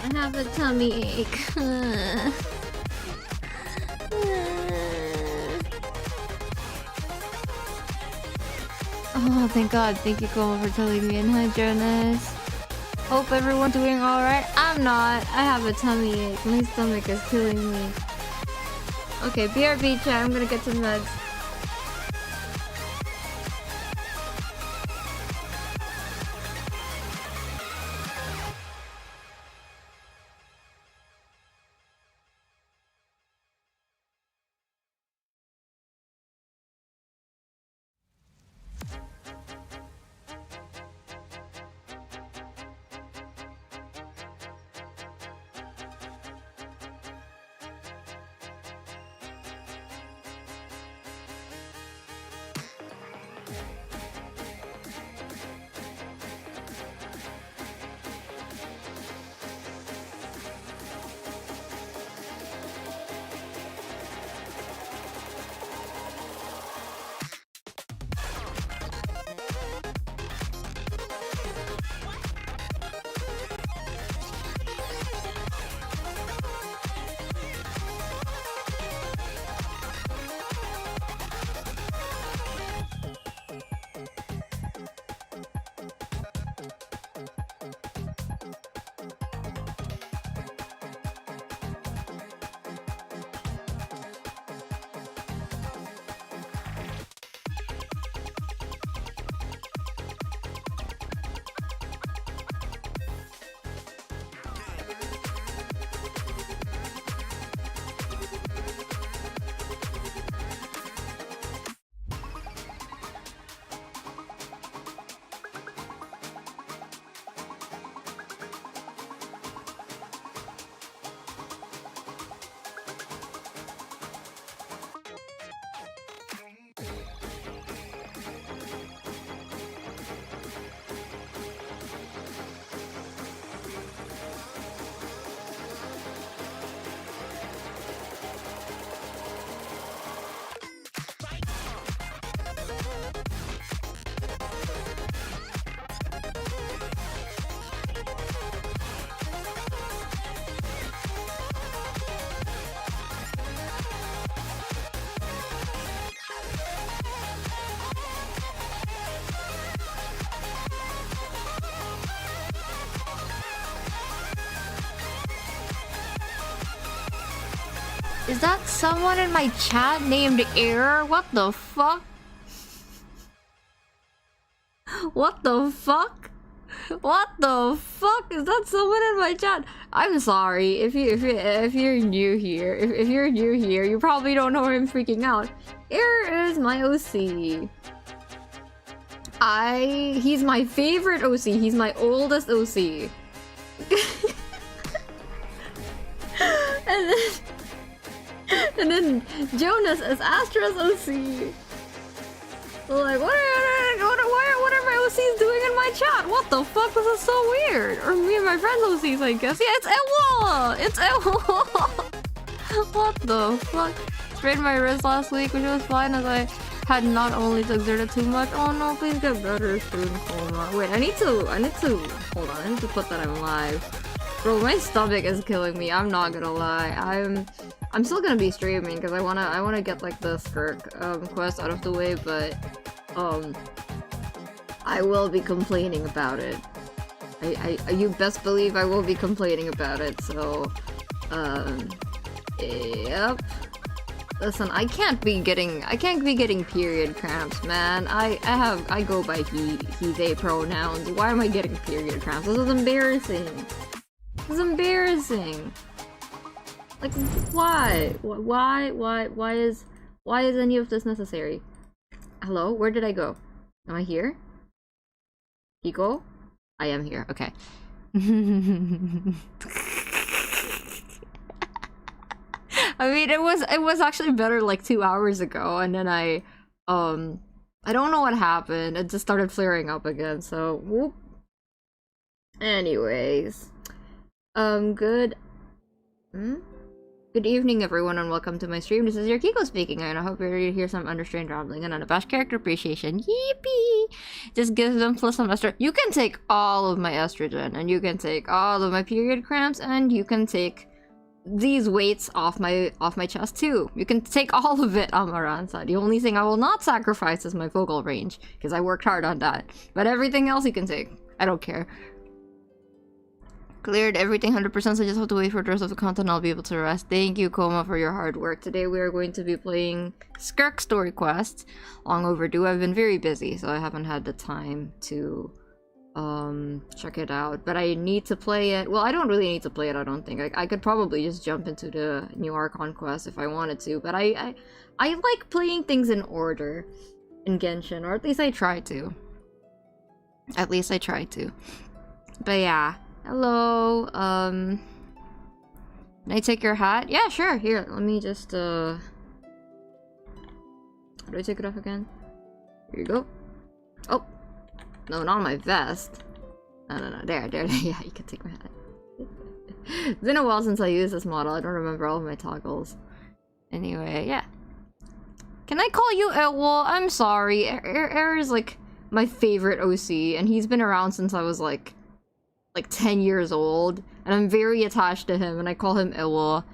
I have a tummy ache. Oh, thank God. Thank you, Cole, for telling me. And hi, Jonas. Hope everyone's doing alright. I'm not. I have a tummy ache. My stomach is killing me. Okay, BRB chat. I'm gonna get some meds. Is that someone in my chat named Error? What the fuck? What the fuck? What the fuck? Is that someone in my chat? I'm sorry if you're new here. If you're new here, you probably don't know I'm freaking out. Error is my OC. He's my favorite OC. He's my oldest OC. And then Jonas is Astra's OC. Like, what are my OCs doing in my chat? What the fuck? This is so weird. Or me and my friends' OCs, I guess. Yeah, it's Ewa! It's Ewa! What the fuck? Sprained my wrist last week, which was fine as I had not only exerted too much. Oh no, please get better soon. Hold on. Wait, I need to, hold on, I need to put that on live. Bro, my stomach is killing me, I'm not gonna lie. I'm still gonna be streaming because I wanna get like the Skirk quest out of the way, but I will be complaining about it. You best believe I will be complaining about it. So yep. Listen, I can't be getting period cramps, man. I go by he they pronouns. Why am I getting period cramps? This is embarrassing. This is embarrassing. Like, why? Why is any of this necessary? Hello? Where did I go? Am I here? Hiko? I am here. Okay. I mean, it was actually better like 2 hours ago, and then I don't know what happened. It just started flaring up again. So, whoop. Anyways, good. Good evening, everyone, and welcome to my stream. This is your Kiko speaking, and I hope you're ready to hear some understrained rambling and unabashed character appreciation. Yippee! Just give them plus some estrogen. You can take all of my estrogen, and you can take all of my period cramps, and you can take these weights off my chest too. You can take all of it, Amaransa. The only thing I will not sacrifice is my vocal range, because I worked hard on that. But everything else you can take. I don't care. Cleared everything 100%, so I just have to wait for the rest of the content and I'll be able to rest. Thank you, Koma, for your hard work. Today we are going to be playing Skirk Story Quest. Long overdue. I've been very busy, so I haven't had the time to check it out. But I need to play it. Well, I don't really need to play it, I don't think. I could probably just jump into the new Archon quest if I wanted to. But I like playing things in order in Genshin, or at least I try to. At least I try to. But yeah. Hello, can I take your hat? Yeah, sure, here, let me just, how do I take it off again? Here you go. Oh, no, not my vest. No, there, yeah, you can take my hat. It's been a while since I used this model, I don't remember all of my toggles. Anyway, yeah. Can I call you Elwo? I'm sorry, Air is, like, my favorite OC, and he's been around since I was, like 10 years old, and I'm very attached to him, and I call him Elwo.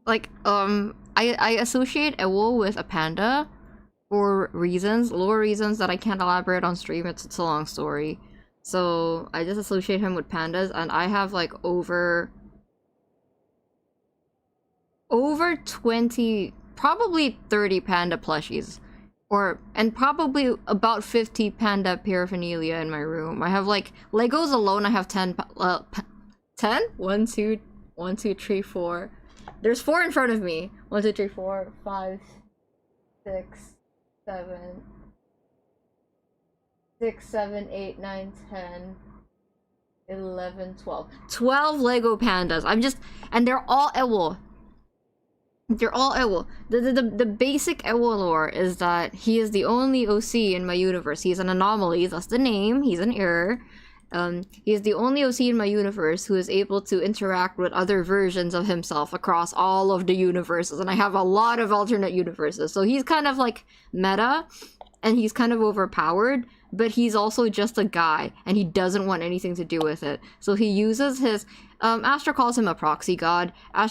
I associate Elwo with a panda for lore reasons that I can't elaborate on stream. It's a long story. So I just associate him with pandas, and I have like over 20, probably 30 panda plushies. And probably about 50 panda paraphernalia in my room. I have like Legos alone. I have 10. 10? 1, 2, 3, 4. There's 4 in front of me. 1, 2, 3, 4, 5, 6, 7, 6, 7, 8, 9, 10, 11, 12. 12 Lego pandas. And they're all Elwo. They're all Elwo. The basic Elwo lore is that he is the only OC in my universe. He's an anomaly, that's the name. He's an error. He is the only OC in my universe who is able to interact with other versions of himself across all of the universes. And I have a lot of alternate universes. So he's kind of like meta, and he's kind of overpowered, but he's also just a guy, and he doesn't want anything to do with it. So he uses his... Astra calls him a proxy god. I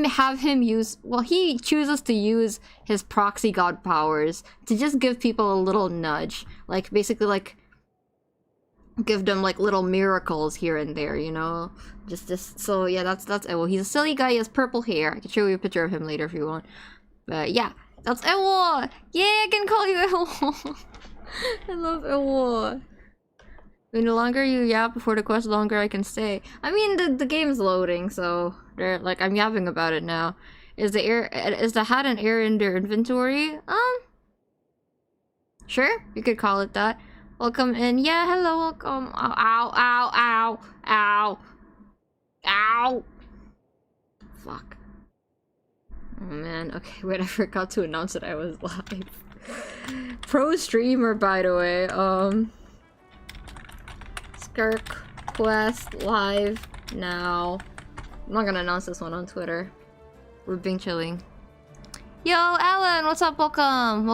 have him use... Well, he chooses to use his proxy god powers to just give people a little nudge. Like, basically, like... give them, like, little miracles here and there, you know? So, yeah, that's Elwo. He's a silly guy, he has purple hair. I can show you a picture of him later if you want. But, yeah. That's Elwo! Yeah, I can call you Elwo! I love Elwo. I mean, the longer you yap before the quest, the longer I can stay. I mean, the game's loading, so they're like, I'm yapping about it now. Is the hat and air in their inventory? Sure, you could call it that. Welcome in. Yeah, hello, welcome. Ow. Fuck. Oh man, okay, wait, I forgot to announce that I was live. Pro streamer, by the way, Skirk Quest live now. I'm not gonna announce this one on Twitter. We're being chilling. Yo, Alan, what's up? Welcome.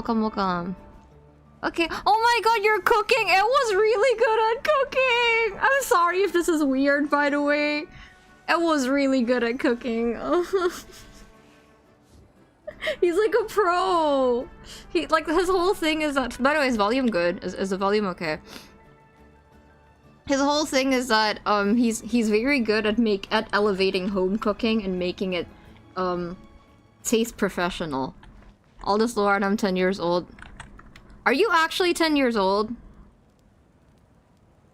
Okay, oh my god, you're cooking! It was really good at cooking! I'm sorry if this is weird, by the way. It was really good at cooking. He's like a pro. He like his whole thing is that. By the way, is volume good? Is the volume okay? His whole thing is that he's very good at elevating home cooking and making it taste professional. All this lore, and I'm 10 years old. Are you actually 10 years old?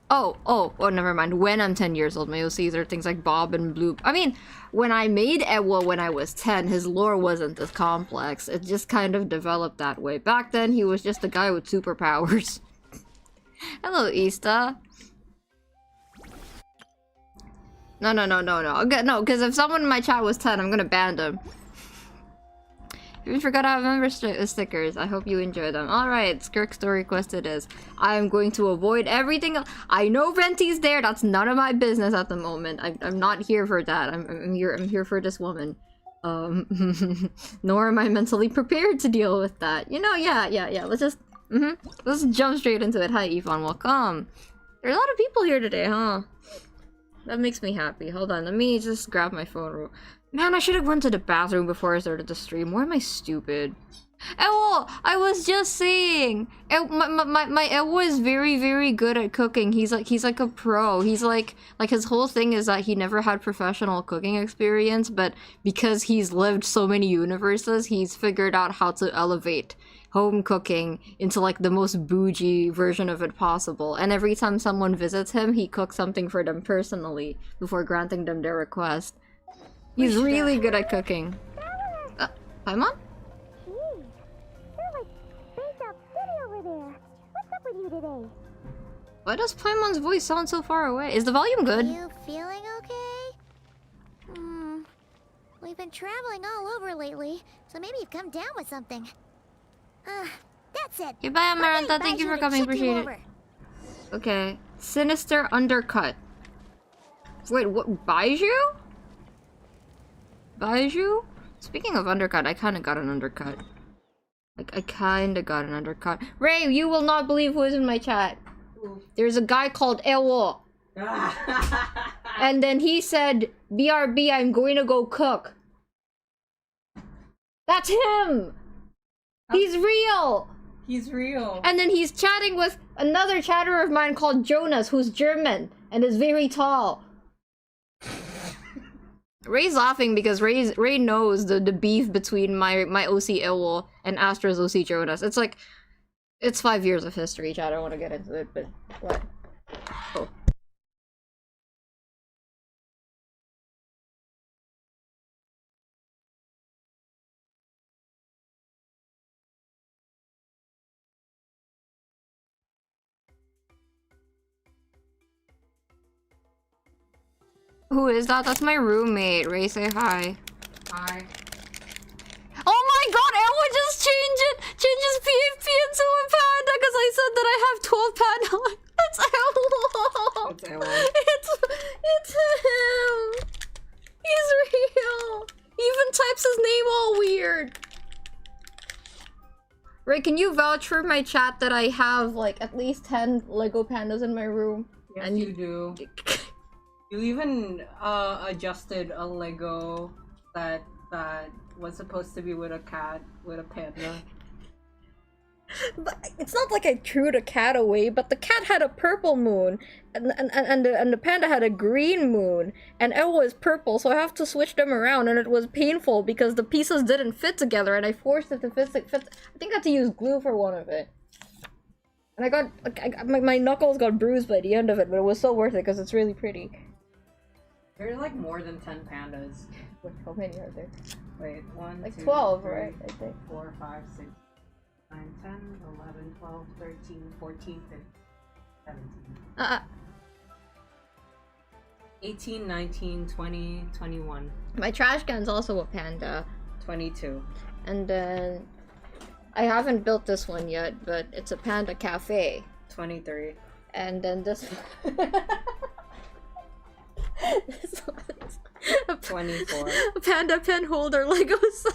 Oh, never mind. When I'm 10 years old, my OCs are things like Bob and Blue. I mean, when I made Elwo when I was 10, his lore wasn't this complex. It just kind of developed that way. Back then, he was just a guy with superpowers. Hello, Ista. No, because if someone in my chat was 10, I'm gonna ban them. We forgot to have member stickers. I hope you enjoy them. Alright, Skirk Story Quest it is. I'm going to avoid everything. I know Venti's there. That's none of my business at the moment. I'm not here for that. I'm here for this woman. Nor am I mentally prepared to deal with that. You know, yeah. Let's just, let's jump straight into it. Hi, Yvonne. Welcome. There's a lot of people here today, huh? That makes me happy. Hold on, let me just grab my phone. Man, I should have went to the bathroom before I started the stream. Why am I stupid? Ewo, I was just saying. My Ewo is very good at cooking. He's like a pro. He's like his whole thing is that he never had professional cooking experience, but because he's lived so many universes, he's figured out how to elevate home cooking into like the most bougie version of it possible. And every time someone visits him, he cooks something for them personally before granting them their request. He's really good at cooking. Paimon? Why does Paimon's voice sound so far away? Is the volume good? Are you feeling okay? We've been traveling all over lately, so maybe you've come down with something. That's it. Goodbye, Amaranta. Thank you for coming. Appreciate it. Okay. Sinister Undercut. Wait, what? Baiju? Baiju? Speaking of undercut, I kind of got an undercut. Like, I kind of got an undercut. Ray, you will not believe who is in my chat. There's a guy called Ewo. And then he said, BRB, I'm going to go cook. That's him! He's real! He's real. And then he's chatting with another chatter of mine called Jonas, who's German and is very tall. Ray's laughing because Ray knows the beef between my OC Ewo and Astra's OC Jonas. It's like, it's 5 years of history, chat. I don't want to get into it, but what? Oh. Who is that? That's my roommate. Ray, say hi. Hi. Oh my god, Ewa just changes PvP into a panda because I said that I have 12 panda. It's Ewa. It's Ewa. It's him. He's real. He even types his name all weird. Ray, can you vouch for my chat that I have like at least 10 Lego pandas in my room? Yes, and you do. You even adjusted a Lego that was supposed to be with a cat, with a panda. But it's not like I threw the cat away, but the cat had a purple moon, and the panda had a green moon, and Ewa is purple, so I have to switch them around, and it was painful because the pieces didn't fit together, and I forced it to fit. I think I had to use glue for one of it. And I got, my knuckles got bruised by the end of it, but it was so worth it because it's really pretty. There's like more than 10 pandas. Wait, how many are there? Wait, 1, like 2, 12, 3, right? I think. 4, 5, 6, 9, 10, 11, 12, 13, 14, 15, 17. 18, 19, 20, 21. My trash can's also a panda. 22. And then I haven't built this one yet, but it's a panda cafe. 23. And then this this one's a 24. A panda pen holder Lego set.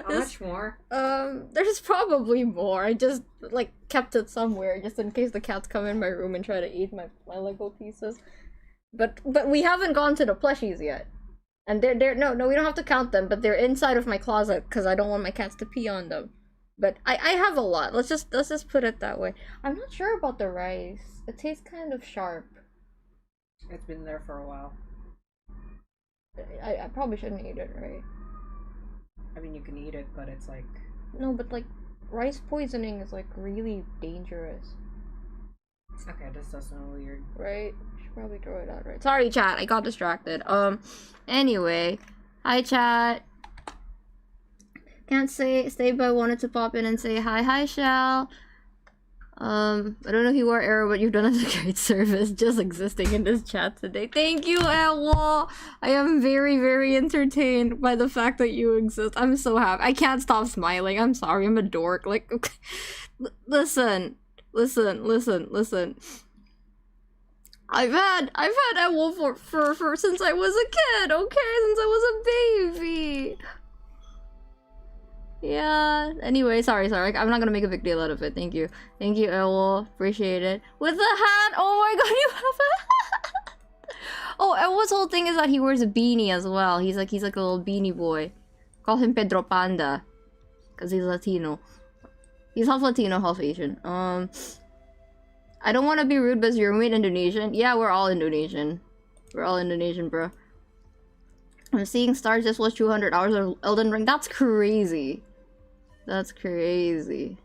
How much more? There's probably more. I just like kept it somewhere just in case the cats come in my room and try to eat my Lego pieces. But we haven't gone to the plushies yet. And they're no, we don't have to count them, but they're inside of my closet because I don't want my cats to pee on them. But I have a lot. Let's just put it that way. I'm not sure about the rice. It tastes kind of sharp. It's been there for a while. I probably shouldn't eat it, right? I mean, you can eat it, but it's like... No, but like, rice poisoning is like really dangerous. Okay, this does sound weird. Right? Should probably throw it out, right? Sorry, chat. I got distracted. Anyway. Hi, chat. Can't stay, but I wanted to pop in and say hi. Hi, Shell. I don't know if you are Arrow, but you've done us a great service just existing in this chat today. Thank you, Elwo! I am very, very entertained by the fact that you exist. I'm so happy. I can't stop smiling. I'm sorry, I'm a dork. Like, listen. I've had Elwo for since I was a kid, okay? Since I was a baby. Yeah. Anyway, sorry. I'm not gonna make a big deal out of it. Thank you, Elwo. Appreciate it. With the hat. Oh my god, you have a hat. Oh, Elwo's whole thing is that he wears a beanie as well. He's like a little beanie boy. Call him Pedro Panda, cause he's Latino. He's half Latino, half Asian. I don't want to be rude, but is your roommate Indonesian? Yeah, we're all Indonesian. We're all Indonesian, bro. I'm seeing stars just watched 200 hours of Elden Ring. That's crazy. That's crazy.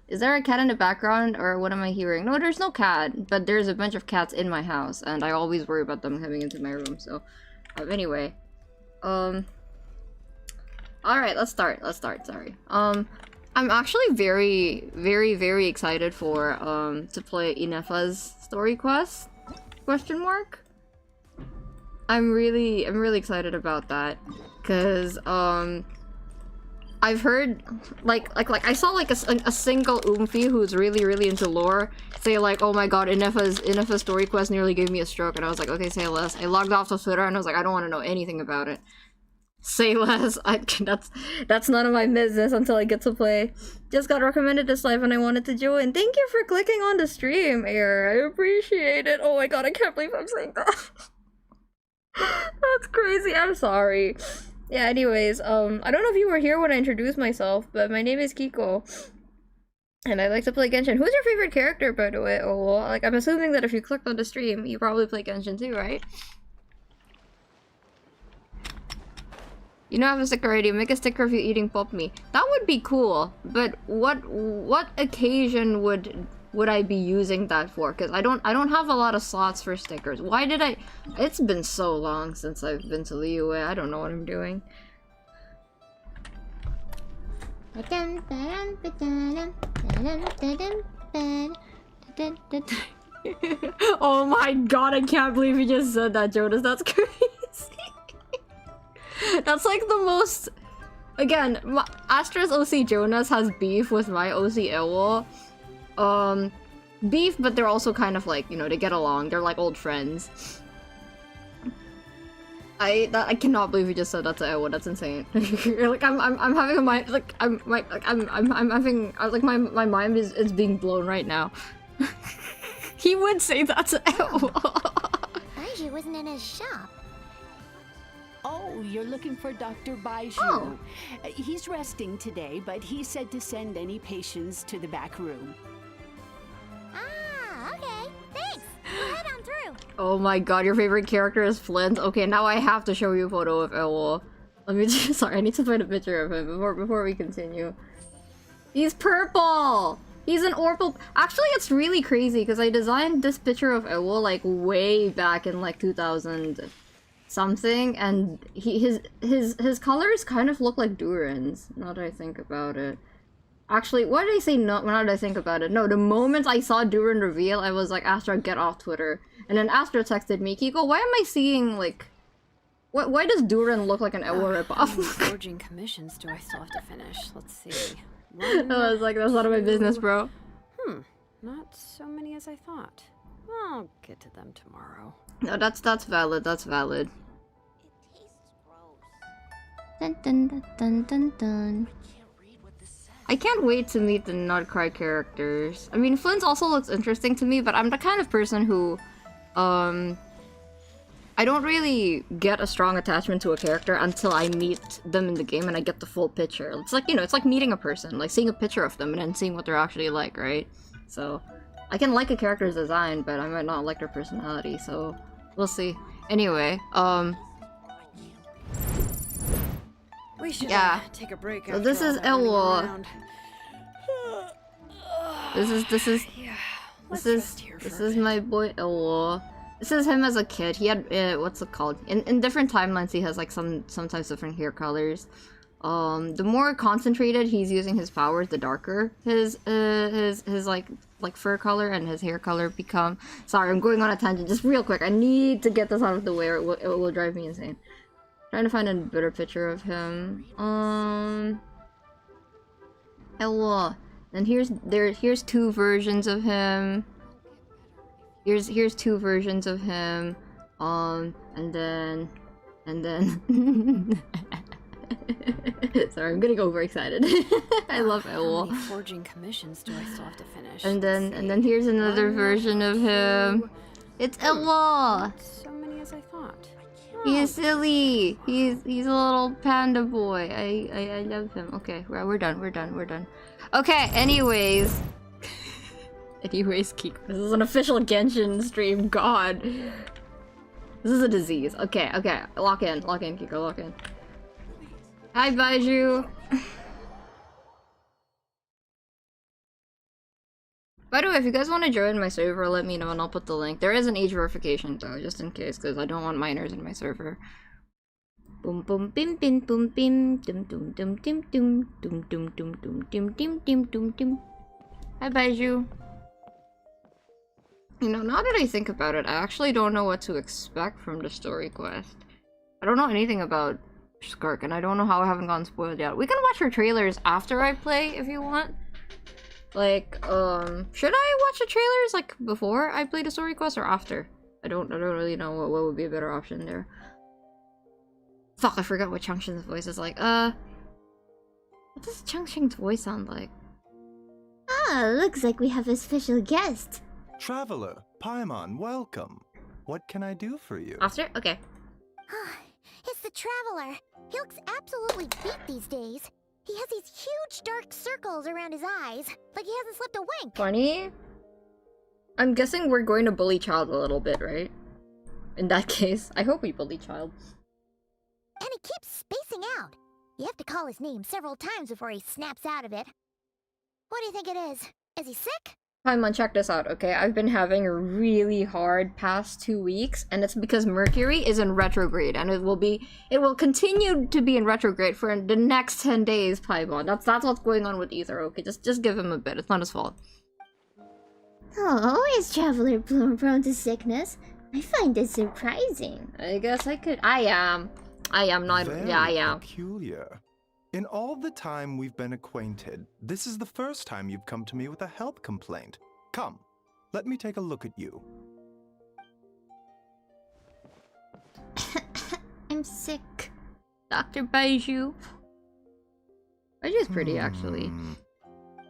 Is there a cat in the background, or what am I hearing? No, there's no cat, but there's a bunch of cats in my house, and I always worry about them coming into my room, so... anyway. Alright, let's start, sorry. I'm actually very, very, very excited for, to play Inefa's story quest? Question mark? I'm really excited about that, cause I've heard like I saw like a single Oomphy who's really into lore say like, oh my god, Inefa's story quest nearly gave me a stroke, and I was like, okay, say less. I logged off to Twitter and I was like, I don't want to know anything about it. Say less. That's none of my business until I get to play. Just got recommended this live and I wanted to join. Thank you for clicking on the stream, Air. I appreciate it. Oh my god, I can't believe I'm saying that. That's crazy. I'm sorry. Yeah, anyways, I don't know if you were here when I introduced myself, but my name is Kiko. And I like to play Genshin. Who's your favorite character, by the way? Oh, like, I'm assuming that if you clicked on the stream, you probably play Genshin too, right? You know, I have a sticker already. Make a sticker of you eating pop me. That would be cool, but what occasion would I be using that for? Because I don't have a lot of slots for stickers. Why did I... It's been so long since I've been to Liyue. I don't know what I'm doing. Oh my god, I can't believe you just said that, Jonas. That's crazy. That's like the most... Again, Astra's OC Jonas has beef with my OC Elwo. Beef, but they're also kind of like, you know, they get along. They're like old friends. I cannot believe you just said that to Elwo. That's insane. Like I'm having a mind like I'm having like my mind is being blown right now. He would say that to Elwo. Baiju wasn't in his shop. Oh, you're looking for Dr. Baiju. Oh. He's resting today, but he said to send any patients to the back room. Ah, okay. Thanks. We'll head on through. Oh my god, your favorite character is Flint. Okay, now I have to show you a photo of Elwo. Let me just... Sorry, I need to find a picture of him before we continue. He's purple! He's an Orpal... Actually, it's really crazy, because I designed this picture of Elwo, like, way back in, like, 2000... something, and his colors kind of look like Duran's, now that I think about it. Actually, why did I say no? Now that I think about it, no, the moment I saw Duran reveal, I was like, Astra, get off Twitter. And then Astra texted me, Kiko, why am I seeing, like... Why does Duran look like an Elwo ripoff? How many forging commissions do I still have to finish? Let's see. I was like, that's none of my business, bro. Not so many as I thought. I'll get to them tomorrow. No, that's valid, that's valid. It tastes gross. Dun dun dun dun dun dun. I can't wait to meet the Nutcry characters. I mean, Flint also looks interesting to me, but I'm the kind of person who, I don't really get a strong attachment to a character until I meet them in the game and I get the full picture. It's like, you know, it's like meeting a person, like seeing a picture of them and then seeing what they're actually like, right? So, I can like a character's design, but I might not like their personality, so we'll see. Anyway, We should take a break. So this is Elwo. This is my boy Elwo. This is him as a kid. He had what's it called? In different timelines, he has like sometimes different hair colors. the more concentrated he's using his powers, the darker his like fur color and his hair color become. Sorry, I'm going on a tangent just real quick. I need to get this out of the way or it will drive me insane. Trying to find a better picture of him. Hello. And here's two versions of him. Here's two versions of him. And then sorry, I'm getting overexcited. I love How Owl. many forging commissions do I still have to finish? And then here's another version of him. It's Owl. Not so many as I thought. He's silly. He's a little panda boy. I love him. Okay, we're done. Okay, anyways. Anyways, Kiko. This is an official Genshin stream. God. This is a disease. Okay. Lock in, Kiko, lock in. Hi, Baiju. By the way, if you guys want to join my server, let me know and I'll put the link. There is an age verification though, just in case, because I don't want minors in my server. Boom boom bim bim boom bim dum dum dum dim dum dum dum dum dum dim dim dim dum dim. Hi Baiju. You know, now that I think about it, I actually don't know what to expect from the story quest. I don't know anything about Skirk, and I don't know how I haven't gotten spoiled yet. We can watch her trailers after I play if you want. Like, should I watch the trailers like before I play the story quest or after? I don't really know what would be a better option there. Fuck, I forgot what Changxing's voice is like. What does Changxing's voice sound like? Ah, looks like we have a special guest. Traveler, Paimon, welcome. What can I do for you? After? Okay. It's the Traveler. He looks absolutely beat these days. He has these huge dark circles around his eyes, like he hasn't slept a wink. Funny. I'm guessing we're going to bully Child a little bit, right? In that case, I hope we bully Child. And he keeps spacing out. You have to call his name several times before he snaps out of it. What do you think it is? Is he sick? Paimon, check this out, okay? I've been having a really hard past 2 weeks, and it's because Mercury is in retrograde, and it will continue to be in retrograde for the next 10 days, Paimon. That's what's going on with Ether, okay? Just give him a bit. It's not his fault. Oh, is Traveler prone to sickness? I find it surprising. I guess I could. I am not. Very Yeah, I am. peculiar. In all the time we've been acquainted, this is the first time you've come to me with a health complaint. Come, let me take a look at you. I'm sick. Dr. Baiju. Baiju's pretty, actually.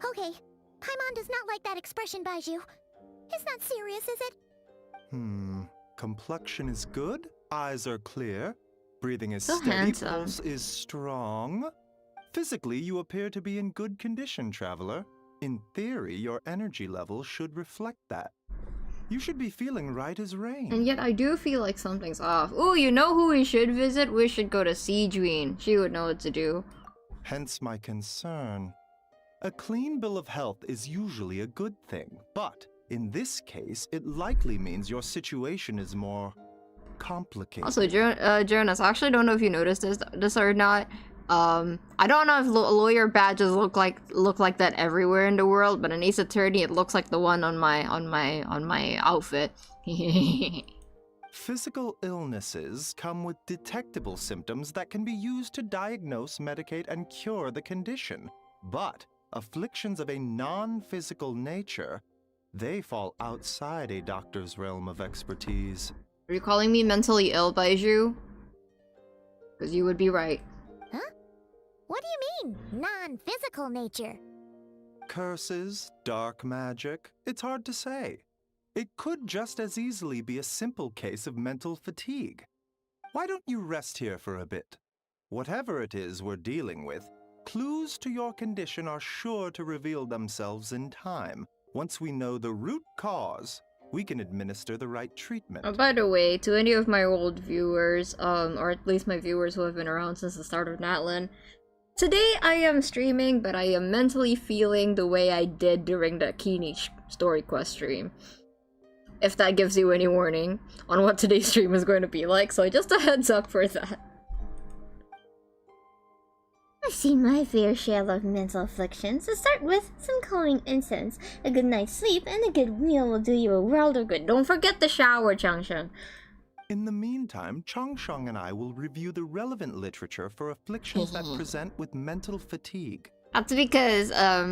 Okay, Paimon does not like that expression, Baiju. It's not serious, is it? Complexion is good, eyes are clear, breathing is So steady, handsome. pulse is strong. Physically, you appear to be in good condition, Traveler. In theory, your energy level should reflect that. You should be feeling right as rain. And yet I do feel like something's off. Ooh, you know who we should visit? We should go to Seedween. She would know what to do. Hence my concern. A clean bill of health is usually a good thing, but in this case, it likely means your situation is more complicated. Also, Jonas, I actually don't know if you noticed this or not. I don't know if lawyer badges look like that everywhere in the world, but in Ace Attorney, it looks like the one on my outfit. Physical illnesses come with detectable symptoms that can be used to diagnose, medicate, and cure the condition. But afflictions of a non-physical nature, they fall outside a doctor's realm of expertise. Are you calling me mentally ill, Baiju? Because you would be right. What do you mean, non-physical nature? Curses, dark magic, it's hard to say. It could just as easily be a simple case of mental fatigue. Why don't you rest here for a bit? Whatever it is we're dealing with, clues to your condition are sure to reveal themselves in time. Once we know the root cause, we can administer the right treatment. Oh, by the way, to any of my old viewers, or at least my viewers who have been around since the start of Natlan, today I am streaming, but I am mentally feeling the way I did during the Kini story quest stream. If that gives you any warning on what today's stream is going to be like, so just a heads up for that. I've seen my fair share of mental afflictions. To start with, some calming incense, a good night's sleep, and a good meal will do you a world of good. Don't forget the shower, Changsheng. In the meantime, Changsheng and I will review the relevant literature for afflictions that present with mental fatigue. That's because,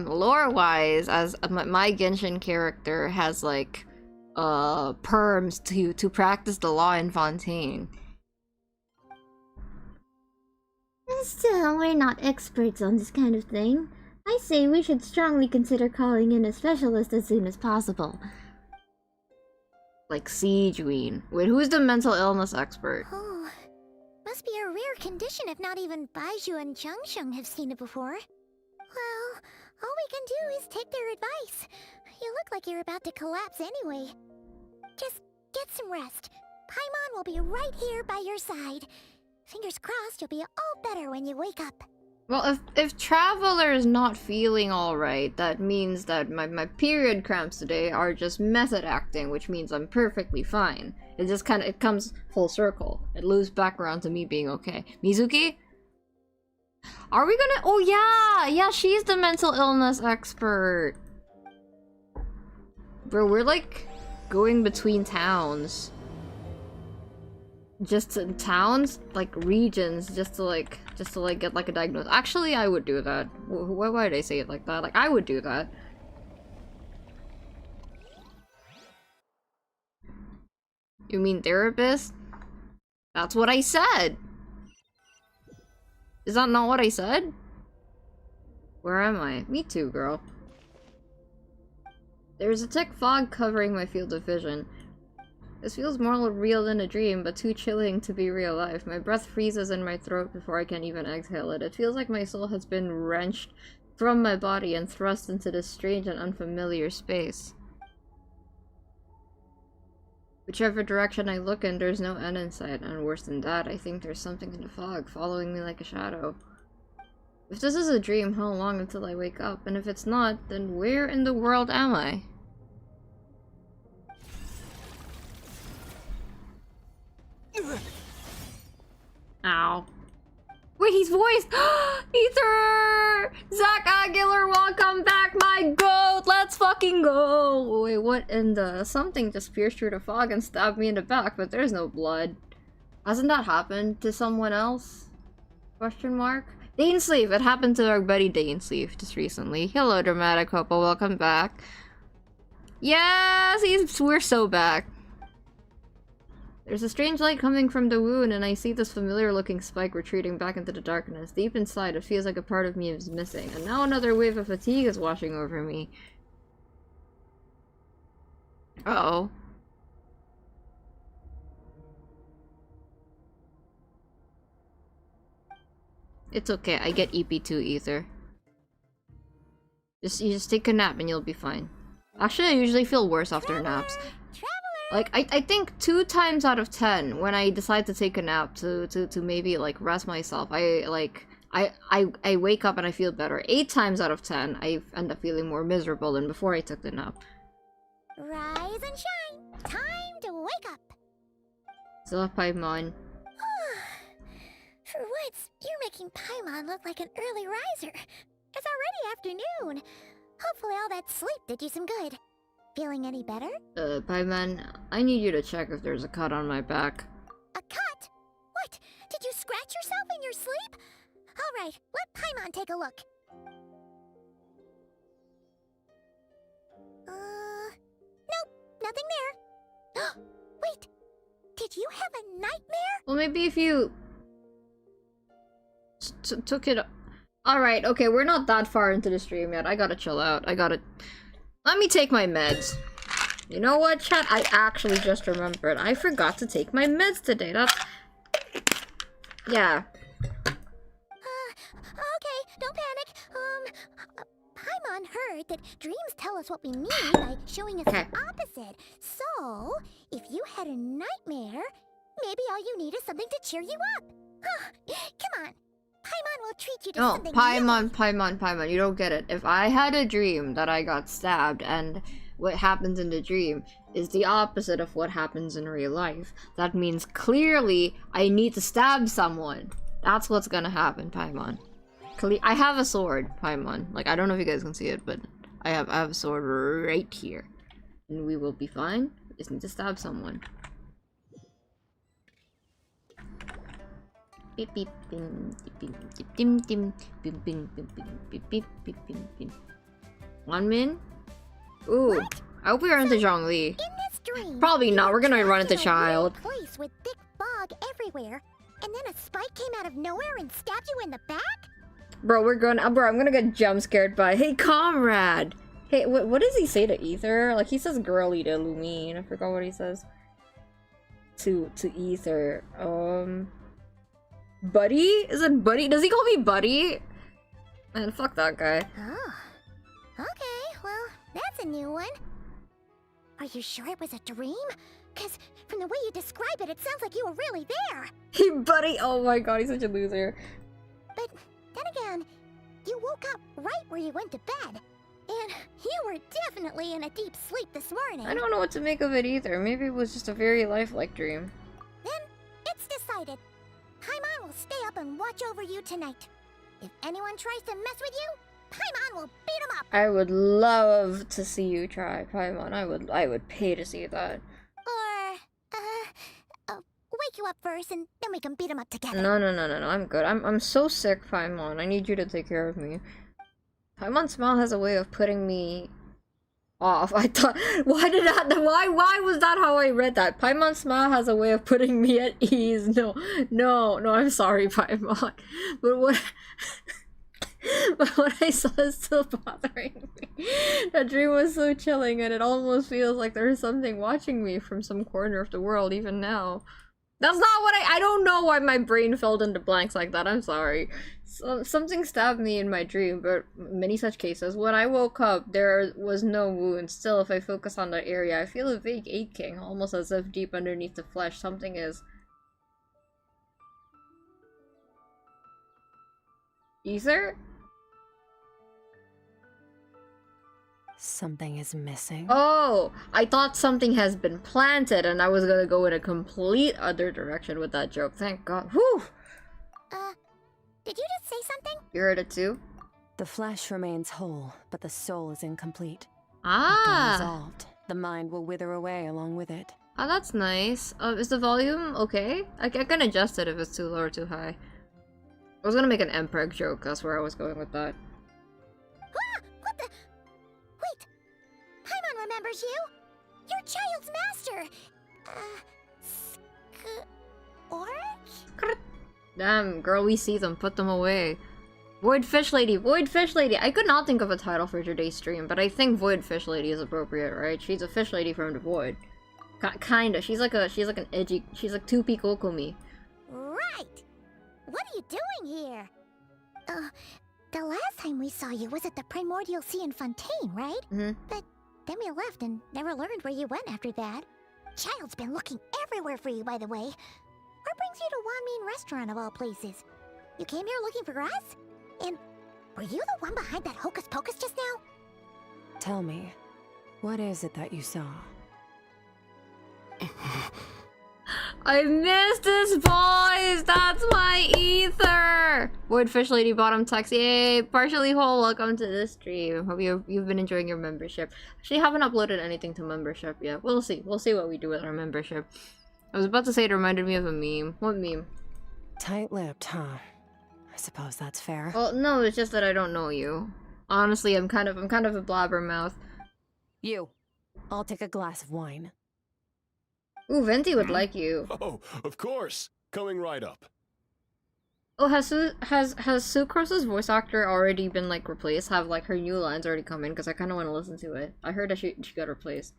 lore-wise, as my Genshin character has, like, perms to practice the law in Fontaine. Still, we're not experts on this kind of thing. I say we should strongly consider calling in a specialist as soon as possible. Like Siegewein. Wait, who's the mental illness expert? Oh, must be a rare condition if not even Baizhu and Changsheng have seen it before. Well, all we can do is take their advice. You look like you're about to collapse anyway. Just get some rest. Paimon will be right here by your side. Fingers crossed you'll be all better when you wake up. Well, if Traveler is not feeling alright, that means that my period cramps today are just method acting, which means I'm perfectly fine. It just it comes full circle. It loops back around to me being okay. Mizuki? Are we gonna— oh yeah, she's the mental illness expert. Bro, we're like going between towns. Just towns, like regions, just to get like a diagnosis. Actually, I would do that. Why did I say it like that? Like, I would do that. You mean therapist? That's what I said. Is that not what I said? Where am I? Me too, girl. There's a thick fog covering my field of vision. This feels more real than a dream, but too chilling to be real life. My breath freezes in my throat before I can even exhale it. It feels like my soul has been wrenched from my body and thrust into this strange and unfamiliar space. Whichever direction I look in, there's no end in sight, and worse than that, I think there's something in the fog, following me like a shadow. If this is a dream, how long until I wake up? And if it's not, then where in the world am I? Ow. Wait, he's voiced! Ether! Zach Aguilar, welcome back, my goat! Let's fucking go! Wait, what in the— something just pierced through the fog and stabbed me in the back, but there's no blood. Hasn't that happened to someone else? Question mark? Dainsleeve! It happened to our buddy Dainsleeve just recently. Hello, Dramatic Hopo, welcome back. Yes! We're so back. There's a strange light coming from the wound, and I see this familiar-looking spike retreating back into the darkness. Deep inside, it feels like a part of me is missing, and now another wave of fatigue is washing over me. Uh-oh. It's okay, I get EP2 Ether. You just take a nap and you'll be fine. Actually, I usually feel worse after naps. Like, I think 2 times out of 10, when I decide to take a nap to maybe, like, rest myself, I wake up and I feel better. 8 times out of 10, I end up feeling more miserable than before I took the nap. Rise and shine! Time to wake up! So, Paimon. For once, you're making Paimon look like an early riser. It's already afternoon. Hopefully all that sleep did you some good. Feeling any better? Paimon, I need you to check if there's a cut on my back. A cut? What? Did you scratch yourself in your sleep? Alright, let Paimon take a look. Nope, nothing there. Wait, did you have a nightmare? Well, maybe if you took it. Alright, okay, we're not that far into the stream yet. I gotta chill out. Let me take my meds. You know what, chat? I actually just remembered. I forgot to take my meds today. That's... yeah. Okay, don't panic. Paimon heard that dreams tell us what we need by showing us the opposite. So, if you had a nightmare, maybe all you need is something to cheer you up. Come on. Paimon will treat you to something new. Paimon, you don't get it. If I had a dream that I got stabbed and what happens in the dream is the opposite of what happens in real life, that means clearly I need to stab someone. That's what's gonna happen, Paimon. I have a sword, Paimon. Like, I don't know if you guys can see it, but I have a sword right here. And we will be fine. We just need to stab someone. Beep beep bim dim dim dim bim bim bim bim beep beep beep bim bim. 1 min? Ooh. I hope we run into Zhongli. In this dream, Probably not. you We're gonna were run trapped into in a weird Child. place with thick fog everywhere, and then a spike came out of nowhere and stabbed you in the back? Bro, I'm gonna get jump scared by, hey, comrade! Hey, what does he say to Ether? Like, he says girly to Lumine. I forgot what he says. To Ether. Buddy? Is it Buddy? Does he call me Buddy? Man, fuck that guy. Oh. Okay, well, that's a new one. Are you sure it was a dream? Because from the way you describe it, it sounds like you were really there. Hey, Buddy! Oh my god, he's such a loser. But then again, you woke up right where you went to bed. And you were definitely in a deep sleep this morning. I don't know what to make of it either. Maybe it was just a very lifelike dream. Then it's decided. Paimon will stay up and watch over you tonight. If anyone tries to mess with you, Paimon will beat him up. I would love to see you try, Paimon. I would pay to see that. Or, wake you up first and then we can beat him up together. No, I'm good. I'm so sick, Paimon. I need you to take care of me. Paimon's smile has a way of putting me off. I thought, why was that how I read that? Paimon's smile has a way of putting me at ease. No, I'm sorry, Paimon. But what I saw is still bothering me. That dream was so chilling, and it almost feels like there's something watching me from some corner of the world, even now. That's not what I don't know why my brain filled into blanks like that. I'm sorry. Something stabbed me in my dream, but many such cases. When I woke up, there was no wound. Still, if I focus on that area, I feel a vague aching, almost as if deep underneath the flesh, something is... Ether? Something is missing. Oh, I thought something has been planted, and I was gonna go in a complete other direction with that joke. Thank God. Whew! Did you just say something? You heard it too? The flesh remains whole, but the soul is incomplete. Ah! Unresolved, the mind will wither away along with it. Oh, that's nice. Is the volume okay? I can adjust it if it's too low or too high. I was gonna make an Emperor joke, that's where I was going with that. Ah! What the? Wait! Paimon remembers you! You're Child's master! Orange? Damn, girl, we see them. Put them away. Void Fish Lady! Void Fish Lady! I could not think of a title for today's stream, but I think Void Fish Lady is appropriate, right? She's a fish lady from the void. Kinda. She's like an edgy... She's like 2P Kokomi. Right! What are you doing here? The last time we saw you was at the Primordial Sea in Fontaine, right? Mm-hmm. But then we left and never learned where you went after that. Child's been looking everywhere for you, by the way. What brings you to Wanmin Restaurant of all places? You came here looking for us? And were you the one behind that hocus pocus just now? Tell me, what is it that you saw? I missed this voice! That's my Ether! Void Fish Lady bottom text. Yay! Partially whole, welcome to this stream. Hope you've been enjoying your membership. Actually, haven't uploaded anything to membership yet. We'll see. We'll see what we do with our membership. I was about to say it reminded me of a meme. What meme? Tight-lipped, huh? I suppose that's fair. Well, no, it's just that I don't know you. Honestly, I'm kind of a blabbermouth. You. I'll take a glass of wine. Ooh, Venti would like you. Oh, of course. Coming right up. Oh, has Sucrose's voice actor already been like replaced? Have like her new lines already come in? Because I kind of want to listen to it. I heard that she got replaced.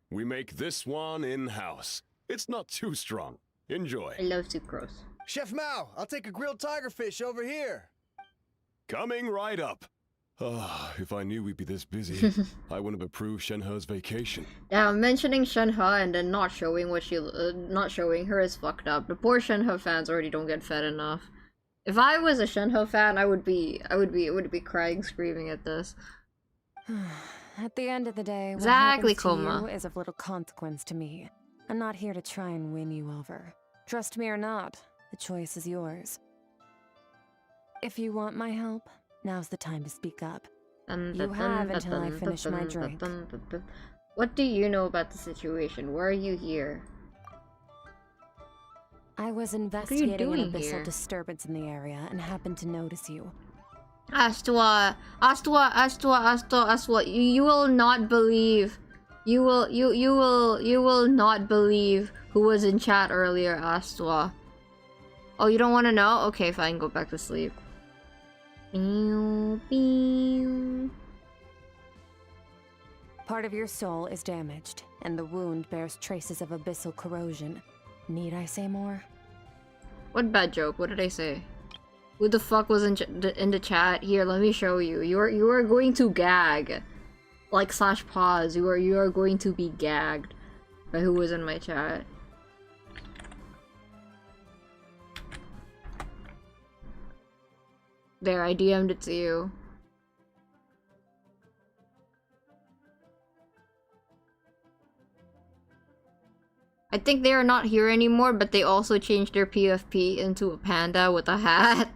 We make this one in-house. It's not too strong. Enjoy. I love Sucrose. Chef Mao, I'll take a grilled tigerfish over here. Coming right up. Ah, if I knew we'd be this busy, I wouldn't have approved Shenhe's vacation. Yeah, mentioning Shenhe and then not showing what not showing her is fucked up. The poor Shenhe fans already don't get fed enough. If I was a Shenhe fan, I would be crying, screaming at this. At the end of the day, what Exactly, happens to Koma. you is of little consequence to me. I'm not here to try and win you over. Trust me or not, the choice is yours. If you want my help, now's the time to speak up. Dun, You dun, have dun, until I dun, finish dun, my dun, drink. dun, dun, dun. What do you know about the situation? Why are you here? I was investigating an doing abyssal here? disturbance in the area and happened to notice you. Astwa, you will not believe. You will not believe who was in chat earlier, Astwa. Oh, you don't want to know? Okay, fine, go back to sleep. Pew, pew. Part of your soul is damaged, and the wound bears traces of abyssal corrosion. Need I say more? What bad joke? What did I say? Who the fuck was in the chat? Here, let me show you. You are going to gag, like / pause. You are going to be gagged by who was in my chat. There, I DM'd it to you. I think they are not here anymore, but they also changed their PFP into a panda with a hat.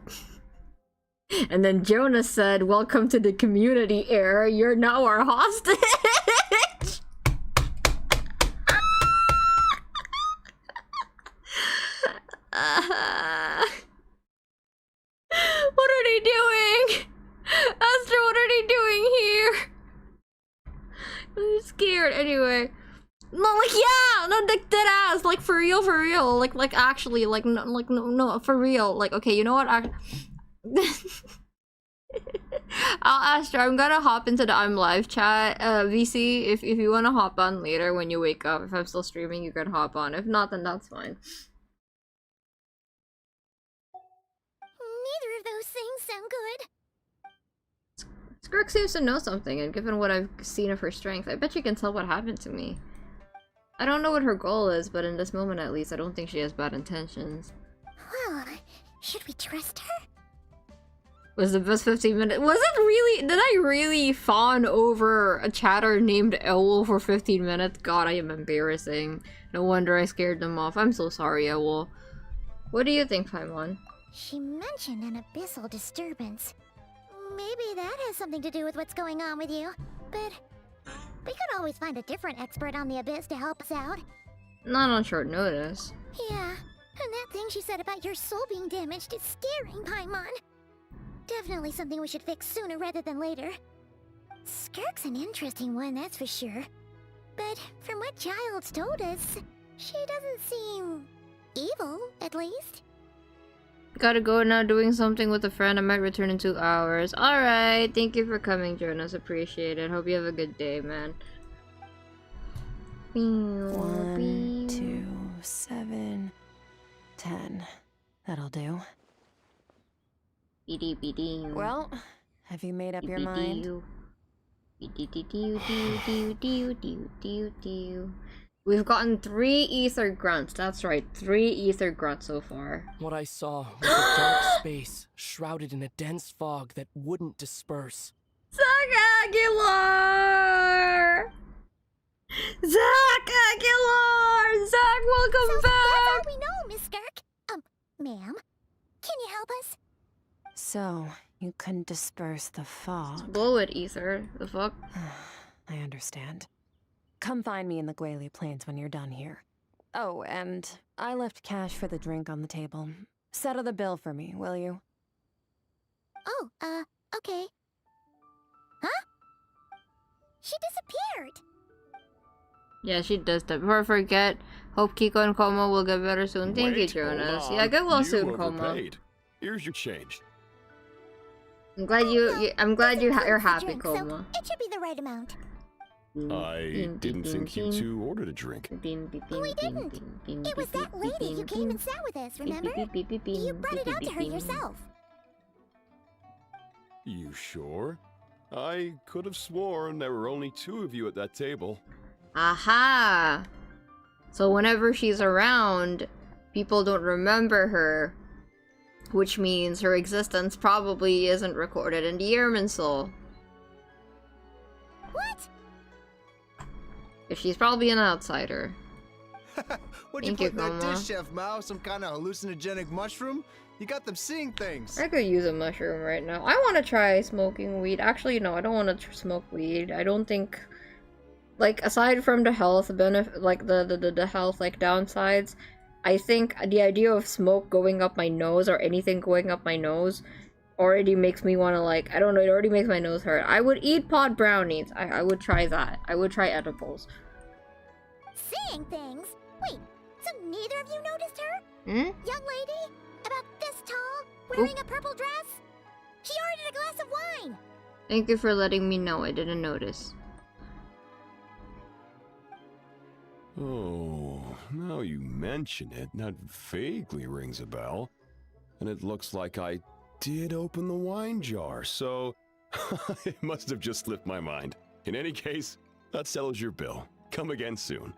And then Jonas said, "Welcome to the community era. You're now our hostage." What are they doing? Esther, what are they doing here? I'm scared. Anyway. No, like, yeah! No, dead ass! Like, for real, like actually, like, no, for real. Like, okay, you know what? I'll ask her. I'm gonna hop into the I'm live chat. VC, if you wanna hop on later when you wake up, if I'm still streaming, you can hop on. If not, then that's fine. Neither of those things sound good. Skirk seems to know something, and given what I've seen of her strength, I bet she can tell what happened to me. I don't know what her goal is, but in this moment at least, I don't think she has bad intentions. Well, should we trust her? Was the best 15 minutes? Was it really? Did I really fawn over a chatter named Owl for 15 minutes? God, I am embarrassing. No wonder I scared them off. I'm so sorry, Owl. What do you think, Paimon? She mentioned an abyssal disturbance. Maybe that has something to do with what's going on with you. But we could always find a different expert on the abyss to help us out. Not on short notice. Yeah, and that thing she said about your soul being damaged is scaring, Paimon. Definitely something we should fix sooner rather than later. Skirk's an interesting one, that's for sure. But from what Childs told us, she doesn't seem evil, at least. Gotta go now, doing something with a friend. I might return in 2 hours. Alright, thank you for coming, Jonas. Appreciate it. Hope you have a good day, man. 1, 2, 7, 10. That'll do. Well, have you made up your mind? We've gotten 3 ether grunts. That's right, 3 ether grunts so far. What I saw was a dark space shrouded in a dense fog that wouldn't disperse. Zach Aguilar! Zach Aguilar! Zach, welcome So back! that's all we know, Miss Skirk. Ma'am, can you help us? So, you couldn't disperse the fog. Blow it, ether. The fuck? I understand. Come find me in the Guili Plains when you're done here. Oh, and I left cash for the drink on the table. Settle the bill for me, will you? Oh, okay. Huh? She disappeared! Yeah, she does that. Before I forget, hope Kiko and Como will get better soon. Thank you, Wait, Jonas. hold Yeah, on. get well You soon, Como. overpaid. Here's your change. I'm glad you're happy, Drink, Como. so it should be the right amount. I didn't think you two ordered a drink. We didn't. It was that lady who came and sat with us, remember? You brought it out to her yourself. You sure? I could have sworn there were only 2 of you at that table. Aha! So whenever she's around, people don't remember her. Which means her existence probably isn't recorded in the Irminsul. What? If she's probably an outsider. What'd you Thank put you, in that Grandma. dish, Chef Mao? Some kind of hallucinogenic mushroom? You got them seeing things. I could use a mushroom right now. I want to try smoking weed. Actually, no, I don't want to smoke weed. I don't think, like, aside from the health benefit, like the health like downsides, I think the idea of smoke going up my nose or anything going up my nose already makes me want to, like, I don't know, it already makes my nose hurt. I would eat pod brownies. I would try that. I would try edibles. Seeing things? Wait, so neither of you noticed her? Hmm? Young lady? About this tall? Wearing a purple dress? She ordered a glass of wine! Thank you for letting me know. I didn't notice. Oh, now you mention it, that vaguely rings a bell. And it looks like I did open the wine jar, so it must have just slipped my mind. In any case, that settles your bill. Come again soon.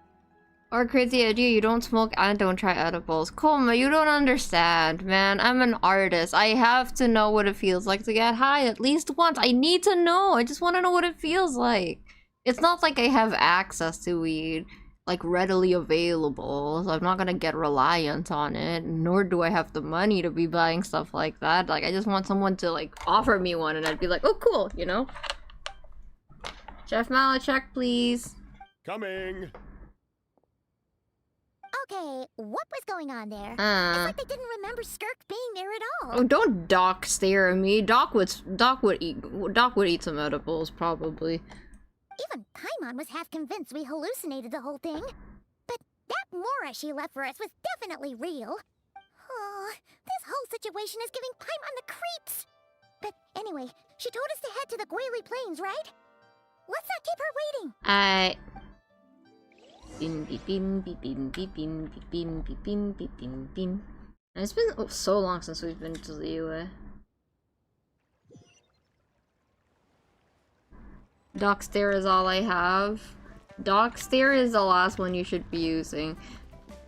Or crazy idea, you don't smoke and don't try edibles. Koma, you don't understand, man. I'm an artist. I have to know what it feels like to get high at least once. I need to know. I just want to know what it feels like. It's not like I have access to weed, like, readily available, so I'm not gonna get reliant on it, nor do I have the money to be buying stuff like that. Like, I just want someone to, like, offer me one, and I'd be like, oh, cool, you know? Chef Malachek, please. Coming! Okay, what was going on there? It's Uh. like they didn't remember Skirk being there at all. Oh, don't Doc stare at me. Doc would eat some edibles, probably. Even Paimon was half convinced we hallucinated the whole thing. But that Mora she left for us was definitely real. Oh, this whole situation is giving Paimon the creeps. But anyway, she told us to head to the Guili Plains, right? Let's not keep her waiting. It's been so long since we've been to Liyue. Doc Stare is all I have. Doc Stare is the last one you should be using.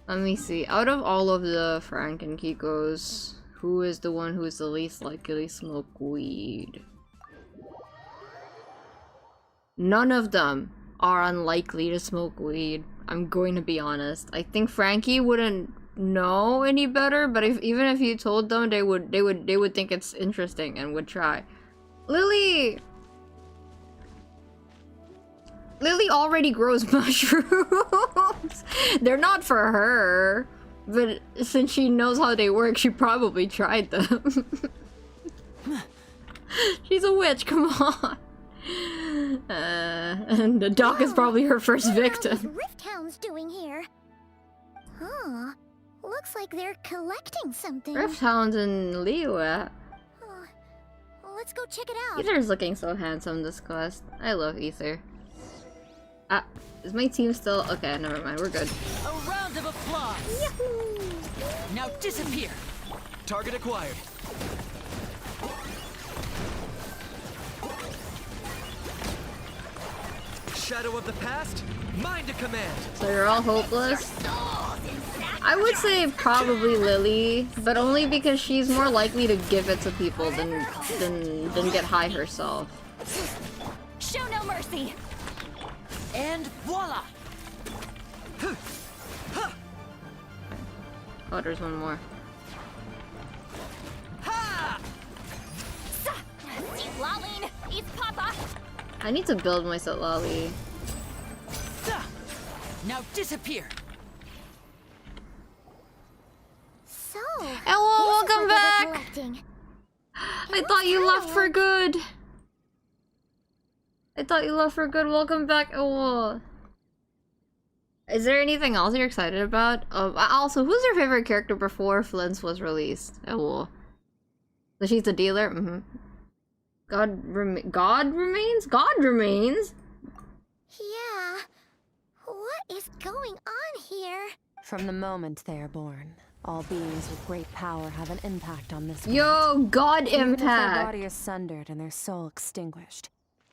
Let me see. Out of all of the Frank and Kikos, who is the one who is the least likely to smoke weed? None of them are unlikely to smoke weed. I'm going to be honest. I think Frankie wouldn't know any better, but even if you told them, they would think it's interesting and would try. Lily already grows mushrooms. They're not for her, but since she knows how they work, she probably tried them. She's a witch, come on. And the Doc is probably her first victim. What are Rift Hounds doing here? Huh. Looks like they're collecting something. Rift Hounds in Liyue. Oh, well, let's go check it out. Ether's looking so handsome this quest. I love Ether. Ah, is my team still? Okay, never mind, we're good. A round of applause. Yahoo! Now disappear. Target acquired. Shadow of the past, mind to command. So you're all hopeless? I would say probably Lily, but only because she's more likely to give it to people than get high herself. Show no mercy. And voila! Oh, there's one more. Ha! Laline, it's Papa. I need to build my Setlali. Now disappear. So, Hello, welcome back! collecting. I thought you left for good. Welcome back, Ewol. Is there anything else you're excited about? Also, who's your favorite character before Flint's was released? Ewol. So she's the dealer? Mm-hmm. God remains? God remains? Yeah. What is going on here? From the moment they are born, all beings with great power have an impact on this world. Yo, God Even if their impact! body is sundered and their soul extinguished,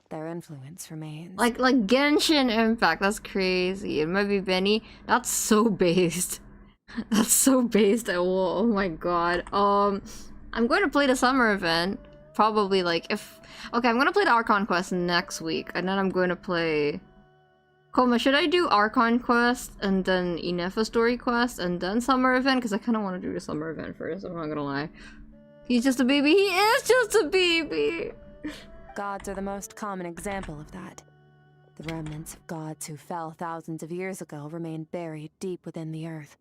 their influence remains. Like Genshin Impact, that's crazy. It might be Benny. That's so based. That's so based at Ewol. Oh my god. I'm going to play the summer event. Probably like if... Okay, I'm going to play the Archon Quest next week. And then I'm going to play Koma, should I do Archon quest and then Inefa story quest and then summer event? Because I kind of want to do the summer event first, I'm not gonna lie. He's just a baby. He is just a baby! Gods are the most common example of that. The remnants of gods who fell thousands of years ago remain buried deep within the earth,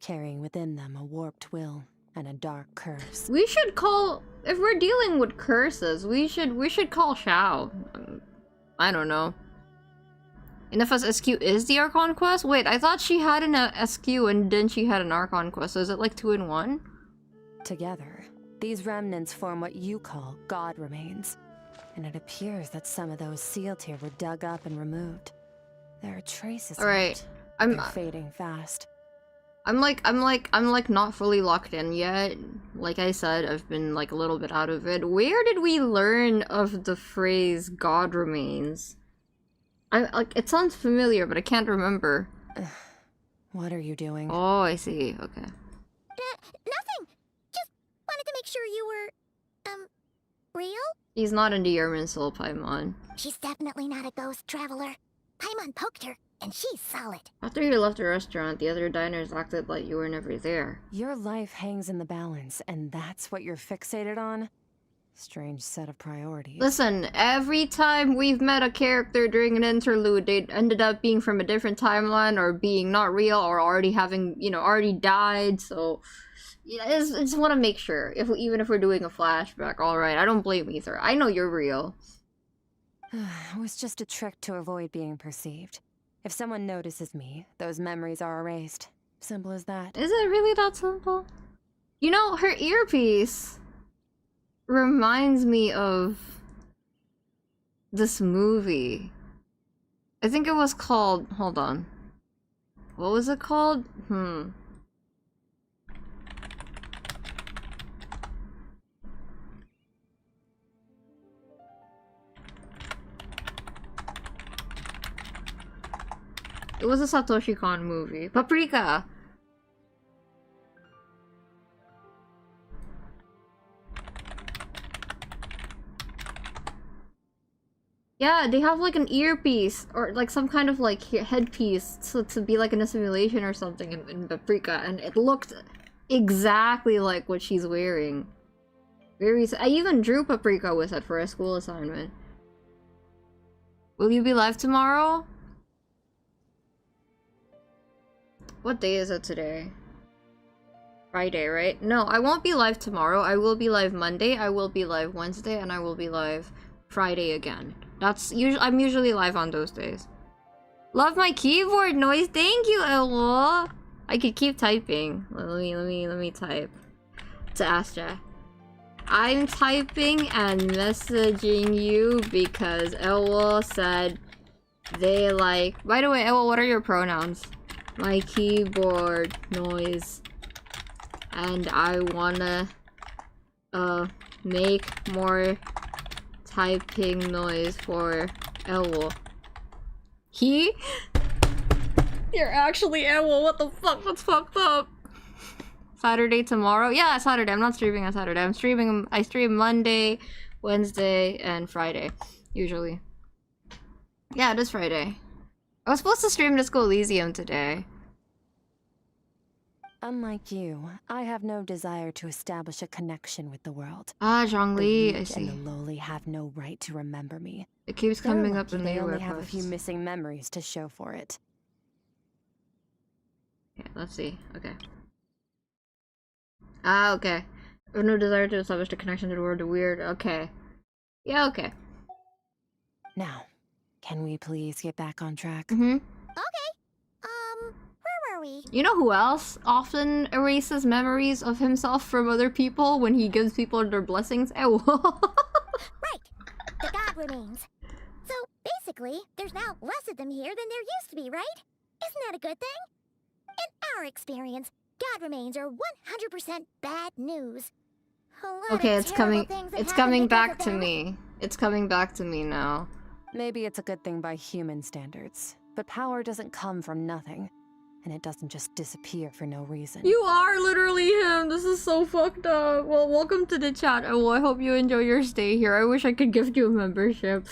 carrying within them a warped will and a dark curse. We should call... If we're dealing with curses, we should call Xiao. I don't know. Inefa's SQ is the Archon quest? Wait, I thought she had an SQ and then she had an Archon quest, so is it like 2 in 1? Together, these remnants form what you call God Remains. And it appears that some of those sealed here were dug up and removed. There are traces Alright, of it. They're fading fast. I'm like not fully locked in yet. Like I said, I've been like a little bit out of it. Where did we learn of the phrase God Remains? Like, it sounds familiar, but I can't remember. What are you doing? Oh, I see. Okay. Nothing. Just wanted to make sure you were, real? He's not endearment soul, Paimon. She's definitely not a ghost traveler. Paimon poked her, and she's solid. After you left the restaurant, the other diners acted like you were never there. Your life hangs in the balance, and that's what you're fixated on? Strange set of priorities. Listen, every time we've met a character during an interlude, they ended up being from a different timeline or being not real or already having, you know, already died, so... Yeah, I just want to make sure, even if we're doing a flashback, alright, I don't blame Ether. I know you're real. It was just a trick to avoid being perceived. If someone notices me, those memories are erased. Simple as that. Is it really that simple? You know, her earpiece reminds me of this movie. I think it was called... Hold on. What was it called? It was a Satoshi Kon movie. Paprika! Yeah, they have like an earpiece or like some kind of like headpiece to be like in a simulation or something in Paprika, and it looked exactly like what she's wearing. I even drew Paprika with it for a school assignment. Will you be live tomorrow? What day is it today? Friday, right? No, I won't be live tomorrow. I will be live Monday, I will be live Wednesday, and I will be live Friday again. That's usually I'm usually live on those days. Love my keyboard noise. Thank you, Elwa. I could keep typing. Let me type to Astra. I'm typing and messaging you because Elwa said they like. By the way, Elwa, what are your pronouns? My keyboard noise, and I wanna make more typing noise for Elwo. He? You're actually Elwo, what the fuck? That's fucked up. Saturday tomorrow? Yeah, Saturday. I'm not streaming on Saturday. I stream Monday, Wednesday, and Friday. Usually. Yeah, it is Friday. I was supposed to stream Disco Elysium today. Unlike you, I have no desire to establish a connection with the world. Ah, Zhongli, I The see. weak and the lowly have no right to remember me. It keeps They're coming up lucky in they the only have a requests. few missing memories to show for it. Okay, let's see. Okay. Ah, okay. I have no desire to establish a connection to the world of weird. Okay. Yeah, okay. Now, can we please get back on track? Mm-hmm. Where were we? You know who else often erases memories of himself from other people when he gives people their blessings? Oh. Right. The God Remains. So, basically, there's now less of them here than there used to be, right? Isn't that a good thing? In our experience, God Remains are 100% bad news. A lot Okay, of it's terrible coming. things have It's happened coming because back of to them. me. It's coming back to me now. Maybe it's a good thing by human standards, but power doesn't come from nothing, and it doesn't just disappear for no reason. You are literally him. This is so fucked up. Well, welcome to the chat. Oh, I hope you enjoy your stay here. I wish I could gift you a membership.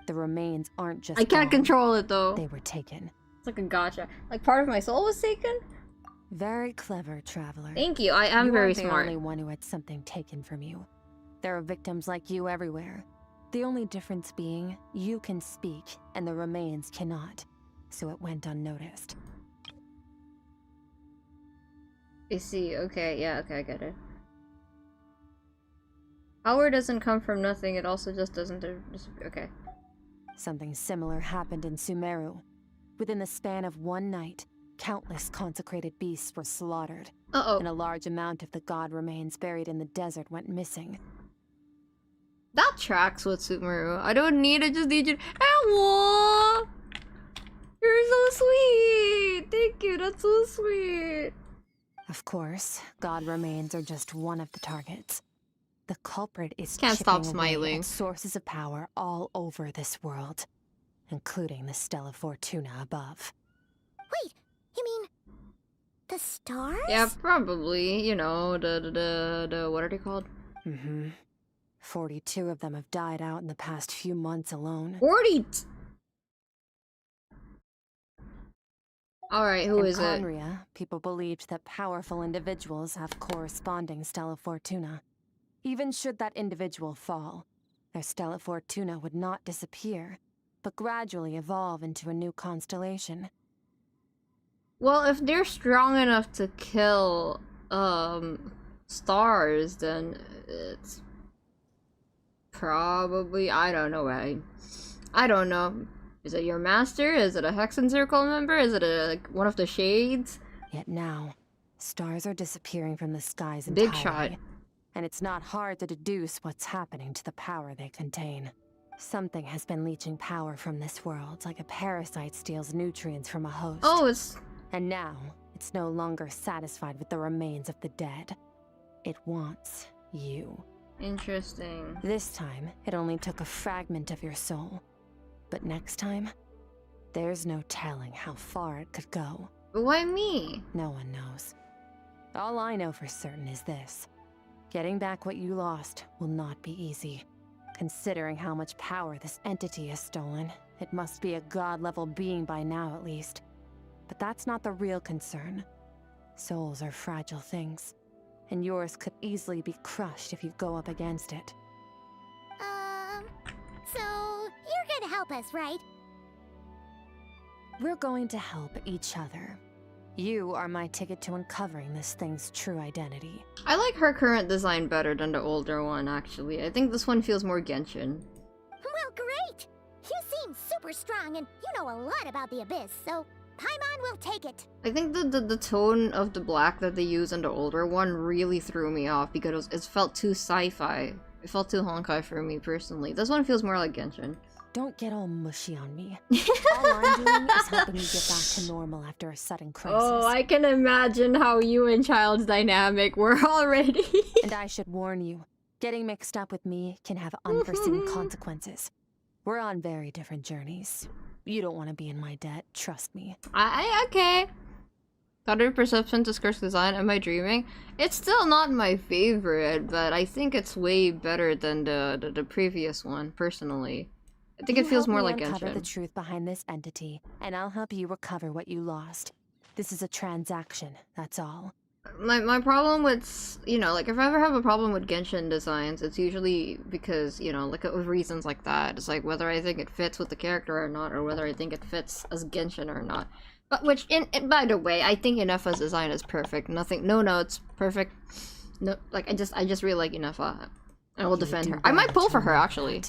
The remains aren't just I can't gone, control it though. they were taken. It's like a gotcha. Like part of my soul was taken? Very clever, traveler. Thank you. I am You very aren't the smart. only one who had something taken from you. There are victims like you everywhere. The only difference being, you can speak, and the remains cannot. So it went unnoticed. I see. Okay, yeah, okay, I get it. Power doesn't come from nothing, it also just doesn't disappear. Okay. Something similar happened in Sumeru. Within the span of one night, countless consecrated beasts were slaughtered, Uh-oh. and a large amount of the god remains buried in the desert went missing. That tracks with Sumeru. I don't need it, just need you. Ow! You're so sweet! Thank you, that's so sweet. Of course, god remains are just one of the targets. The culprit is Can't stop chipping away smiling. at sources of power all over this world, including the Stella Fortuna above. Wait, you mean the stars? Yeah, probably. You know, the what are they called? Mm-hmm. 42 of them have died out in the past few months alone. 40! Alright, who In is it? Conria, people believed that powerful individuals have corresponding Stella Fortuna. Even should that individual fall, their Stella Fortuna would not disappear, but gradually evolve into a new constellation. Well, if they're strong enough to kill, stars, then it's probably, I don't know, I don't know. Is it your master? Is it a Hexen Circle member? Is it one of the shades? Yet now, stars are disappearing from the skies Big entirely, shot. and it's not hard to deduce what's happening to the power they contain. Something has been leeching power from this world, like a parasite steals nutrients from a host. Oh, it's... And now, it's no longer satisfied with the remains of the dead. It wants you. Interesting. This time, it only took a fragment of your soul. But next time, there's no telling how far it could go. But why me? No one knows. All I know for certain is this. Getting back what you lost will not be easy. Considering how much power this entity has stolen, it must be a god-level being by now at least. But that's not the real concern. Souls are fragile things, and yours could easily be crushed if you go up against it. So you're gonna help us, right? We're going to help each other. You are my ticket to uncovering this thing's true identity. I like her current design better than the older one, actually. I think this one feels more Genshin. Well, great! You seem super strong and you know a lot about the Abyss, so Paimon will take it. I think the tone of the black that they use in the older one really threw me off because it felt too sci-fi. It felt too Honkai for me personally. This one feels more like Genshin. Don't get all mushy on me. All I'm doing is helping you get back to normal after a sudden crisis. Oh, I can imagine how you and Child's dynamic were already. And I should warn you, getting mixed up with me can have unforeseen consequences. We're on very different journeys. You don't want to be in my debt, trust me. Okay. Better perception to Skirt's design. Am I dreaming? It's still not my favorite, but I think it's way better than the previous one, personally. I think it feels more like uncover Genshin. the truth behind this entity, and I'll help you recover what you lost. This is a transaction, that's all. My problem with, you know, like if I ever have a problem with Genshin designs, it's usually because, you know, like of reasons like that. It's like whether I think it fits with the character or not, or whether I think it fits as Genshin or not. But which, by the way, I think Inefa's design is perfect. Nothing, no notes, perfect. No, like I just really like Inefa. I will defend her. I might pull for her actually.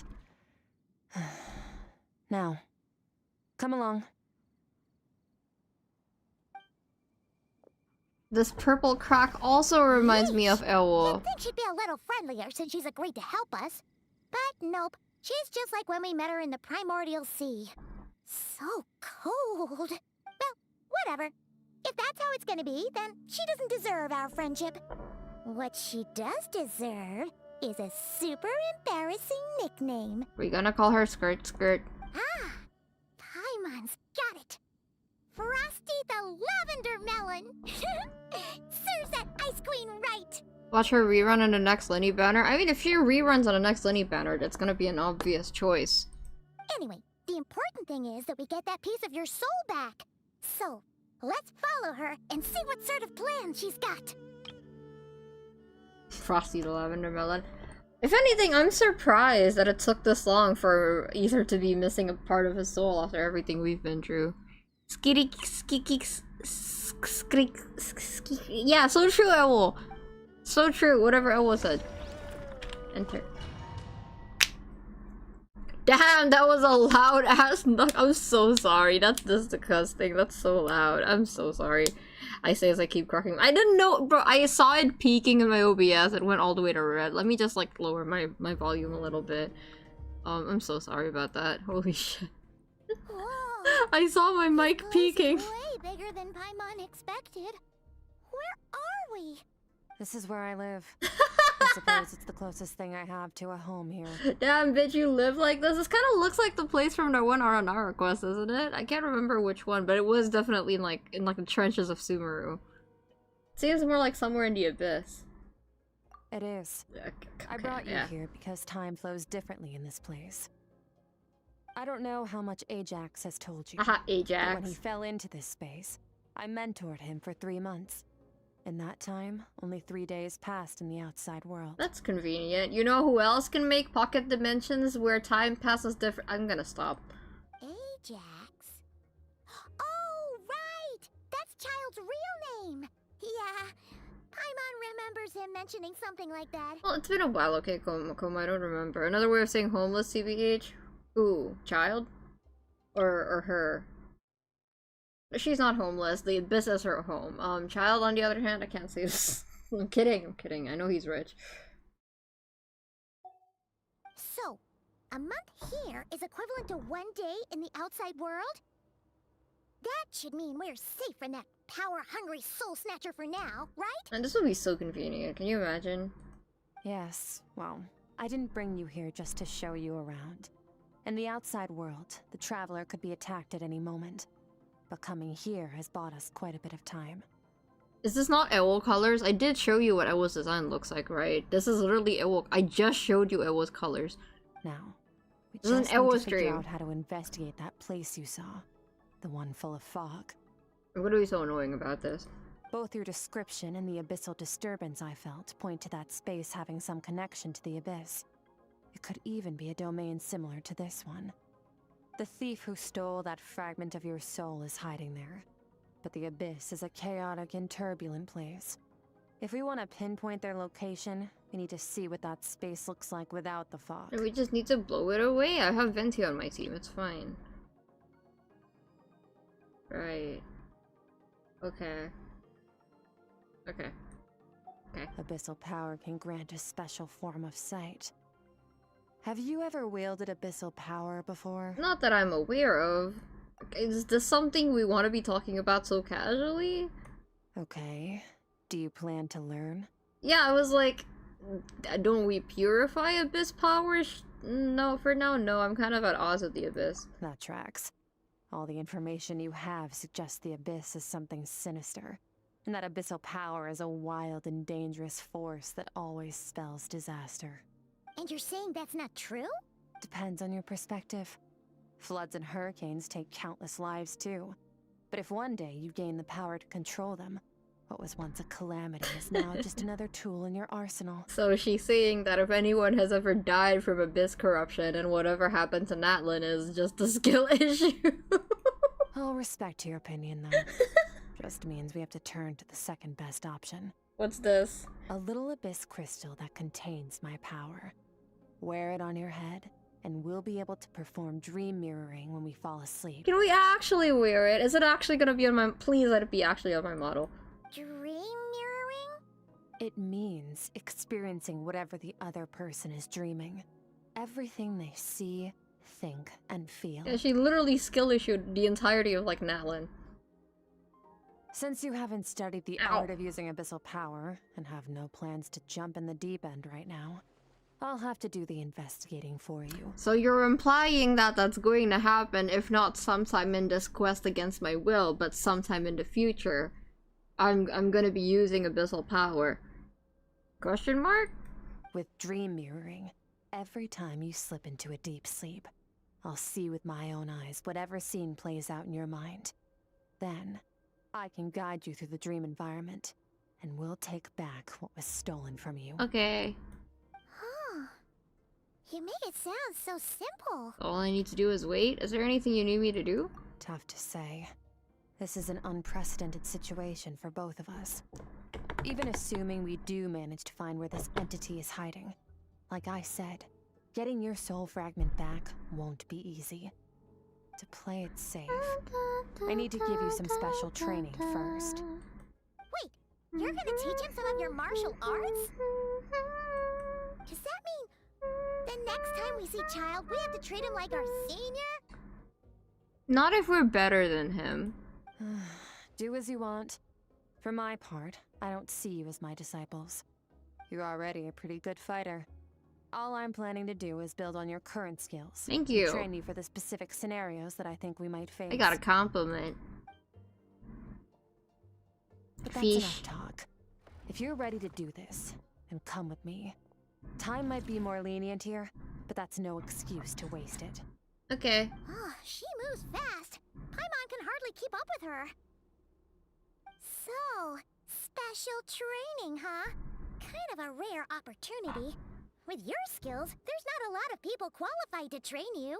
Now, come along. This purple crack also reminds me of Elwo. You'd think she'd be a little friendlier since she's agreed to help us. But nope, she's just like when we met her in the Primordial Sea. So cold. Well, whatever. If that's how it's gonna be, then she doesn't deserve our friendship. What she does deserve is a super embarrassing nickname. We're gonna call her Skirt Skirt. Ah, Paimon's got it. Frosty the Lavender Melon. Serves that Ice Queen right. Watch her rerun on the next Lenny banner. I mean, if she reruns on the next Lenny banner, that's gonna be an obvious choice. Anyway, the important thing is that we get that piece of your soul back. So, let's follow her and see what sort of plan she's got. Frosty the Lavender Melon. If anything, I'm surprised that it took this long for Ether to be missing a part of his soul after everything we've been through. Skitty skiki skrik. Yeah, so true, Ewell. So true, whatever Ewell said. Enter. Damn, that was a loud ass knock. I'm so sorry. That's disgusting. That's so loud. I'm so sorry. I say as I keep cracking. I didn't know, bro. I saw it peaking in my OBS. It went all the way to red. Let me just like lower my volume a little bit. I'm so sorry about that. Holy shit. Whoa, I saw my mic this place peaking. is way bigger than Paimon expected. Where are we? This is where I live. I suppose it's the closest thing I have to a home here. Damn, bitch, you live like this? This kind of looks like the place from the one Aranara quest, isn't it? I can't remember which one, but it was definitely in like the trenches of Sumeru. It seems more like somewhere in the abyss. It is. I brought you here because time flows differently in this place. I don't know how much Ajax has told you. Aha, But Ajax. when he fell into this space, I mentored him for 3 months. In that time, only 3 days passed in the outside world. That's convenient. You know who else can make pocket dimensions where time passes different? I'm gonna stop. Ajax? Oh, right! That's Child's real name! Yeah, Paimon remembers him mentioning something like that. Well, it's been a while, okay, Koma, I don't remember. Another way of saying homeless, CBH? Who? Child? Or her? She's not homeless. The Abyss is her home. Child, on the other hand, I can't say this. I'm kidding. I know he's rich. So, a month here is equivalent to 1 day in the outside world? That should mean we're safe from that power-hungry soul snatcher for now, right? And this would be so convenient. Can you imagine? Yes, well, I didn't bring you here just to show you around. In the outside world, the Traveler could be attacked at any moment. But coming here has bought us quite a bit of time. Is this not Ewell colors? I did show you what Ewell's design looks like, right? This is literally Ewell. I just showed you Ewell's colors. Now, we This is an just need Ewell to figure stream. out how to investigate that place you saw. The one full of fog. What are we so annoying about this? Both your description and the abyssal disturbance I felt point to that space having some connection to the abyss. It could even be a domain similar to this one. The thief who stole that fragment of your soul is hiding there. But the abyss is a chaotic and turbulent place. If we want to pinpoint their location, we need to see what that space looks like without the fog. We just need to blow it away. I have Venti on my team. It's fine. Right. Okay. Okay. Abyssal power can grant a special form of sight. Have you ever wielded abyssal power before? Not that I'm aware of. Is this something we want to be talking about so casually? Okay. Do you plan to learn? Yeah, I was like, don't we purify abyss powers? No, for now, no. I'm kind of at odds with the abyss. That tracks. All the information you have suggests the abyss is something sinister, and that abyssal power is a wild and dangerous force that always spells disaster. And you're saying that's not true? Depends on your perspective. Floods and hurricanes take countless lives too. But if one day you gain the power to control them, what was once a calamity is now just another tool in your arsenal. So she's saying that if anyone has ever died from abyss corruption, and whatever happened to Natlin is just a skill issue. I'll respect your opinion though. Just means we have to turn to the second best option. What's this? A little abyss crystal that contains my power. Wear it on your head, and we'll be able to perform dream mirroring when we fall asleep. Can we actually wear it? Is it actually gonna be on my- Please let it be actually on my model. Dream mirroring? It means experiencing whatever the other person is dreaming. Everything they see, think, and feel. Yeah, she literally skill issued the entirety of, like, Natlin. Since you haven't studied the art of using abyssal power, and have no plans to jump in the deep end right now, I'll have to do the investigating for you. So you're implying that that's going to happen, if not sometime in this quest against my will, but sometime in the future. I'm gonna be using abyssal power. Question mark? With dream mirroring, every time you slip into a deep sleep, I'll see with my own eyes whatever scene plays out in your mind. Then, I can guide you through the dream environment, and we'll take back what was stolen from you. Okay. Huh. You make it sound so simple. All I need to do is wait? Is there anything you need me to do? Tough to say. This is an unprecedented situation for both of us. Even assuming we do manage to find where this entity is hiding, like I said, getting your soul fragment back won't be easy. To play it safe, I need to give you some special training first. Wait, you're gonna teach him some of your martial arts? Does that mean the next time we see Child, we have to treat him like our senior? Not if we're better than him. Do as you want. For my part, I don't see you as my disciples. You're already a pretty good fighter. All I'm planning to do is build on your current skills. Thank you. Train you for the specific scenarios that I think we might face. I got a compliment. But that's Fish. enough talk. If you're ready to do this, then come with me. Time might be more lenient here, but that's no excuse to waste it. Okay. Oh, she moves fast. Paimon can hardly keep up with her. So, special training, huh? Kind of a rare opportunity. With your skills, there's not a lot of people qualified to train you.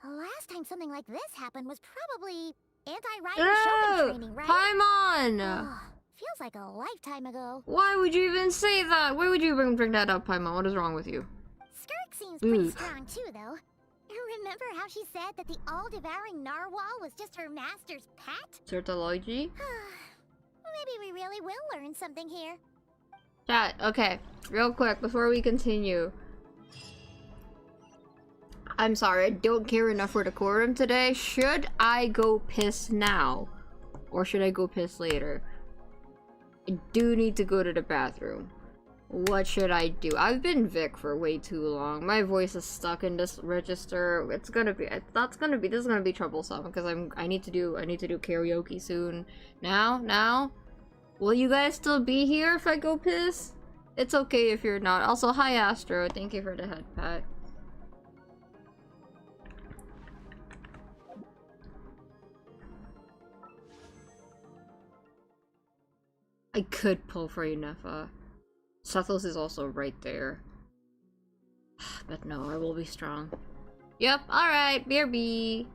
The last time something like this happened was probably anti-rider Shogun training, right? Paimon! Oh, feels like a lifetime ago. Why would you even say that? Why would you bring that up, Paimon? What is wrong with you? Skirk seems pretty Ooh. strong too, though. Remember how she said that the all-devouring narwhal was just her master's pet? Certalogy? Maybe we really will learn something here. Chat, okay. Real quick, before we continue. I'm sorry, I don't care enough for decorum today. Should I go piss now? Or should I go piss later? I do need to go to the bathroom. What should I do? I've been Vic for way too long. My voice is stuck in this register. This is gonna be troublesome because I need to do karaoke soon. Now? Will you guys still be here if I go piss? It's okay if you're not. Also, hi Astro. Thank you for the head pat. I could pull for you, Nefa. Sethos is also right there. But no, I will be strong. Yep, alright, BRB.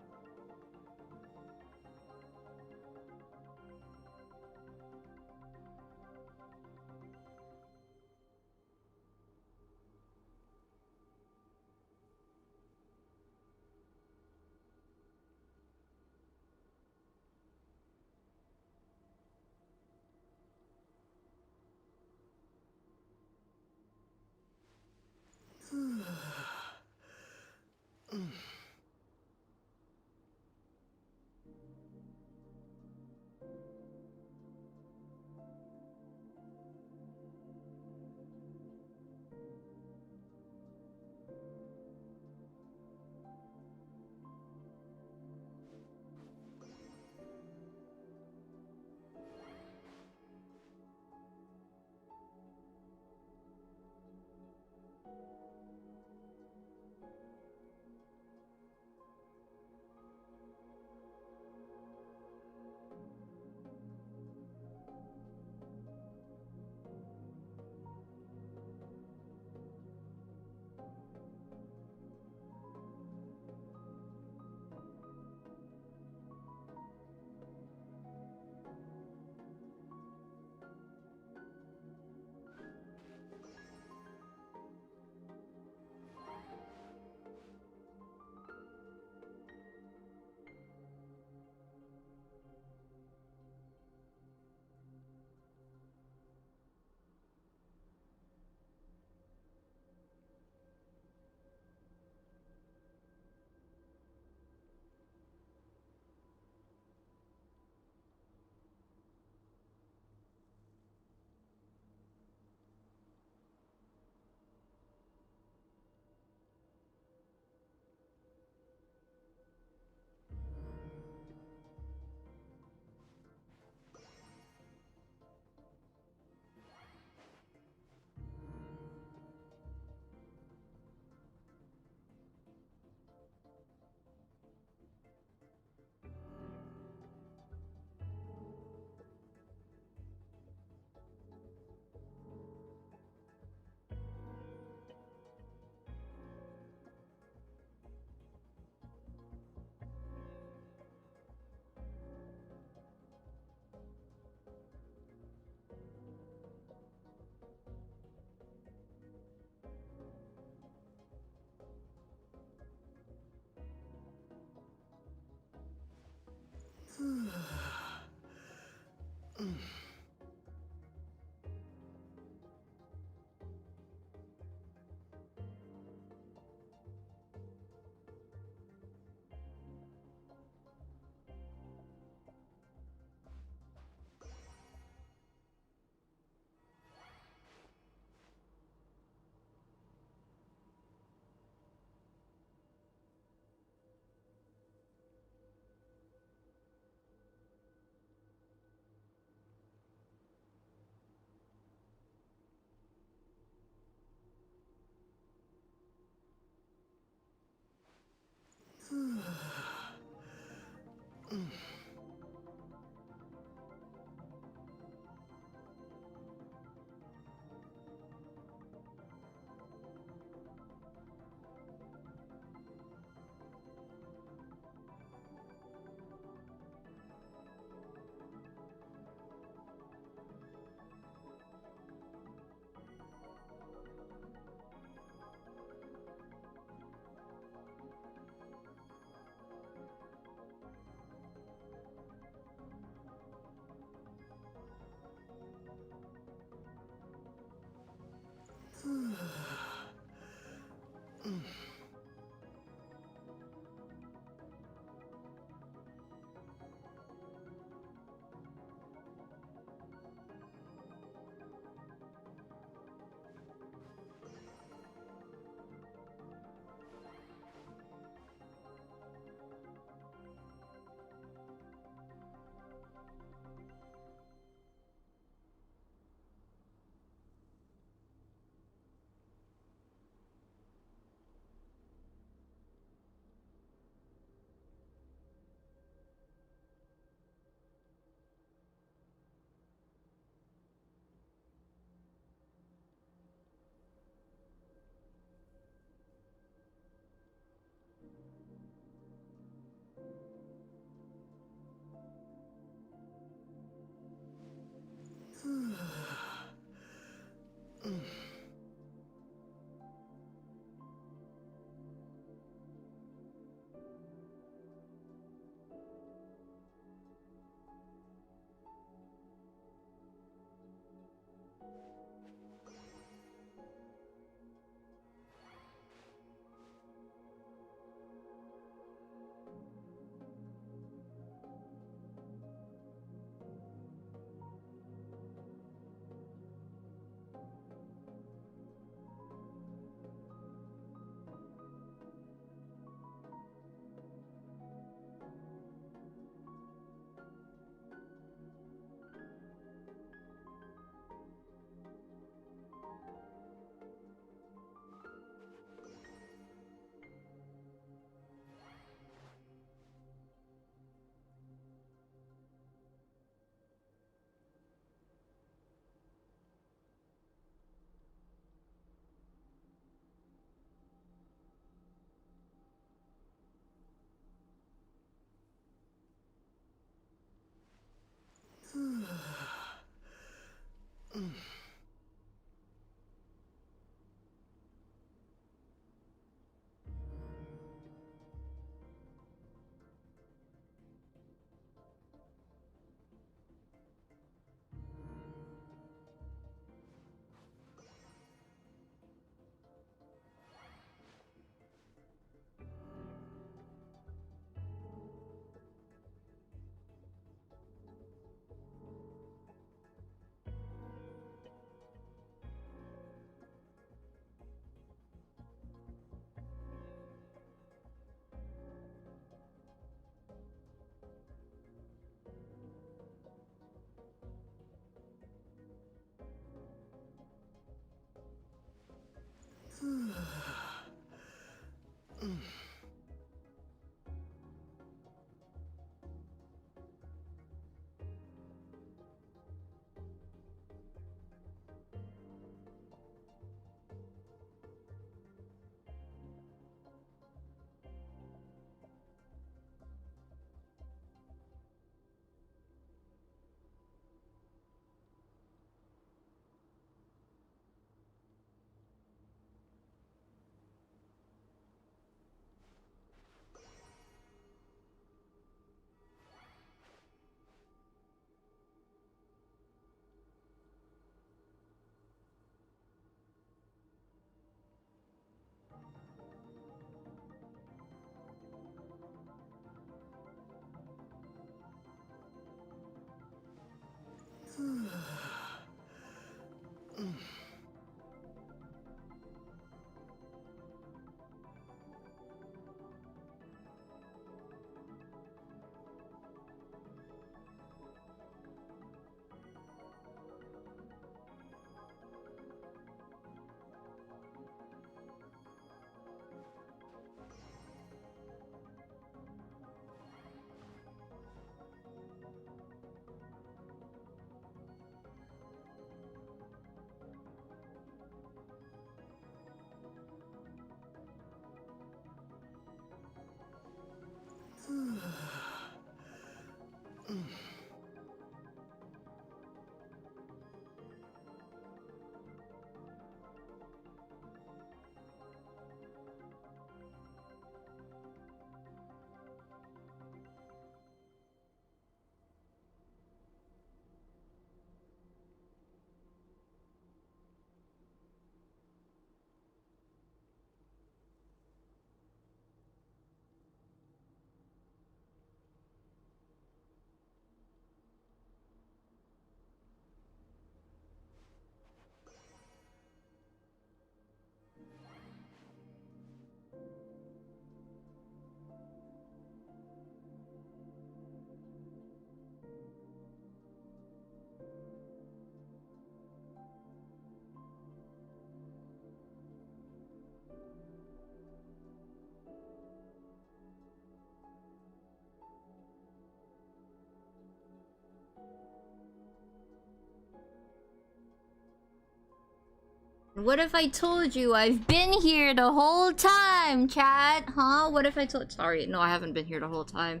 What if I told you I've been here the whole time, chat? Huh? What if I told— Sorry, no, I haven't been here the whole time.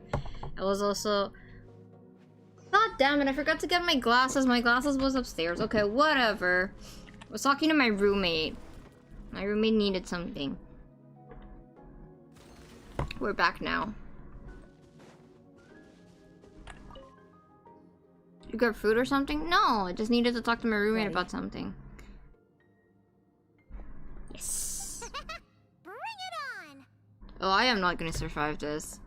I was also— God damn it, I forgot to get my glasses. My glasses was upstairs. Okay, whatever. I was talking to my roommate. My roommate needed something. We're back now. You got food or something? No, I just needed to talk to my roommate about something. Yes. Bring it on! Oh, I am not gonna survive this.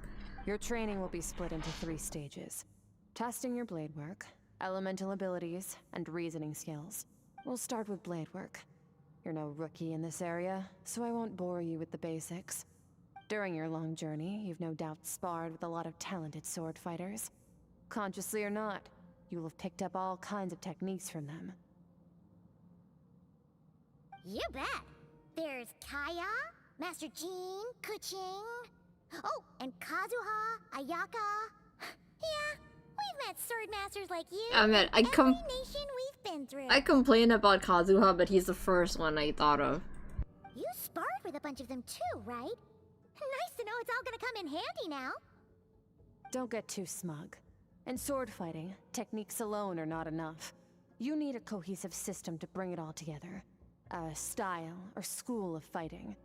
Your training will be split into 3 stages. Testing your blade work, elemental abilities, and reasoning skills. We'll start with blade work. You're no rookie in this area, so I won't bore you with the basics. During your long journey, you've no doubt sparred with a lot of talented sword fighters. Consciously or not, you will have picked up all kinds of techniques from them. You bet. There's Kaya, Master Jean, Kuching. Oh, and Kazuha, Ayaka. Yeah, we've met sword masters like you. I mean, every nation we've been through. I complain about Kazuha, but he's the first one I thought of. You sparred with a bunch of them too, right? Nice to know it's all gonna come in handy now. Don't get too smug. In sword fighting, techniques alone are not enough. You need a cohesive system to bring it all together. A style or school of fighting.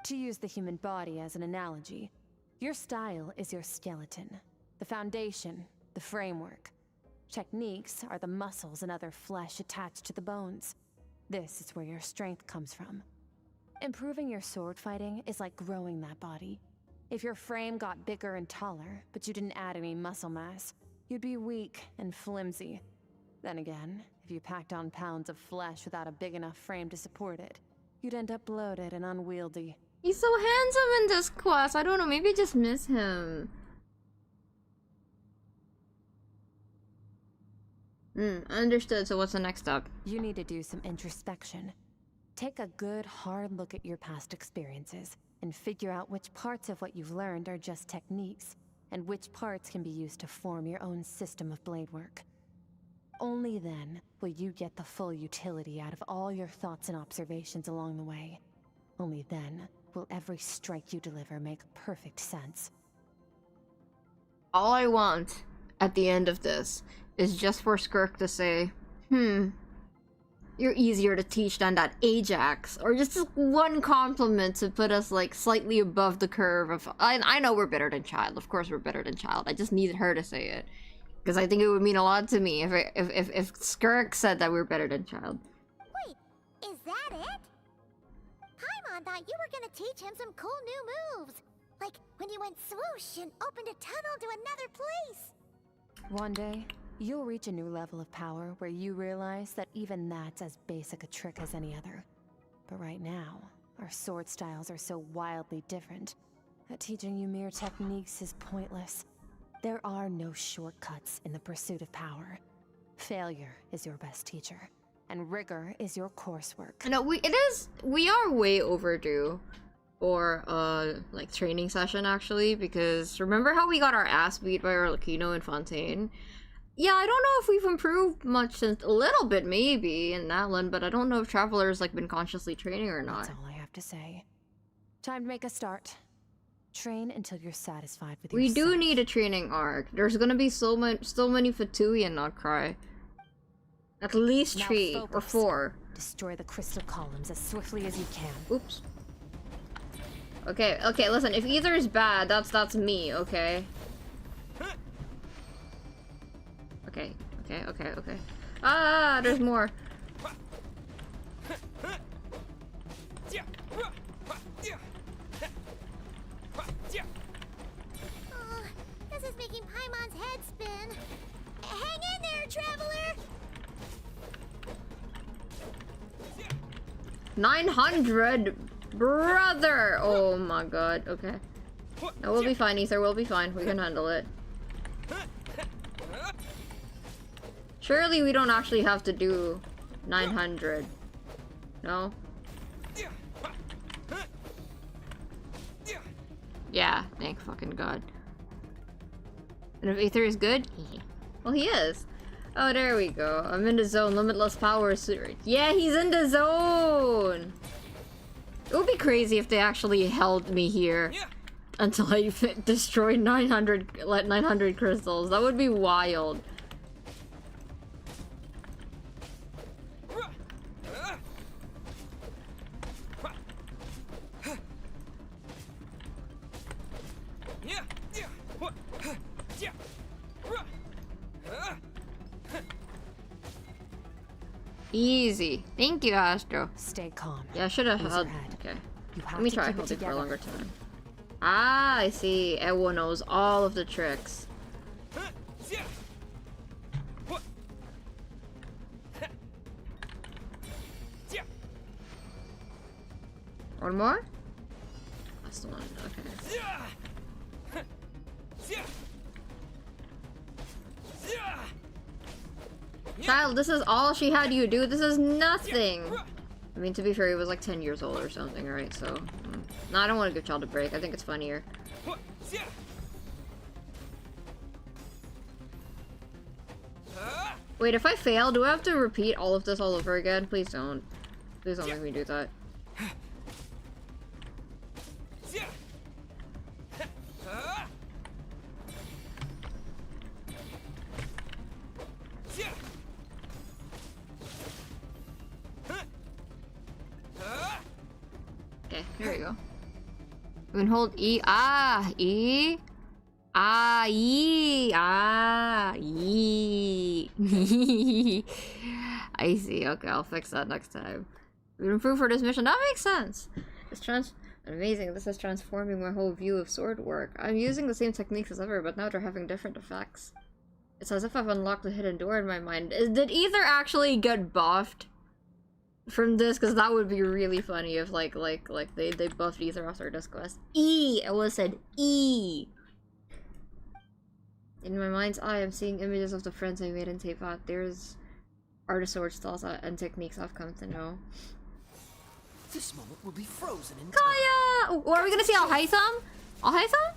To use the human body as an analogy, your style is your skeleton, the foundation, the framework. Techniques are the muscles and other flesh attached to the bones. This is where your strength comes from. Improving your sword fighting is like growing that body. If your frame got bigger and taller, but you didn't add any muscle mass, you'd be weak and flimsy. Then again, if you packed on pounds of flesh without a big enough frame to support it, you'd end up bloated and unwieldy. He's so handsome in this quest. I don't know, maybe I just miss him. Understood. So what's the next step? You need to do some introspection. Take a good, hard look at your past experiences and figure out which parts of what you've learned are just techniques, and which parts can be used to form your own system of blade work. Only then will you get the full utility out of all your thoughts and observations along the way. Only then will every strike you deliver make perfect sense. All I want at the end of this is just for Skirk to say, you're easier to teach than that Ajax, or just one compliment to put us like slightly above the curve of— I know we're better than Child, of course we're better than Child, I just needed her to say it. Because I think it would mean a lot to me if Skirk said that we're better than Child. Wait, is that it? Paimon thought you were gonna teach him some cool new moves. Like when you went swoosh and opened a tunnel to another place. One day, you'll reach a new level of power where you realize that even that's as basic a trick as any other. But right now, our sword styles are so wildly different that teaching you mere techniques is pointless. There are no shortcuts in the pursuit of power. Failure is your best teacher, and rigor is your coursework. No, we are way overdue for like training session actually, because remember how we got our ass beat by Arlecchino and Fontaine? Yeah, I don't know if we've improved much since— a little bit maybe in Natlan, but I don't know if Traveler's like been consciously training or not. That's all I have to say. Time to make a start. Train until you're satisfied with We yourself. do need a training arc. There's gonna be so many Fatui and Notcry. At least Now 3 or focus. 4. Destroy the crystal columns as swiftly as you can. Oops. Okay, listen, if either is bad, that's me, okay? Okay. Ah, there's more. Oh, this is making Paimon's head spin. Hang in there, Traveler! 900, brother! Oh my god, okay. No, we'll be fine, Ether, we'll be fine. We can handle it. Surely we don't actually have to do 900. No? Yeah, thank fucking god. And if Aether is good? Well, he is. Oh, there we go. I'm in the zone. Limitless power sword. Yeah, he's in the zone! It would be crazy if they actually held me here until I destroyed 900 crystals. That would be wild. Easy. Thank you, Astro. Stay calm. Yeah, I should have Use held. your head. Okay. You have Let me to try keep it holding for a together. longer time. Ah, I see. Everyone knows all of the tricks. One more? That's the one. Okay. Child, this is all she had you do. This is nothing. I mean, to be fair, he was like 10 years old or something, right? So, no, I don't want to give Child a break. I think it's funnier. Wait, if I fail, do I have to repeat all of this all over again? Please don't. Please don't make me do that. Okay, here we go. We can hold E. Ah! E! Ah! E! Ah! E! I see. Okay, I'll fix that next time. We can improve for this mission. That makes sense. It's amazing. This is transforming my whole view of sword work. I'm using the same techniques as ever, but now they're having different effects. It's as if I've unlocked a hidden door in my mind. Did either actually get buffed from this? Because that would be really funny if like they buffed either after this quest. E! It was said E! In my mind's eye, I'm seeing images of the friends I made in Tepat. There's are the sword styles and techniques I've come to know. This moment will be frozen in time. Kaya! Oh, are we gonna see Al-Haytham? Al-Haytham?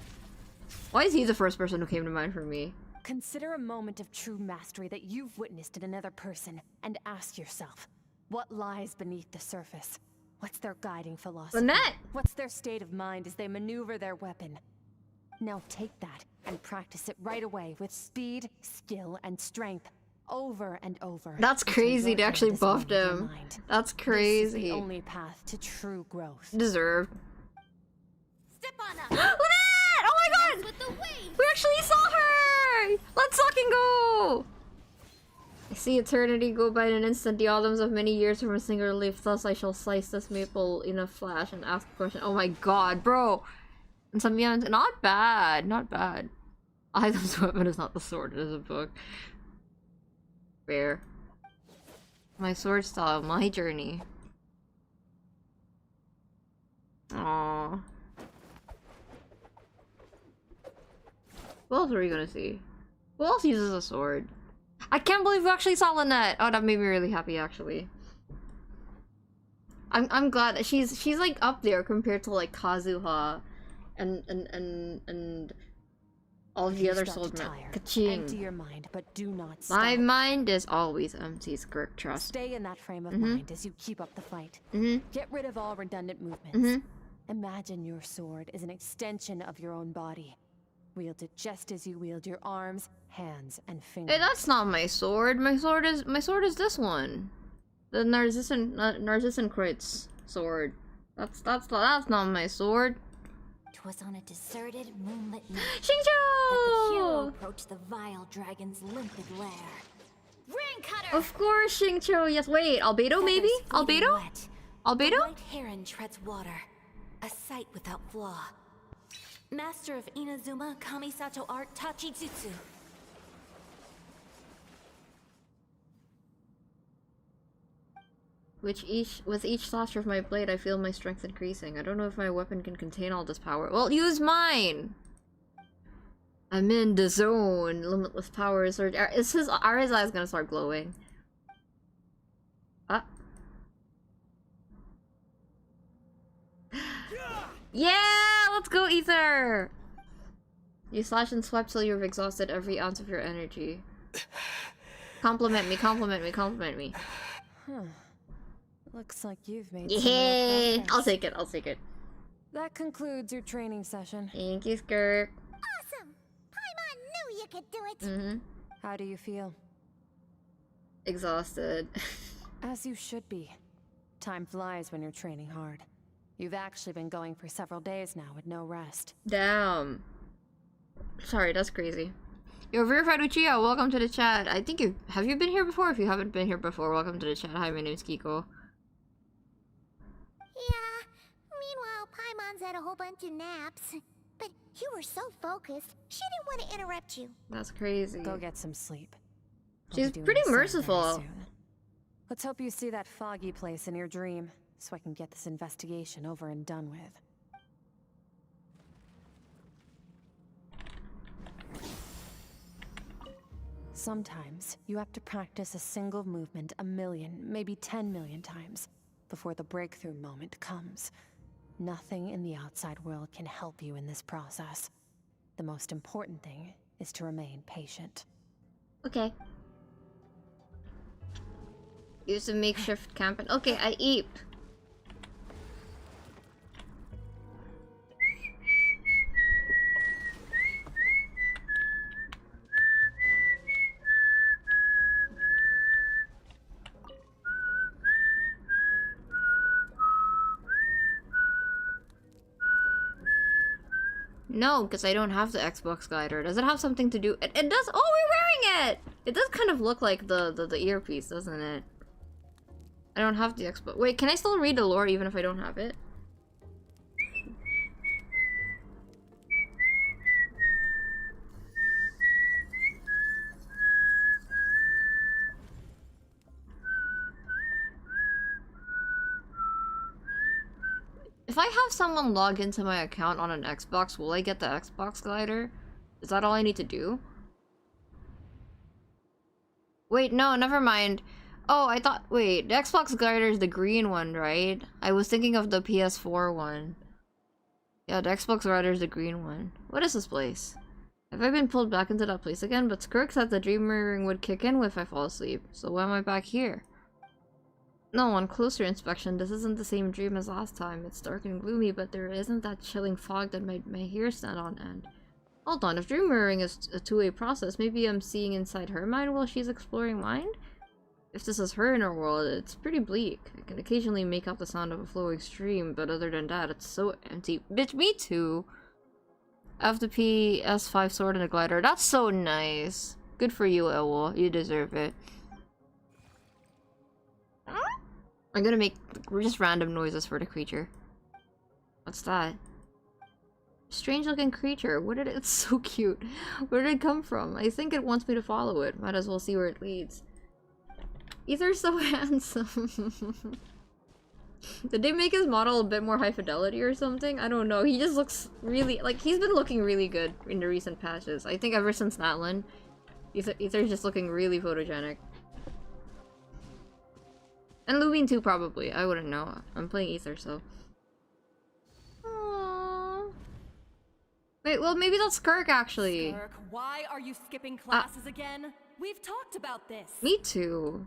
Why is he the first person who came to mind for me? Consider a moment of true mastery that you've witnessed in another person and ask yourself, what lies beneath the surface? What's their guiding philosophy? Lynette! What's their state of mind as they maneuver their weapon? Now take that and practice it right away with speed, skill, and strength. Over and over. That's crazy. They actually buffed him. him. That's crazy. This is the only path to true growth. Deserved. Step on up. Lynette! Oh my god! With the waves. We actually saw her! Let's fucking go! I see eternity go by in an instant, the autumns of many years from a single leaf. Thus I shall slice this maple in a flash and ask a question. Oh my god, bro! And some young, not bad, not bad. Item's weapon is not the sword, it is a book. Fair. My sword style, my journey. Aww. What else are we gonna see? Who else uses a sword? I can't believe we actually saw Lynette! Oh, that made me really happy, actually. I'm glad that she's like up there compared to like Kazuha and all the other swordsmen. Ka-ching. Empty your mind, but do not stop. My mind is always empty, Skirk, trust. Stay in that frame of mind as you keep up the fight. Get rid of all redundant movements. Imagine your sword is an extension of your own body. Wield it just as you wield your arms, hands, and fingers. Hey, that's not my sword. My sword is this one. The Narcissan Kreutz sword. That's not my sword. 'Twas on a deserted, moonlit night Xingqiu! that the hero approached the vile dragon's limpid lair. Ring cutter! Of course, Xingqiu. Yes, wait. Albedo, maybe? Feathers fleeting Albedo? wet. Albedo? The white heron treads water, a sight without flaw. Master of Inazuma Kamisato art Tachijutsu. With each slash of my blade, I feel my strength increasing. I don't know if my weapon can contain all this power. Well, use mine! I'm in the zone. Limitless power is surge. Are his eyes gonna start glowing? Ah. Yeah! Let's go, Ether! You slash and swipe till you've exhausted every ounce of your energy. Compliment me, compliment me, compliment me. Huh. Looks like you've made some real Yeah, progress. I'll take it, I'll take it. That concludes your training session. Thank you, Skirk. Awesome! Paimon knew you could do it! Mm-hmm. How do you feel? Exhausted. As you should be. Time flies when you're training hard. You've actually been going for several days now with no rest. Damn. Sorry, that's crazy. Yo, Verified Uchiha, welcome to the chat. I think have you been here before? If you haven't been here before, welcome to the chat. Hi, my name's Kiko. Yeah. Meanwhile, Paimon's had a whole bunch of naps. But you were so focused, she didn't want to interrupt you. That's crazy. Go get some sleep. I'll She's be doing pretty the same very merciful. soon. Let's hope you see that foggy place in your dream, so I can get this investigation over and done with. Sometimes, you have to practice a single movement 1 million, maybe 10 million times, before the breakthrough moment comes. Nothing in the outside world can help you in this process. The most important thing is to remain patient. Okay. Use a makeshift camp. Okay, I eat. No, because I don't have the Xbox glider. Does it have something to do? It does. Oh, we're wearing it. It does kind of look like the earpiece, doesn't it? I don't have the Xbox. Wait, can I still read the lore even if I don't have it? If I have someone log into my account on an Xbox, will I get the Xbox glider? Is that all I need to do? Wait, no, never mind. Oh, I thought- wait, the Xbox glider is the green one, right? I was thinking of the PS4 one. Yeah, the Xbox glider is the green one. What is this place? Have I been pulled back into that place again? But Skirk said the dream mirroring would kick in if I fall asleep. So why am I back here? No, on closer inspection, this isn't the same dream as last time. It's dark and gloomy, but there isn't that chilling fog that made my hair stand on end. Hold on, if dream mirroring is a two-way process, maybe I'm seeing inside her mind while she's exploring mine? If this is her inner world, it's pretty bleak. I can occasionally make out the sound of a flowing stream, but other than that, it's so empty. Bitch, me too! I have the PS5 sword and a glider. That's so nice! Good for you, Elwol. You deserve it. I'm gonna make just random noises for the creature. What's that? Strange looking creature. Where did it- it's so cute. Where did it come from? I think it wants me to follow it. Might as well see where it leads. Ether's so handsome. Did they make his model a bit more high fidelity or something? I don't know. He just looks really- like, he's been looking really good in the recent patches. I think ever since Natlan. Ether's just looking really photogenic. And Lubin too, probably. I wouldn't know. I'm playing Ether, so. Aww. Wait, well, maybe that's Skirk, actually. Skirk, why are you skipping classes again? We've talked about this. Me too.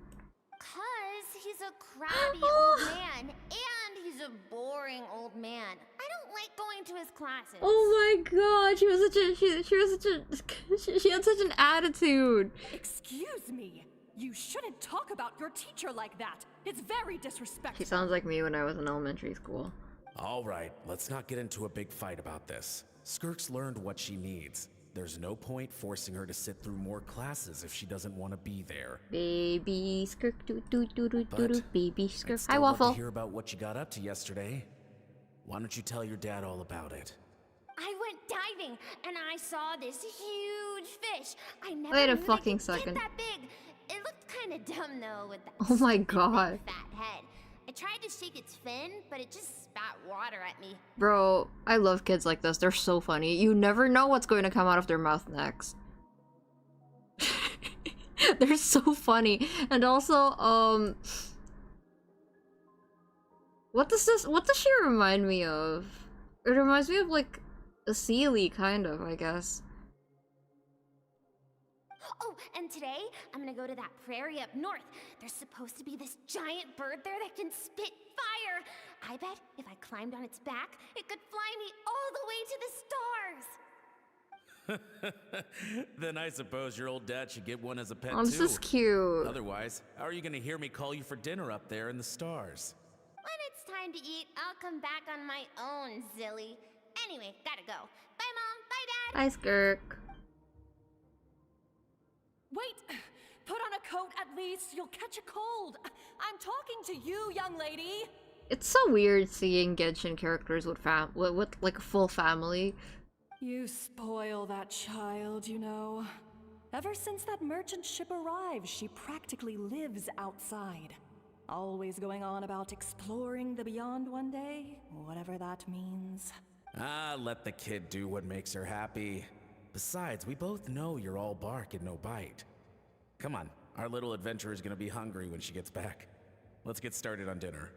'Cause he's a crabby old man, and he's a boring old man. I don't like going to his classes. Oh my god, she was such a- she was such a- she had such an attitude. Excuse me. You shouldn't talk about your teacher like that. It's very disrespectful. She sounds like me when I was in elementary school. All right, let's not get into a big fight about this. Skirk's learned what she needs. There's no point forcing her to sit through more classes if she doesn't want to be there. Baby Skirk, do do do do But do do, baby Skirk. I'd still Hi, love Waffle. to hear about what you got up to yesterday. Why don't you tell your dad all about it? I went diving, and I saw this huge fish. I never Wait a knew they fucking could second. get that big. It looked kind of dumb though with that Oh my stupid god. big fat head. I tried to shake its fin, but it just spat water at me. Bro, I love kids like this. They're so funny. You never know what's going to come out of their mouth next. They're so funny. And also, what does she remind me of? It reminds me of like a Sealy, kind of, I guess. Oh, and today I'm gonna go to that prairie up north. There's supposed to be this giant bird there that can spit fire. I bet if I climbed on its back, it could fly me all the way to the stars. Then I suppose your old dad should get one as a pet Oh, too. this is cute. Otherwise, how are you gonna hear me call you for dinner up there in the stars? When it's time to eat, I'll come back on my own, Zilly. Anyway, gotta go. Bye, Mom. Bye, Dad. Bye, Skirk. Wait! Put on a coat at least. You'll catch a cold. I'm talking to you, young lady. It's so weird seeing Genshin characters with like a full family. You spoil that child, you know. Ever since that merchant ship arrived, she practically lives outside. Always going on about exploring the beyond one day, whatever that means. Ah, let the kid do what makes her happy. Besides, we both know you're all bark and no bite. Come on, our little adventurer is gonna be hungry when she gets back. Let's get started on dinner.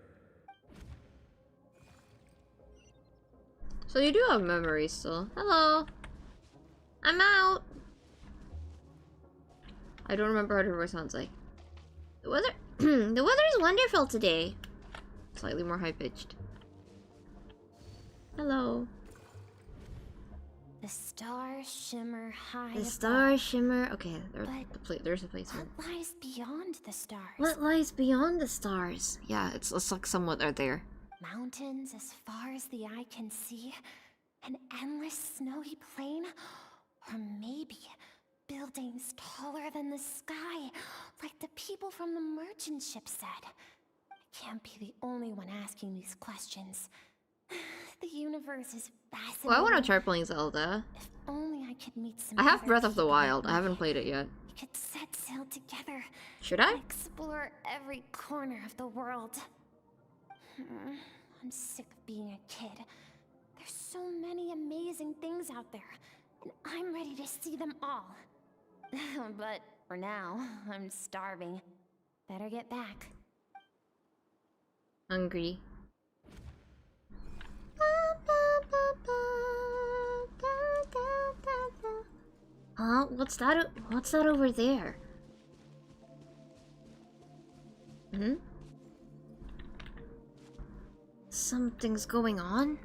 So you do have memories still. Hello. I'm out. I don't remember what her voice sounds like. The weather the weather is wonderful today. Slightly more high-pitched. Hello. The stars shimmer high. The above. stars shimmer. Okay, But there's a placement. What lies beyond the stars? What lies beyond the stars? Yeah, it's like somewhat out there. Mountains as far as the eye can see? An endless snowy plain? Or maybe buildings taller than the sky, like the people from the merchant ship said. I can't be the only one asking these questions. The universe is fascinating. Well, I want to try playing Zelda. If only I could meet some I have other Breath of the people Wild. like I haven't me. played it yet. We could set sail together. Should I? And explore every corner of the world. I'm sick of being a kid. There's so many amazing things out there, and I'm ready to see them all. But for now, I'm starving. Better get back. Hungry. Huh? What's that? What's that over there? Hmm? Something's going on?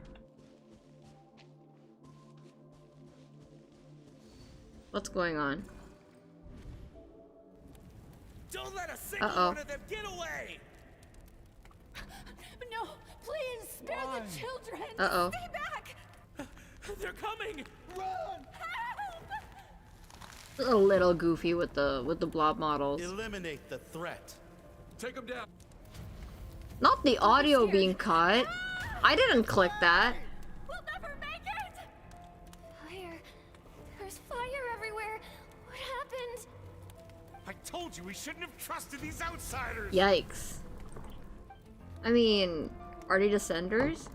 What's going on? Don't let a single one of them get away! No, please spare the children. Uh-oh. Stay back. They're coming! Run! A little goofy with the blob models. Eliminate the threat. Take them down. Not the audio being cut. I didn't click that. We'll never make it. Fire. There's fire everywhere. What happened? I told you we shouldn't have trusted these outsiders! Yikes. I mean, are they descenders?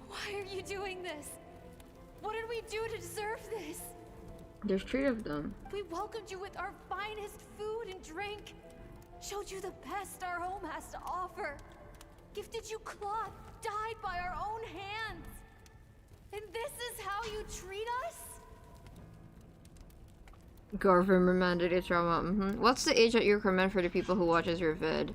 Why are you doing this? What did we do to deserve this? There's 3 of them. We welcomed you with our finest food and drink. Showed you the best our home has to offer. Gifted you cloth dyed by our own hands. And this is how you treat us? Government mandated trauma. What's the age that you recommend for the people who watches your vid?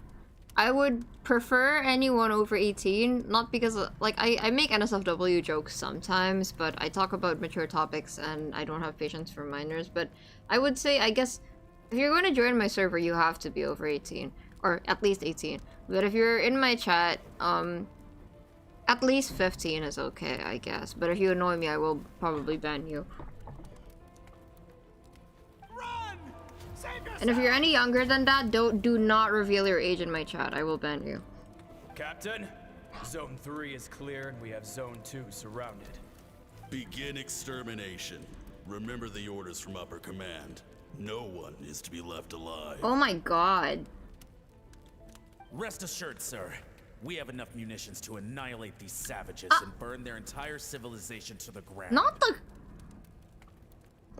I would prefer anyone over 18, not because like I make NSFW jokes sometimes, but I talk about mature topics and I don't have patience for minors. But I would say, I guess, if you're going to join my server, you have to be over 18, or at least 18. But if you're in my chat, at least 15 is okay, I guess. But if you annoy me, I will probably ban you. And if you're any younger than that, do not reveal your age in my chat. I will ban you. Captain, Zone 3 is clear and we have Zone 2 surrounded. Begin extermination. Remember the orders from upper command. No one is to be left alive. Oh my god. Rest assured, sir. We have enough munitions to annihilate these savages and burn their entire civilization to the ground. Not the...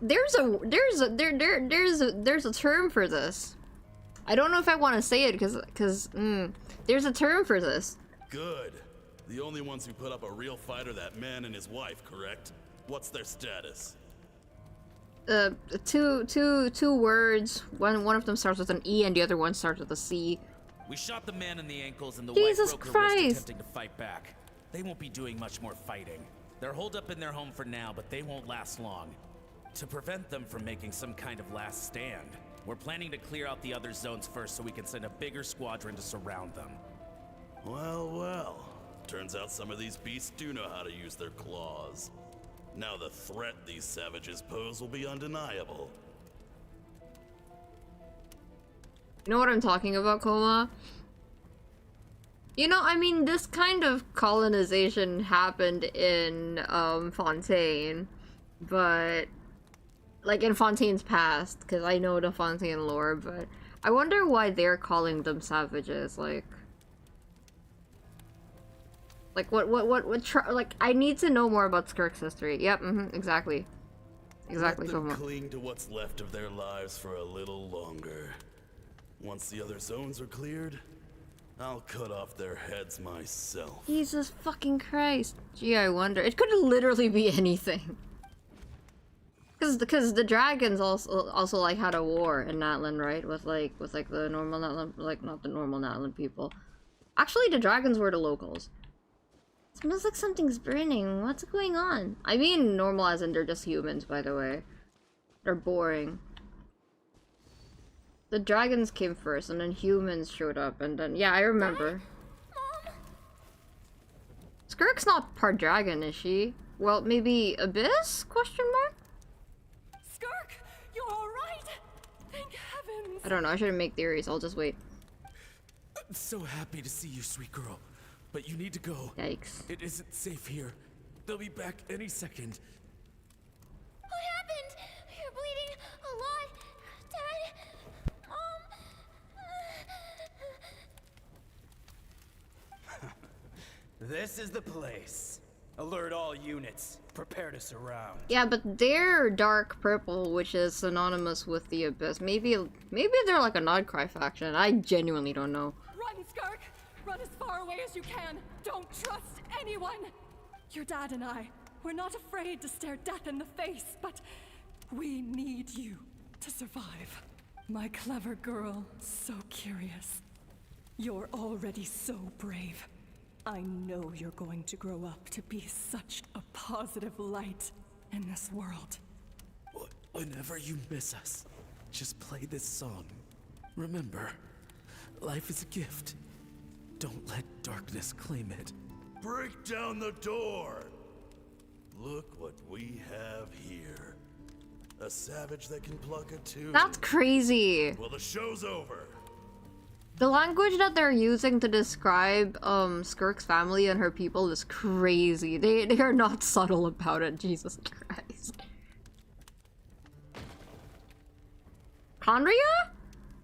There's a term for this. I don't know if I want to say it because there's a term for this. Good. The only ones who put up a real fight are that man and his wife, correct? What's their status? Two words. One of them starts with an E and the other one starts with a C. We shot the man in the ankles and the Jesus white broker was Christ. attempting to fight back. They won't be doing much more fighting. They're holed up in their home for now, but they won't last long. To prevent them from making some kind of last stand, we're planning to clear out the other zones first so we can send a bigger squadron to surround them. Well, well. Turns out some of these beasts do know how to use their claws. Now the threat these savages pose will be undeniable. You know what I'm talking about, Koma? You know, I mean, this kind of colonization happened in Fontaine, but like in Fontaine's past, because I know the Fontaine lore, but I wonder why they're calling them savages. Like like I need to know more about Skirk's history. Yep, exactly. Exactly. Let them cling to what's left of their lives for a little longer. Once the other zones are cleared, I'll cut off their heads myself. Jesus fucking Christ. Gee, I wonder. It could literally be anything. Because the dragons also like had a war in Natlan, right? With the normal Natlan, like not the normal Natlan people. Actually, the dragons were the locals. It smells like something's burning. What's going on? I mean normal as in they're just humans, by the way. They're boring. The dragons came first, and then humans showed up, and then yeah, I remember. Skirk's not part dragon, is she? Well, maybe Abyss? Question mark? Skirk, you're all right. Thank heavens. I don't know. I shouldn't make theories. I'll just wait. I'm so happy to see you, sweet girl. But you need to go. Yikes. It isn't safe here. They'll be back any second. What happened? You're bleeding a lot. Dad? This is the place. Alert all units. Prepare to surround. Yeah, but they're dark purple, which is synonymous with the Abyss. Maybe they're like a Nodcry faction. I genuinely don't know. Run, Skirk! Run as far away as you can! Don't trust anyone! Your dad and I, we're not afraid to stare death in the face, but we need you to survive. My clever girl, so curious. You're already so brave. I know you're going to grow up to be such a positive light in this world. Whenever you miss us, just play this song. Remember, life is a gift. Don't let darkness claim it. Break down the door! Look what we have here. A savage that can pluck a tune. That's crazy. Well, the show's over. The language that they're using to describe Skirk's family and her people is crazy. They are not subtle about it. Jesus Christ. Condria?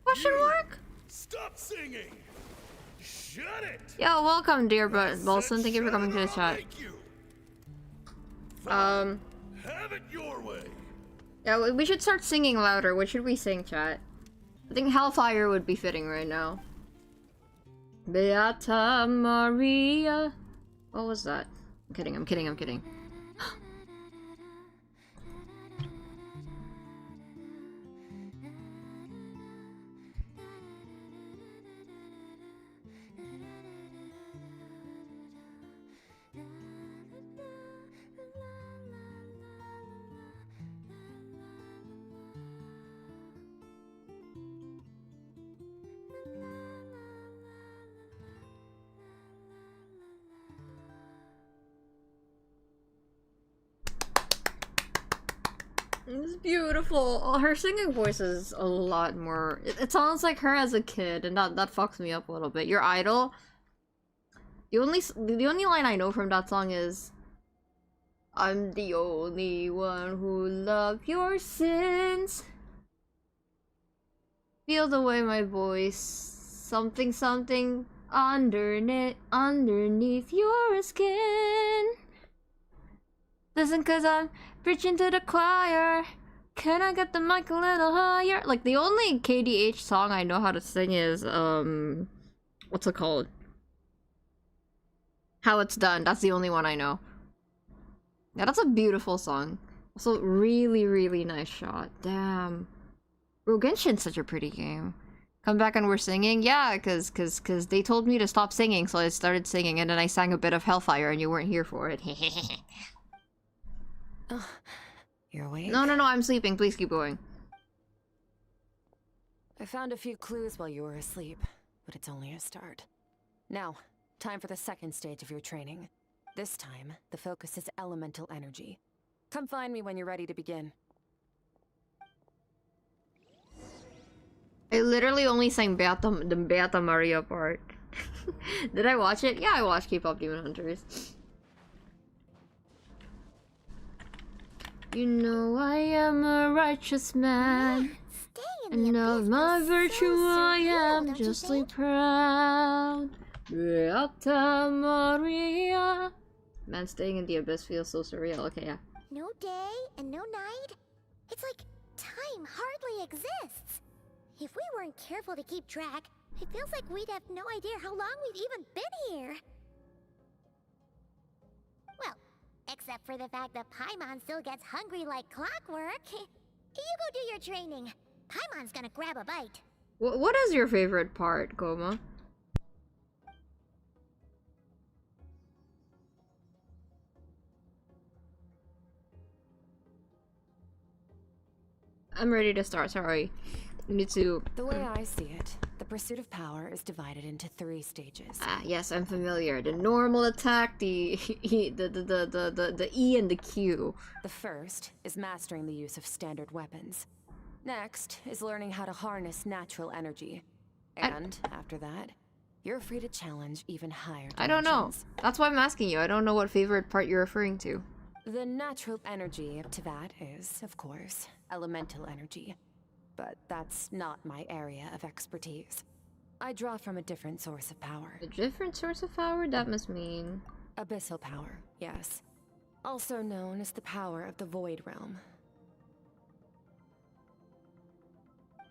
Question mark? Stop singing! Shut it! Yo, welcome, dear Bolson. Thank you for coming to the chat. Have it your way. Yeah, we should start singing louder. What should we sing, chat? I think Hellfire would be fitting right now. Beata Maria. What was that? I'm kidding, I'm kidding, I'm kidding. It's beautiful. Oh, her singing voice is a lot more. It sounds like her as a kid, and that fucks me up a little bit. Your idol. The only line I know from that song is, "I'm the only one who loved your sins. Feel the way my voice, something something underneath your skin. Listen, 'cause I'm preaching to the choir. Can I get the mic a little higher?" Like, the only KDH song I know how to sing is, what's it called? How It's Done. That's the only one I know. Yeah, that's a beautiful song. Also, really, really nice shot. Damn. Bro, Genshin's such a pretty game. Come back and we're singing? Yeah, cause they told me to stop singing, so I started singing, and then I sang a bit of Hellfire, and you weren't here for it. Oh, you're awake? No, I'm sleeping. Please keep going. I found a few clues while you were asleep, but it's only a start. Now, time for the second stage of your training. This time, the focus is elemental energy. Come find me when you're ready to begin. I literally only sang the Beata Maria part. Did I watch it? Yeah, I watched K-pop Demon Hunters. You know I am a righteous man. And of my virtue I am justly proud. Beata Maria. Man, staying in the abyss feels so surreal. Okay, yeah. No day and no night? It's like time hardly exists. If we weren't careful to keep track, it feels like we'd have no idea how long we've even been here. Well, except for the fact that Paimon still gets hungry like clockwork. You go do your training. Paimon's gonna grab a bite. What is your favorite part, Goma? I'm ready to start, sorry. You need to... The way I see it, the pursuit of power is divided into 3 stages. Ah, yes, I'm familiar. The normal attack, the E and the Q. The first is mastering the use of standard weapons. Next is learning how to harness natural energy. And after that, you're free to challenge even higher dimensions. I don't know. That's why I'm asking you. I don't know what favorite part you're referring to. The natural energy of Teyvat is, of course, elemental energy. But that's not my area of expertise. I draw from a different source of power. A different source of power? That must mean... Abyssal power, yes. Also known as the power of the Void Realm.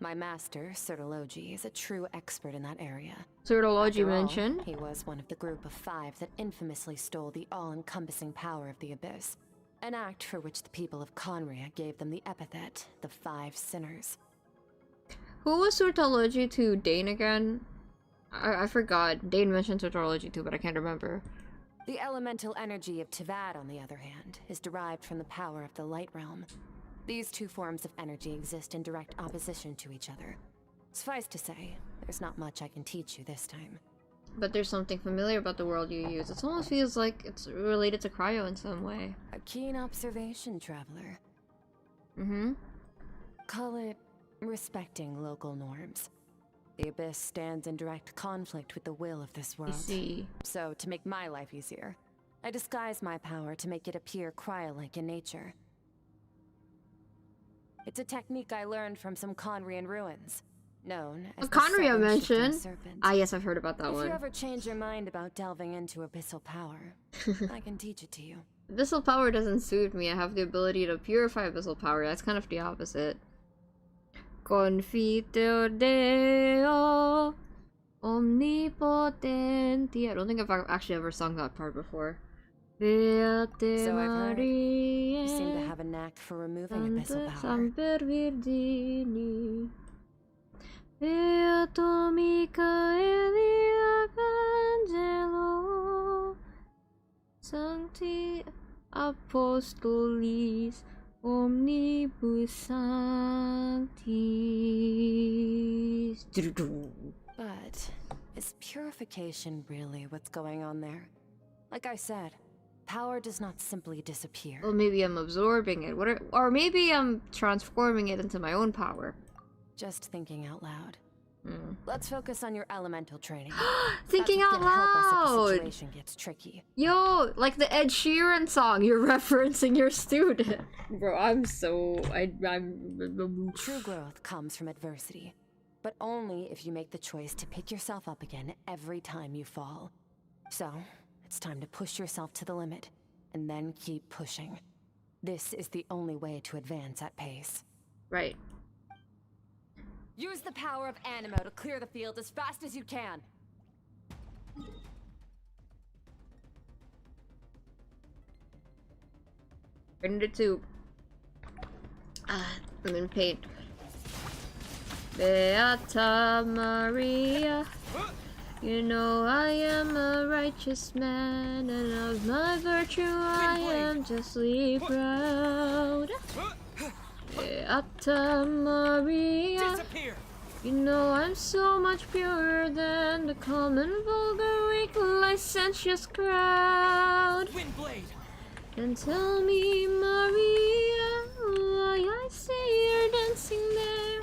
My master, Certology, is a true expert in that area. Certology After all, mentioned? He was one of the group of 5 that infamously stole the all-encompassing power of the Abyss. An act for which the people of Conria gave them the epithet, the 5 Sinners. Who was Certology to Dane again? I forgot. Dane mentioned Certology too, but I can't remember. The elemental energy of Teyvat, on the other hand, is derived from the power of the Light Realm. These 2 forms of energy exist in direct opposition to each other. Suffice to say, there's not much I can teach you this time. But there's something familiar about the world you use. It almost feels like it's related to Cryo in some way. A keen observation, traveler. Mm-hmm. Call it respecting local norms. The Abyss stands in direct conflict with the will of this world. I see. So, to make my life easier, I disguise my power to make it appear cryo-like in nature. It's a technique I learned from some Conrian ruins, known as the Conria Seven Shifting mentioned. Serpent. Ah, yes, I've heard about that If one. you ever change your mind about delving into abyssal power, I can teach it to you. Abyssal power doesn't suit me. I have the ability to purify abyssal power. That's kind of the opposite. Confiteor Deo Omnipotenti. I don't think I've actually ever sung that part before. Beate So I've heard. Mariae, You seem to have a knack for removing abyssal power. Semper Virgini. Beato Michaeli Arcangelo Sancti Apostolis Omnibus Sanctis. But is purification really what's going on there? Like I said, power does not simply disappear. Well, maybe I'm absorbing it. Or maybe I'm transforming it into my own power. Just thinking out loud. Let's focus on your elemental training. Thinking That's out what's gonna help us if the loud! situation gets tricky. Yo, like the Ed Sheeran song, you're referencing your student. Bro, I'm True growth comes from adversity, but only if you make the choice to pick yourself up again every time you fall. So, it's time to push yourself to the limit, and then keep pushing. This is the only way to advance at pace. Right. Use the power of Animo to clear the field as fast as you can. In the tube. I'm in pain. Beata Maria, you know I am a righteous man, and of my virtue I am justly proud. Beata Maria, you know I'm so much purer than the common, vulgar, weak, licentious crowd. And tell me, Maria, why I see her dancing there.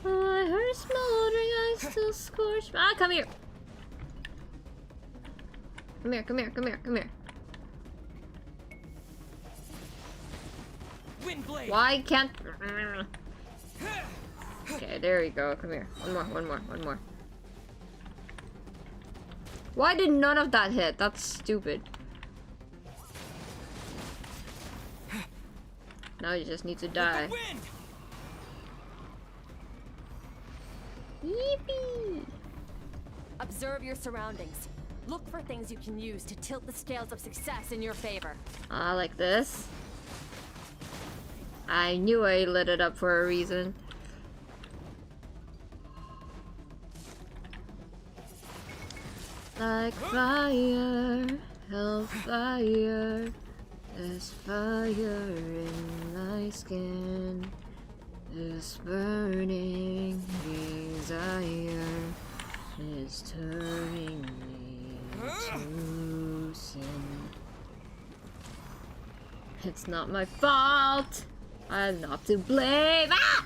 Why her smoldering eyes still scorch. Ah, come here. Come here, come here, come here, come here. Why can't... Okay, there you go. Come here. One more, one more, one more. Why did none of that hit? That's stupid. Now you just need to die. Yippee! Observe your surroundings. Look for things you can use to tilt the scales of success in your favor. Like this. I knew I lit it up for a reason. Like fire, hellfire, there's fire in my skin. This burning desire is turning me to sin. It's not my fault. I'm not to blame. Ah!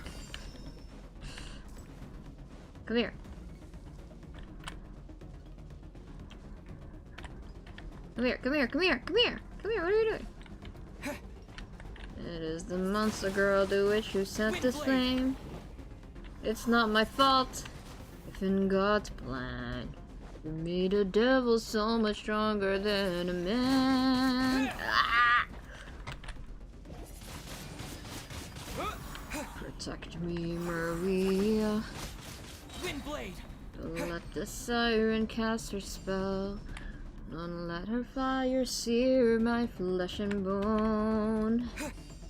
Come here. Come here, come here, come here, come here. Come here, what are you doing? It is the monster girl to which who sent this flame. It's not my fault. If in God's plan, you made a devil so much stronger than a man. Ah! Protect me, Maria. Windblade. Don't let the siren cast her spell. Don't let her fire sear my flesh and bone.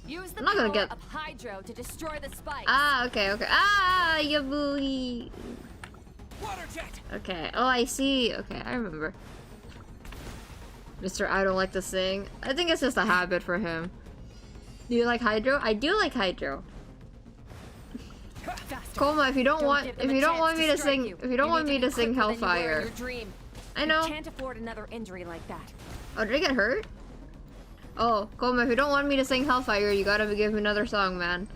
Use the I'm not gonna power get... of Hydro to destroy the spikes. Ah, okay, okay. Ah, ya booey. Okay. Oh, I see. Okay, I remember. Mr. I don't like to sing. I think it's just a habit for him. Do you like Hydro? I do like Hydro. Koma, if you don't want me to sing, if you don't want me to sing Hellfire. I know. You can't afford another injury like that. Oh, did I get hurt? Oh, Koma, if you don't want me to sing Hellfire, you gotta give me another song, man.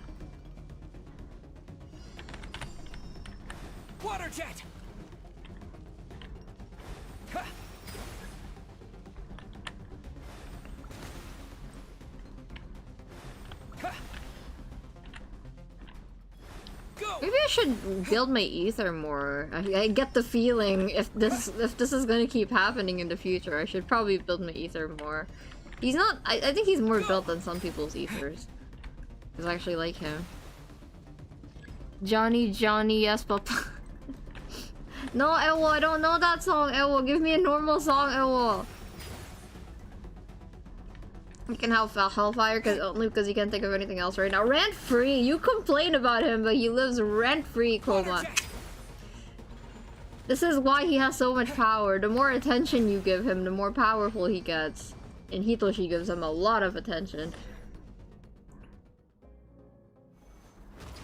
Water jet. Maybe I should build my ether more. I get the feeling if this is gonna keep happening in the future, I should probably build my ether more. He's not. I think he's more built than some people's ethers. Because I actually like him. Johnny, yes, papa. No, Ewo, I don't know that song. Ewo, give me a normal song, Ewo. You can have Hellfire only because you can't think of anything else right now. Rent free. You complain about him, but he lives rent free, Koma. This is why he has so much power. The more attention you give him, the more powerful he gets. And Hitoshi gives him a lot of attention.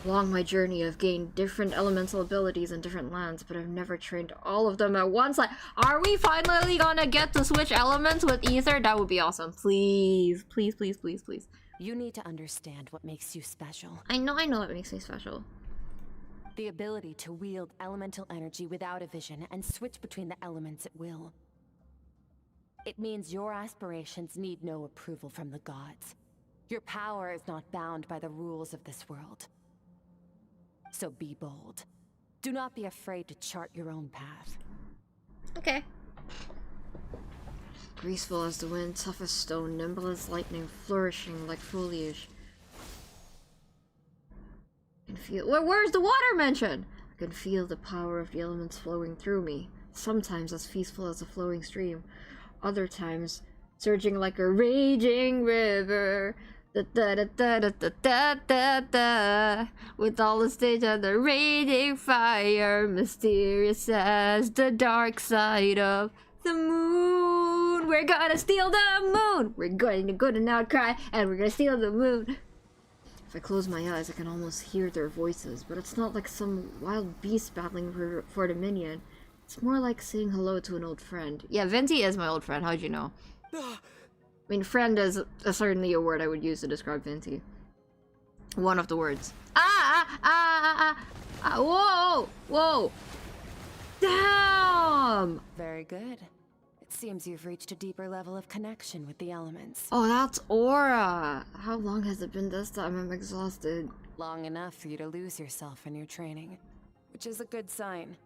Along my journey, I've gained different elemental abilities in different lands, but I've never trained all of them at once. Like, are we finally gonna get to switch elements with Ether? That would be awesome. Please, please, please, please, please. You need to understand what makes you special. I know what makes me special. The ability to wield elemental energy without a vision and switch between the elements at will. It means your aspirations need no approval from the gods. Your power is not bound by the rules of this world. So be bold. Do not be afraid to chart your own path. Okay. Graceful as the wind, tough as stone, nimble as lightning, flourishing like foliage. I can feel— where's the water mention? I can feel the power of the elements flowing through me. Sometimes as peaceful as a flowing stream. Other times surging like a raging river. Da da da da da da da da. With all the stage of the raging fire, mysterious as the dark side of the moon. We're gonna steal the moon. We're going to go to outcry, and we're gonna steal the moon. If I close my eyes, I can almost hear their voices, but it's not like some wild beast battling for dominion. It's more like saying hello to an old friend. Yeah, Venti is my old friend. How'd you know? I mean, friend is certainly a word I would use to describe Venti. One of the words. Whoa! Whoa! Damn! Very good. It seems you've reached a deeper level of connection with the elements. Oh, that's Aura! How long has it been this time? I'm exhausted. Long enough for you to lose yourself in your training, which is a good sign.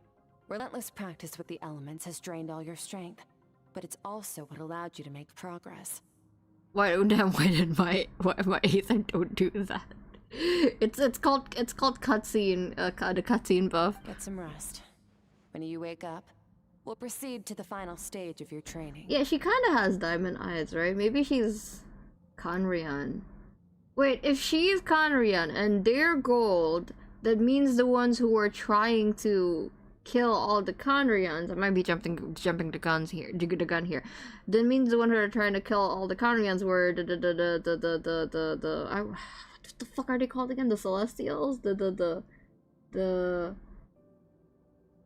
Relentless practice with the elements has drained all your strength, but it's also what allowed you to make progress. Why did my Aether don't do that? It's called cutscene, the cutscene buff. Get some rest. When you wake up, we'll proceed to the final stage of your training. Yeah, she kind of has diamond eyes, right? Maybe she's Conrian. Wait, if she's Conrian and they're gold, that means the ones who are trying to kill all the Conrians, I might be jumping the gun here. That means the ones who are trying to kill all the Conrians were what the fuck are they called again? The Celestials? The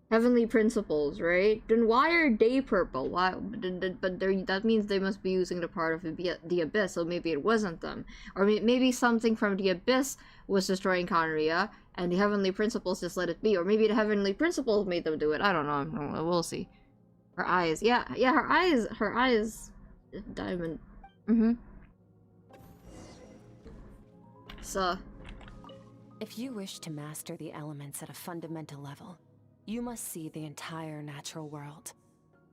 Heavenly Principles, right? Then why are they purple? Why? But that means they must be using the part of the Abyss, so maybe it wasn't them. Or maybe something from the Abyss was destroying Conria, and the Heavenly Principles just let it be. Or maybe the Heavenly Principles made them do it. I don't know. We'll see. Her eyes. Yeah, her eyes. Diamond. So. If you wish to master the elements at a fundamental level, you must see the entire natural world.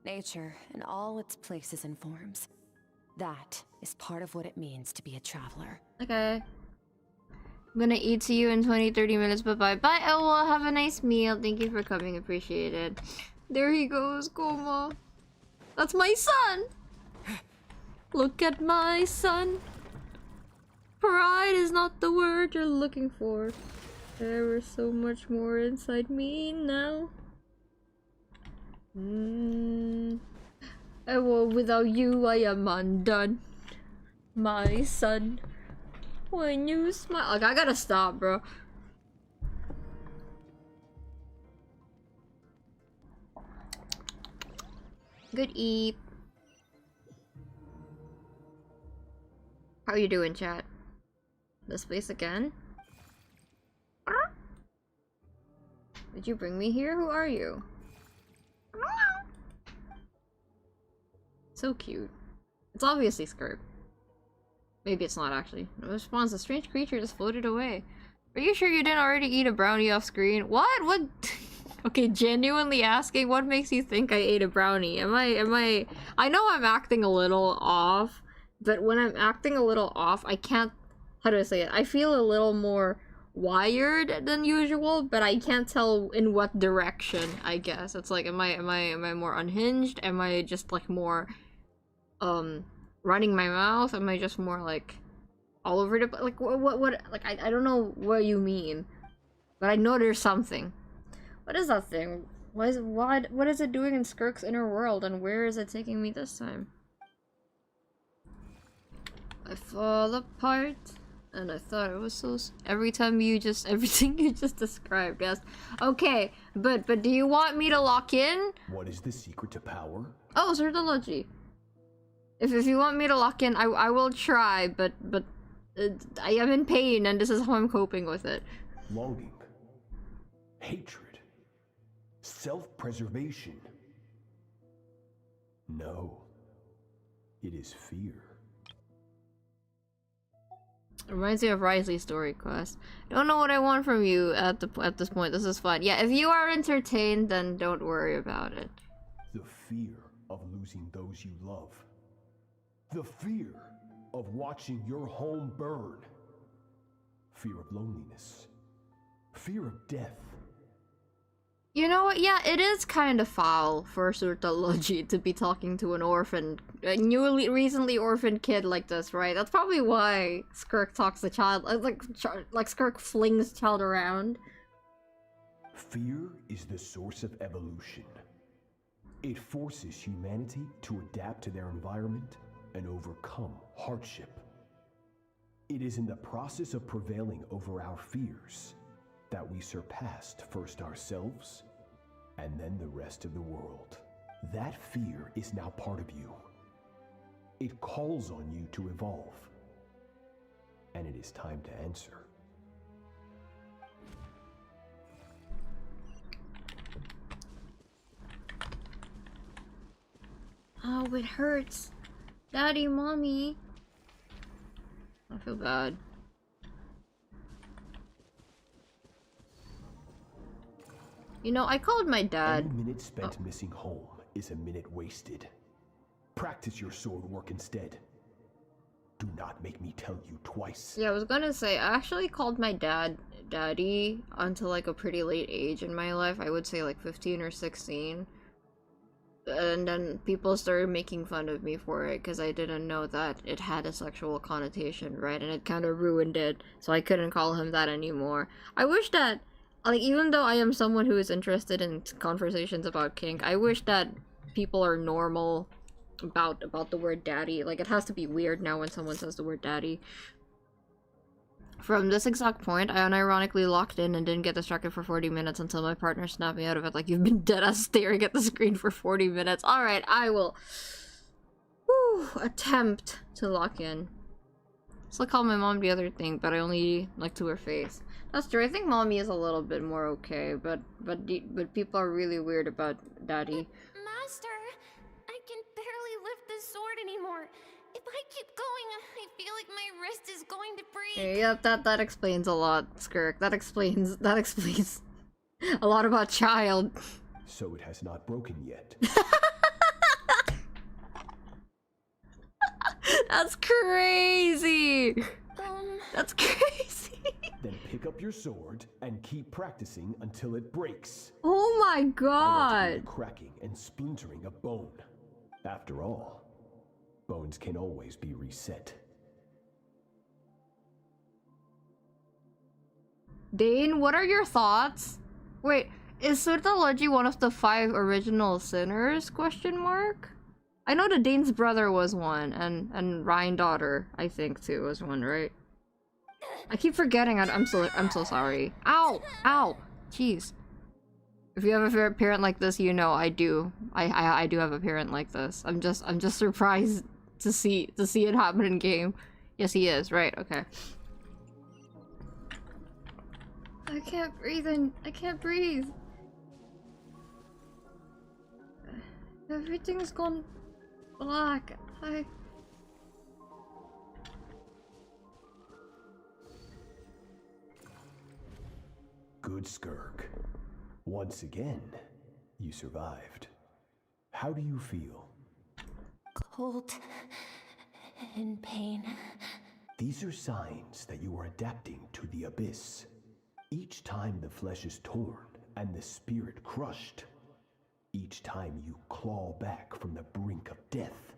Nature in all its places and forms. That is part of what it means to be a traveler. Okay. I'm gonna eat to you in 20-30 minutes. Bye-bye. Bye, Elwa. Have a nice meal. Thank you for coming. Appreciate it. There he goes, Koma. That's my son! Look at my son. Pride is not the word you're looking for. There is so much more inside me now. Well, without you, I am undone. My son. When you smile. Like, I gotta stop, bro. Good eep. How you doing, chat? This place again? Did you bring me here? Who are you? So cute. It's obviously Skirk. Maybe it's not actually. No response. A strange creature just floated away. Are you sure you didn't already eat a brownie off screen? What? What? Okay, genuinely asking, what makes you think I ate a brownie? I know I'm acting a little off, but when I'm acting a little off, I can't, how do I say it? I feel a little more wired than usual, but I can't tell in what direction, I guess. It's like, am I more unhinged? Am I just like more, running my mouth? Am I just more like all over the, like what like I don't know what you mean, but I know there's something. What is that thing? What is it doing in Skirk's inner world, and where is it taking me this time? I fall apart, and I thought it was so everything you just described. Yes. Okay, but do you want me to lock in? What is the secret to power? Oh, Zerdology. If you want me to lock in, I will try, but I am in pain, and this is how I'm coping with it. Longing. Hatred. Self-preservation. No. It is fear. Reminds me of Risley's story quest. Don't know what I want from you at this point. This is fun. Yeah, if you are entertained, then don't worry about it. The fear of losing those you love. The fear of watching your home burn. Fear of loneliness. Fear of death. You know what? Yeah, it is kind of foul for Surtalogy to be talking to an orphan, a recently orphaned kid like this, right? That's probably why Skirk talks to child, like Skirk flings child around. Fear is the source of evolution. It forces humanity to adapt to their environment and overcome hardship. It is in the process of prevailing over our fears that we surpassed first ourselves and then the rest of the world. That fear is now part of you. It calls on you to evolve. And it is time to answer. Oh, it hurts. Daddy, mommy. I feel bad. You know, I called my dad. Any minute spent missing home is a minute wasted. Practice your sword work instead. Do not make me tell you twice. Yeah, I was gonna say, I actually called my dad daddy until like a pretty late age in my life. I would say like 15 or 16. And then people started making fun of me for it because I didn't know that it had a sexual connotation, right? And it kind of ruined it, so I couldn't call him that anymore. I wish that, like, even though I am someone who is interested in conversations about kink, I wish that people are normal about the word daddy. Like, it has to be weird now when someone says the word daddy. From this exact point, I unironically locked in and didn't get distracted for 40 minutes until my partner snapped me out of it. Like, you've been deadass staring at the screen for 40 minutes. Alright, I will attempt to lock in. So I called my mom the other thing, but I only like to her face. That's true. I think mommy is a little bit more okay, but people are really weird about daddy. Master, I can barely lift this sword anymore. If I keep going, I feel like my wrist is going to break. Okay, yep, that explains a lot, Skirk. That explains a lot about child. So it has not broken yet. That's crazy. That's crazy. Then pick up your sword and keep practicing until it breaks. Oh my god. I want to hear the cracking and splintering of bone. After all, bones can always be reset. Dane, what are your thoughts? Wait, is Surtalogy one of the 5 original sinners? Question mark? I know that Dane's brother was one, and Ryan daughter, I think too, was one, right? I keep forgetting. I'm so sorry. Ow! Ow! Jeez. If you have a parent like this, you know I do. I do have a parent like this. I'm just surprised to see it happen in game. Yes, he is. Right. Okay. I can't breathe. I can't breathe. Everything's gone black. Good, Skirk. Once again, you survived. How do you feel? Cold and pain. These are signs that you are adapting to the abyss. Each time the flesh is torn and the spirit crushed, each time you claw back from the brink of death,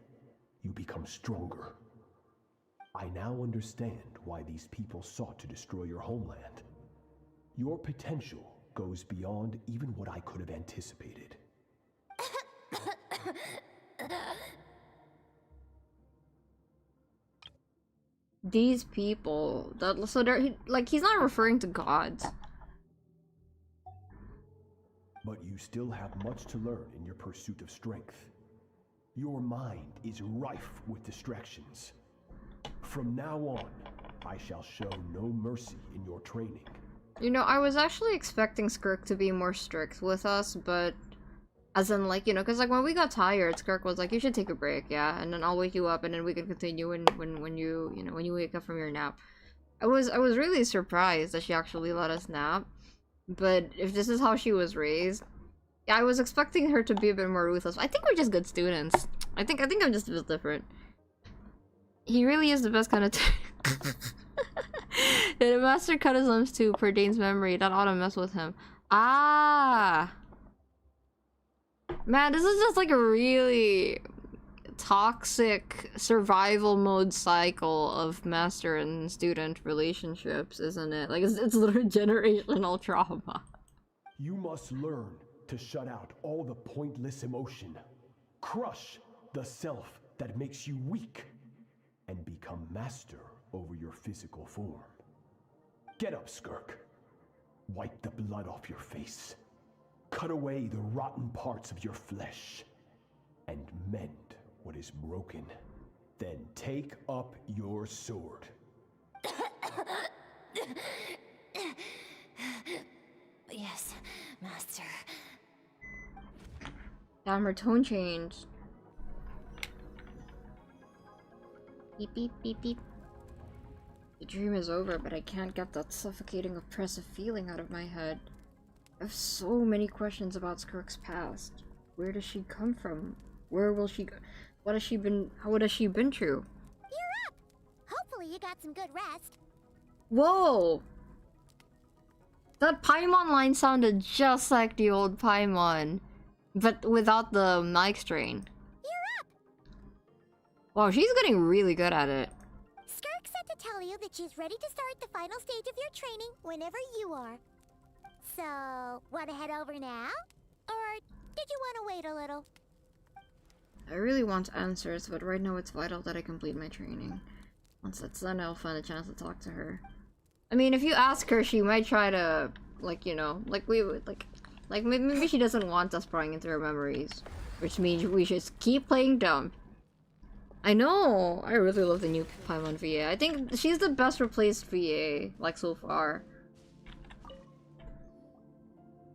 you become stronger. I now understand why these people sought to destroy your homeland. Your potential goes beyond even what I could have anticipated. These people, so they're like, he's not referring to gods. But you still have much to learn in your pursuit of strength. Your mind is rife with distractions. From now on, I shall show no mercy in your training. You know, I was actually expecting Skirk to be more strict with us, but as in, like, you know, because like when we got tired, Skirk was like, you should take a break, yeah, and then I'll wake you up and then we can continue when you wake up from your nap. I was really surprised that she actually let us nap, but if this is how she was raised, yeah, I was expecting her to be a bit more ruthless. I think we're just good students. I think I'm just a bit different. He really is the best kind of Did a master cut his limbs too, per Dane's memory? That ought to mess with him. Ah! Man, this is just like a really toxic survival mode cycle of master and student relationships, isn't it? Like, it's literally generational trauma. You must learn to shut out all the pointless emotion. Crush the self that makes you weak. And become master over your physical form. Get up, Skirk. Wipe the blood off your face. Cut away the rotten parts of your flesh. And mend what is broken. Then take up your sword. Yes, master. Damn, her tone changed. Beep beep beep beep. The dream is over, but I can't get that suffocating, oppressive feeling out of my head. I have so many questions about Skirk's past. Where does she come from? Where will she go? What has she been through? You're up! Hopefully you got some good rest. Whoa! That Paimon line sounded just like the old Paimon, but without the mic strain. You're up! Wow, she's getting really good at it. Skirk said to tell you that she's ready to start the final stage of your training whenever you are. So, wanna head over now? Or did you wanna wait a little? I really want answers, but right now it's vital that I complete my training. Once that's done, I'll find a chance to talk to her. I mean, if you ask her, she might try to, like, you know, like we would, like maybe she doesn't want us prying into her memories. Which means we should keep playing dumb. I know! I really love the new Paimon VA. I think she's the best replaced VA, like, so far.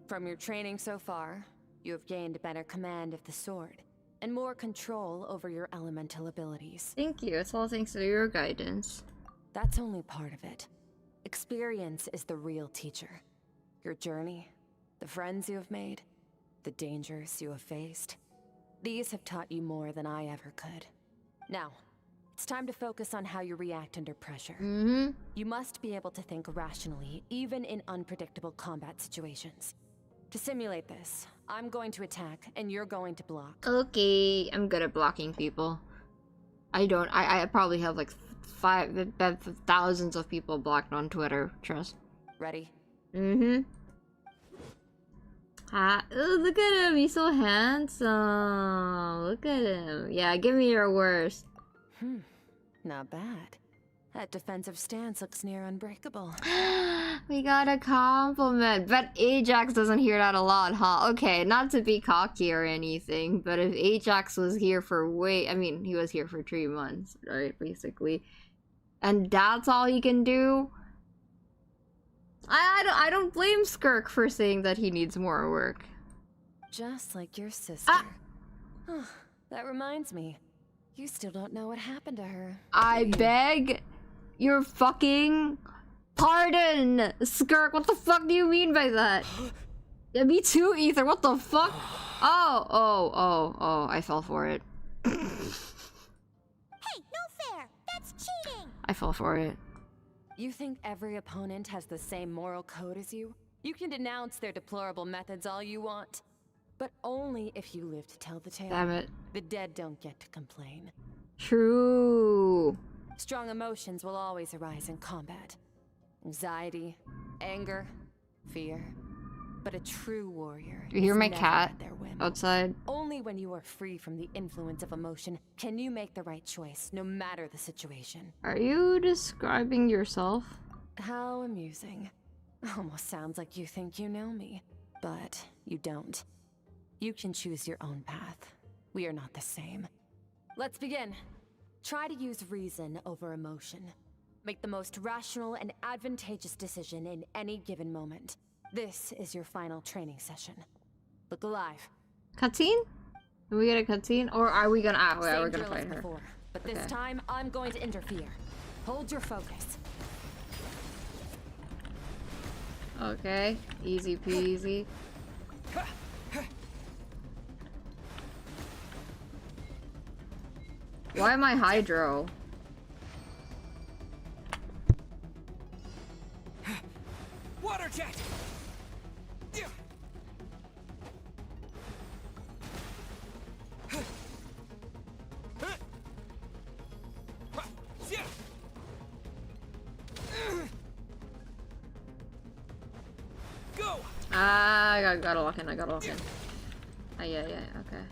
From your training so far, you have gained better command of the sword, and more control over your elemental abilities. Thank you, it's all thanks to your guidance. That's only part of it. Experience is the real teacher. Your journey, the friends you have made, the dangers you have faced. These have taught you more than I ever could. Now, it's time to focus on how you react under pressure. You must be able to think rationally, even in unpredictable combat situations. To simulate this, I'm going to attack, and you're going to block. Okay, I'm good at blocking people. I probably have like thousands of people blocked on Twitter, trust. Ready? Ah, oh, look at him, he's so handsome. Look at him. Yeah, give me your worst. Not bad. That defensive stance looks near unbreakable. We got a compliment. Bet Ajax doesn't hear that a lot, huh? Okay, not to be cocky or anything, but if Ajax was here for he was here for 3 months, right, basically. And that's all he can do? I don't blame Skirk for saying that he needs more work. Just like your sister. Oh, that reminds me. You still don't know what happened to her. I beg your fucking pardon, Skirk. What the fuck do you mean by that? Yeah, me too, Ether. What the fuck? Oh, I fell for it. Hey, no fair! That's cheating! I fell for it. You think every opponent has the same moral code as you? You can denounce their deplorable methods all you want. But only if you live to tell the tale. Damn it. The dead don't get to complain. True. Strong emotions will always arise in combat. Anxiety, anger, fear. But a true warrior You hear is my never cat at their whim. outside? Only when you are free from the influence of emotion can you make the right choice, no matter the situation. Are you describing yourself? How amusing. Almost sounds like you think you know me. But you don't. You can choose your own path. We are not the same. Let's begin. Try to use reason over emotion. Make the most rational and advantageous decision in any given moment. This is your final training session. Look alive. Cutscene? Can we get a cutscene? Or are we gonna... we're gonna drill fight as her. before, but this Okay. time I'm going to interfere. Hold your focus. Okay, easy peasy. Why am I Hydro? Water jet! I gotta lock in, I gotta lock in. Oh, yeah, okay.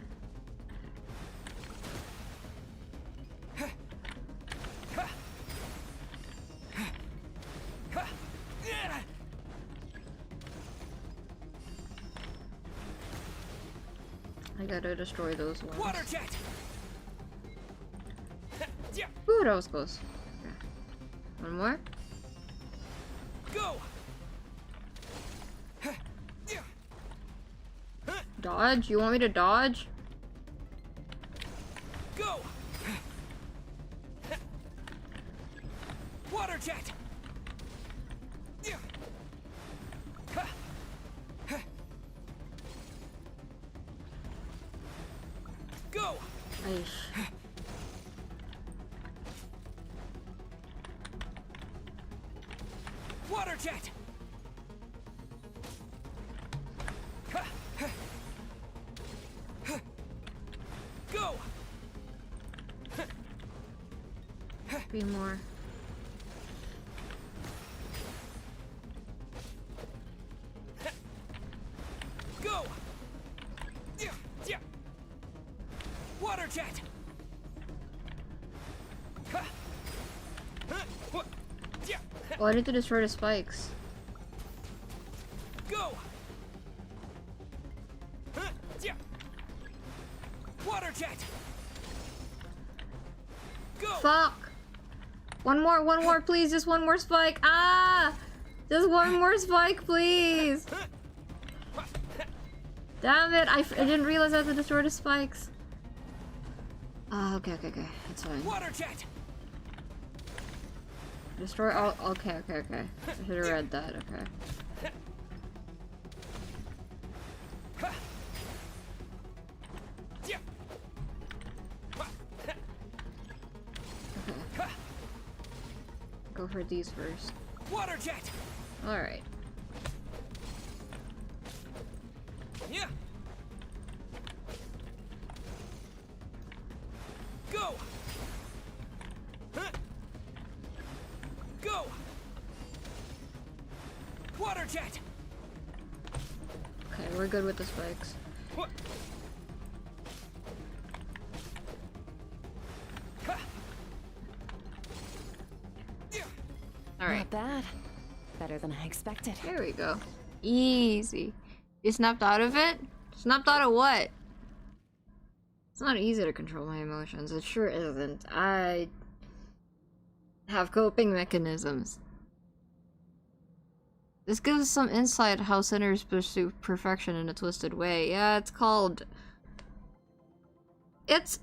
I gotta destroy those ones. Water jet. Ooh, that was close. Okay. One more. Go. Dodge? You want me to dodge? Go. Water jet. Go. Aish. Water jet. Go. 3 more. Go. Water jet. Oh, I need to destroy the spikes. Go. Water jet. Go. Fuck! One more, please. Just one more spike. Ah! Just one more spike, please. Damn it! I didn't realize I had to destroy the spikes. Okay. That's fine. Water jet. Destroy all. Okay. I should have read that. Okay. Go for these first. Water jet. All right. Yeah. Go. Go. Water jet. Okay, we're good with the spikes. What? Alright. Not bad. Better than I expected. There we go. Easy. You snapped out of it? Snapped out of what? It's not easy to control my emotions. It sure isn't. I have coping mechanisms. This gives some insight how sinners pursue perfection in a twisted way. Yeah, it's called... It's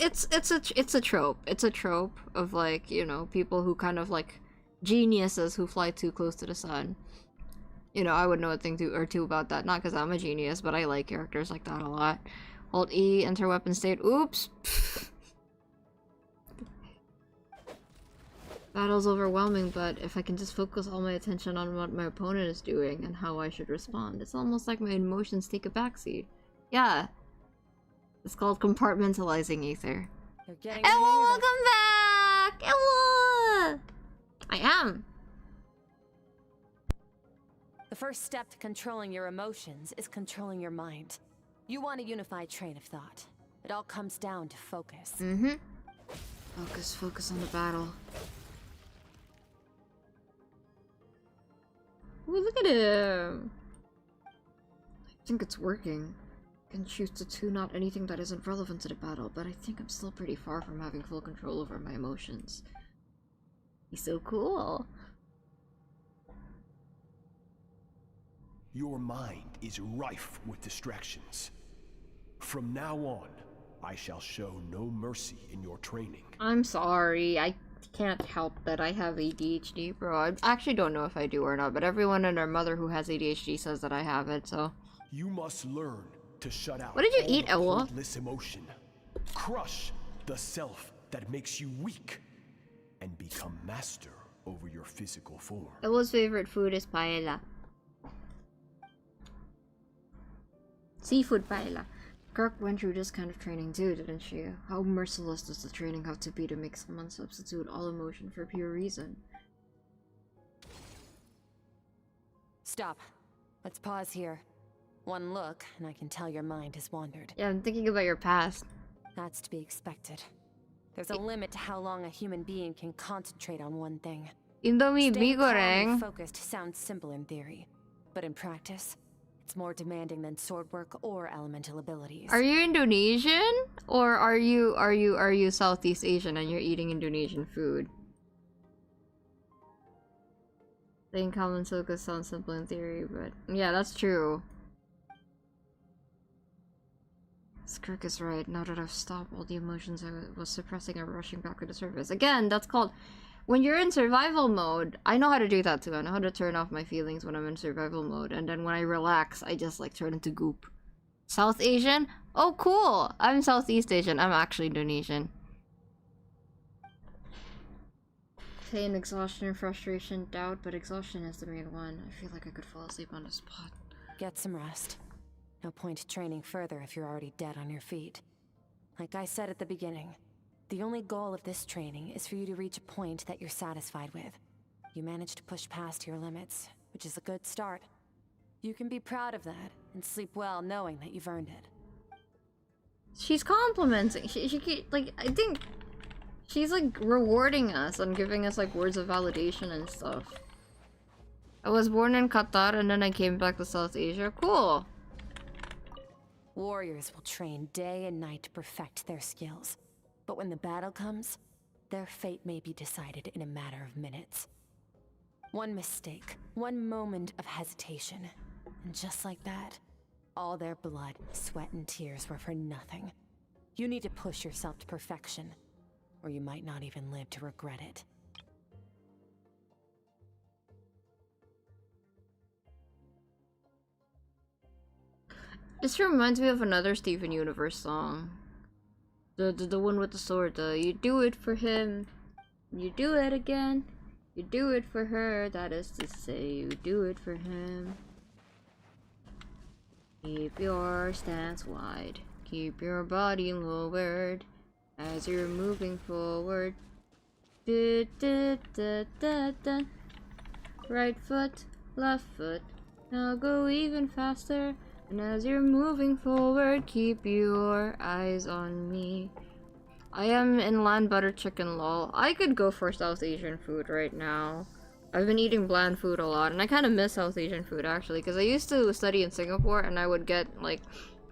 a trope. It's a trope of, like, you know, people who kind of like geniuses who fly too close to the sun. You know, I would know a thing or two about that. Not because I'm a genius, but I like characters like that a lot. Hold E, enter weapon state. Oops! Battle's overwhelming, but if I can just focus all my attention on what my opponent is doing and how I should respond, it's almost like my emotions take a backseat. Yeah. It's called compartmentalizing ether. You're getting Ella, welcome back! Ella! I am. The first step to controlling your emotions is controlling your mind. You want a unified train of thought. It all comes down to focus. Mm-hmm. Focus on the battle. Ooh, look at him! I think it's working. I can choose to tune out anything that isn't relevant to the battle, but I think I'm still pretty far from having full control over my emotions. He's so cool. Your mind is rife with distractions. From now on, I shall show no mercy in your training. I'm sorry, I can't help that I have ADHD, bro. I actually don't know if I do or not, but everyone and their mother who has ADHD says that I have it, so... You must learn to shut out What did you all eat, the Ella? pointless emotion. Crush the self that makes you weak, and become master over your physical form. Ella's favorite food is paella. Seafood paella. Kirk went through this kind of training too, didn't she? How merciless does the training have to be to make someone substitute all emotion for pure reason? Stop. Let's pause here. One look, and I can tell your mind has wandered. Yeah, I'm thinking about your past. That's to be expected. There's a limit to how long a human being can concentrate on one thing. Indomie Staying calm and goreng. focused sounds simple in theory, but in practice, it's more demanding than sword work or elemental abilities. Are you Indonesian? Or are you Southeast Asian and you're eating Indonesian food? Saying calm and focus sounds simple in theory, but yeah, that's true. Skirk is right. Now that I've stopped all the emotions I was suppressing are rushing back to the surface. Again, that's called... When you're in survival mode, I know how to do that too. I know how to turn off my feelings when I'm in survival mode. And then when I relax, I just like turn into goop. South Asian? Oh, cool! I'm Southeast Asian. I'm actually Indonesian. Pain, exhaustion, frustration, doubt, but exhaustion is the main one. I feel like I could fall asleep on the spot. Get some rest. No point training further if you're already dead on your feet. Like I said at the beginning, the only goal of this training is for you to reach a point that you're satisfied with. You managed to push past your limits, which is a good start. You can be proud of that and sleep well knowing that you've earned it. She's complimenting. She like, I think she's like rewarding us and giving us like words of validation and stuff. I was born in Qatar and then I came back to South Asia. Cool. Warriors will train day and night to perfect their skills. But when the battle comes, their fate may be decided in a matter of minutes. One mistake, one moment of hesitation, and just like that, all their blood, sweat, and tears were for nothing. You need to push yourself to perfection, or you might not even live to regret it. This reminds me of another Steven Universe song. The one with the sword. You do it for him, you do it again. You do it for her, that is to say, you do it for him. Keep your stance wide, keep your body lowered as you're moving forward. Du, du, du, du, du. Right foot, left foot, now go even faster. And as you're moving forward, keep your eyes on me. I am in land butter chicken, lol. I could go for South Asian food right now. I've been eating bland food a lot, and I kind of miss South Asian food actually, because I used to study in Singapore, and I would get like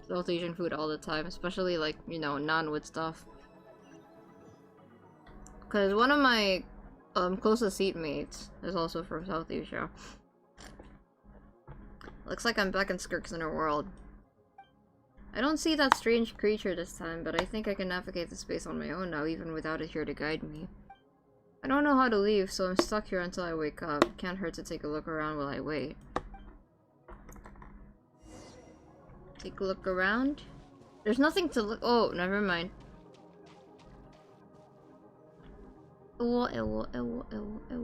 South Asian food all the time, especially like, you know, naan with stuff. Because one of my closest seatmates is also from South Asia. Looks like I'm back in Skirk's inner world. I don't see that strange creature this time, but I think I can navigate the space on my own now, even without it here to guide me. I don't know how to leave, so I'm stuck here until I wake up. Can't hurt to take a look around while I wait. Take a look around? There's nothing to look- oh, never mind.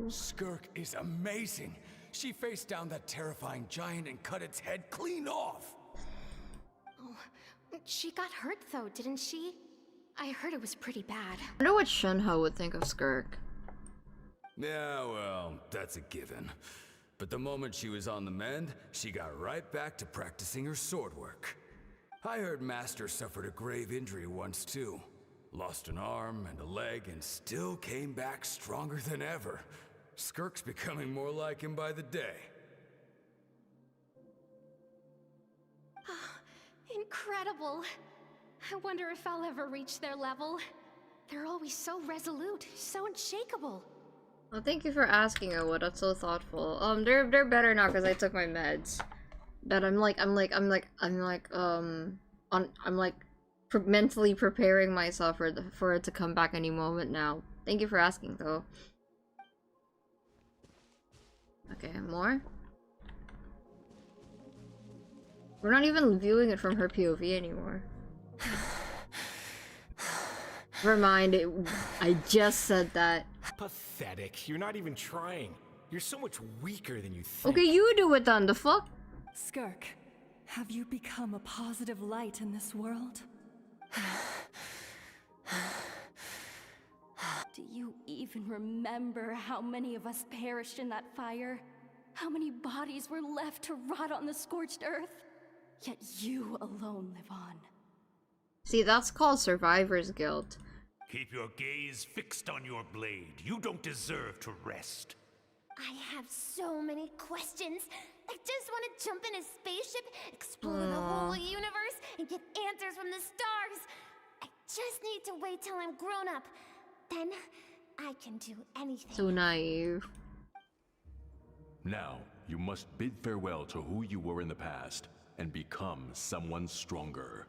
Skirk is amazing. She faced down that terrifying giant and cut its head clean off. Oh, she got hurt though, didn't she? I heard it was pretty bad. I wonder what Shenhe would think of Skirk. Yeah, well, that's a given. But the moment she was on the mend, she got right back to practicing her sword work. I heard Master suffered a grave injury once too. Lost an arm and a leg and still came back stronger than ever. Skirk's becoming more like him by the day. Incredible. I wonder if I'll ever reach their level. They're always so resolute, so unshakable. Well, thank you for asking, Owa. That's so thoughtful. They're better now because I took my meds. But I'm mentally preparing myself for it to come back any moment now. Thank you for asking, though. Okay, more? We're not even viewing it from her POV anymore. Never mind, I just said that. Pathetic. You're not even trying. You're so much weaker than you think. Okay, you do it then, the fuck? Skirk, have you become a positive light in this world? Do you even remember how many of us perished in that fire? How many bodies were left to rot on the scorched earth? yet you alone live on. See, that's called survivor's guilt. Keep your gaze fixed on your blade. You don't deserve to rest. I have so many questions. I just want to jump in a spaceship, explore the whole universe, and get answers from the stars. I just need to wait till I'm grown up. Then I can do anything. So naive. Now, you must bid farewell to who you were in the past and become someone stronger.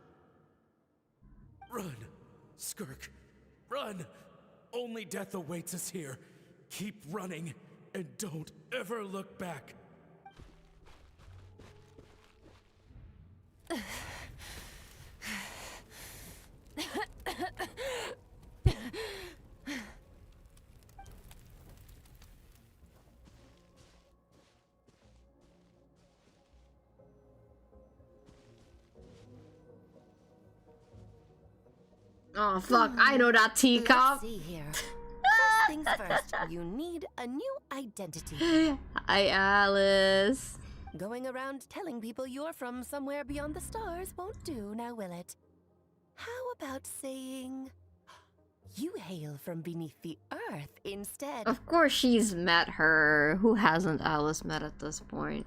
Run, Skirk. Run! Only death awaits us here. Keep running, and don't ever look back. Oh fuck, I know that teacup. Let's see here. First things first, you need a new identity. Hi, Alice. Going around telling people you're from somewhere beyond the stars won't do, now will it? How about saying you hail from beneath the earth instead? Of course she's met her. Who hasn't Alice met at this point?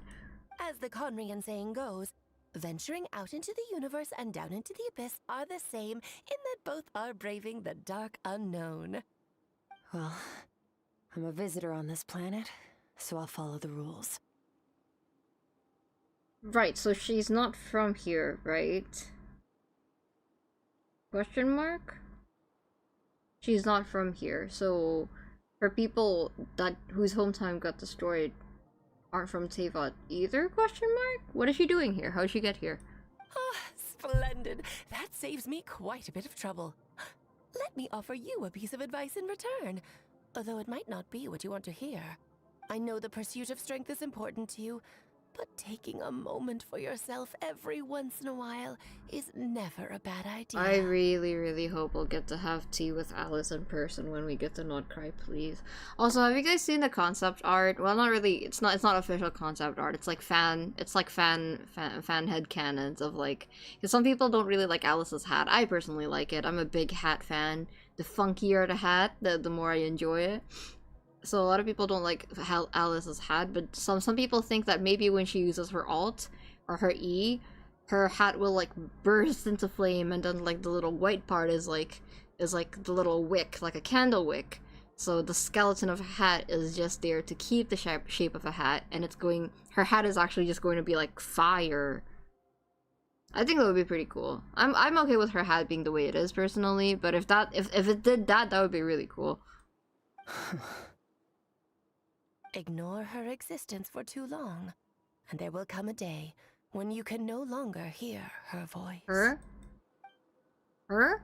As the Conrian saying goes, venturing out into the universe and down into the abyss are the same in that both are braving the dark unknown. Well, I'm a visitor on this planet, so I'll follow the rules. Right, so she's not from here, right? Question mark? She's not from here, so for people that whose hometown got destroyed aren't from Teyvat either? Question mark? What is she doing here? How did she get here? Ah, splendid. That saves me quite a bit of trouble. Let me offer you a piece of advice in return, although it might not be what you want to hear. I know the pursuit of strength is important to you, but taking a moment for yourself every once in a while is never a bad idea. I really hope we'll get to have tea with Alice in person when we get to Not Cry, please. Also, have you guys seen the concept art? Well, not really. It's not official concept art. It's like fan headcanons of like, because some people don't really like Alice's hat. I personally like it. I'm a big hat fan. The funkier the hat, the more I enjoy it. So a lot of people don't like how Alice's hat, but some people think that maybe when she uses her alt or her E, her hat will like burst into flame, and then like the little white part is like the little wick, like a candle wick. So the skeleton of a hat is just there to keep the shape of a hat, and her hat is actually just going to be like fire. I think that would be pretty cool. I'm okay with her hat being the way it is personally, but if it did that would be really cool. Ignore her existence for too long, and there will come a day when you can no longer hear her voice. Her? Her?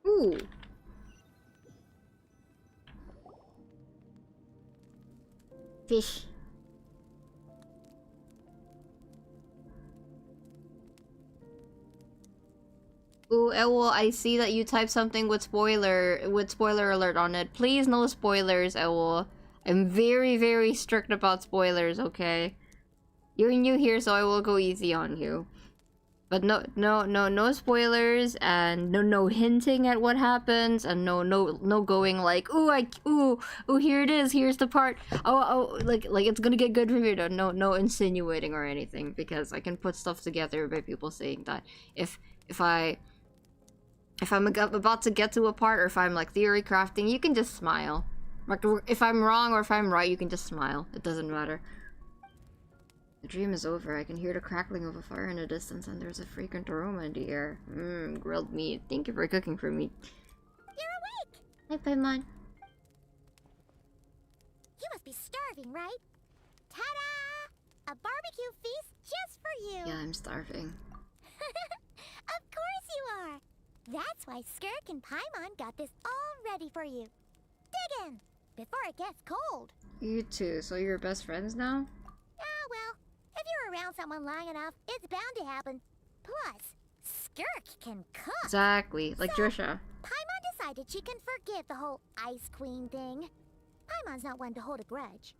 Ooh. Fish. Ooh, Ewol, I see that you typed something with spoiler alert on it. Please no spoilers, Ewol. I'm very strict about spoilers, okay? You're new here, so I will go easy on you. But no spoilers, and no hinting at what happens, and no going like, ooh, here it is, here's the part. Oh, like it's gonna get good for you. No insinuating or anything, because I can put stuff together by people saying that if I'm about to get to a part, or if I'm like theory crafting, you can just smile. Like, if I'm wrong or if I'm right, you can just smile. It doesn't matter. The dream is over. I can hear the crackling of a fire in the distance, and there's a fragrant aroma in the air. Grilled meat. Thank you for cooking for me. You're awake! Hi, Paimon. You must be starving, right? Ta-da! A barbecue feast just for you! Yeah, I'm starving. Of course you are! That's why Skirk and Paimon got this all ready for you. Dig in! Before it gets cold. You too, so you're best friends now? Ah, well, if you're around someone long enough, it's bound to happen. Plus, Skirk can cook. Exactly, like so, Trisha. Paimon decided she can forgive the whole Ice Queen thing. Paimon's not one to hold a grudge.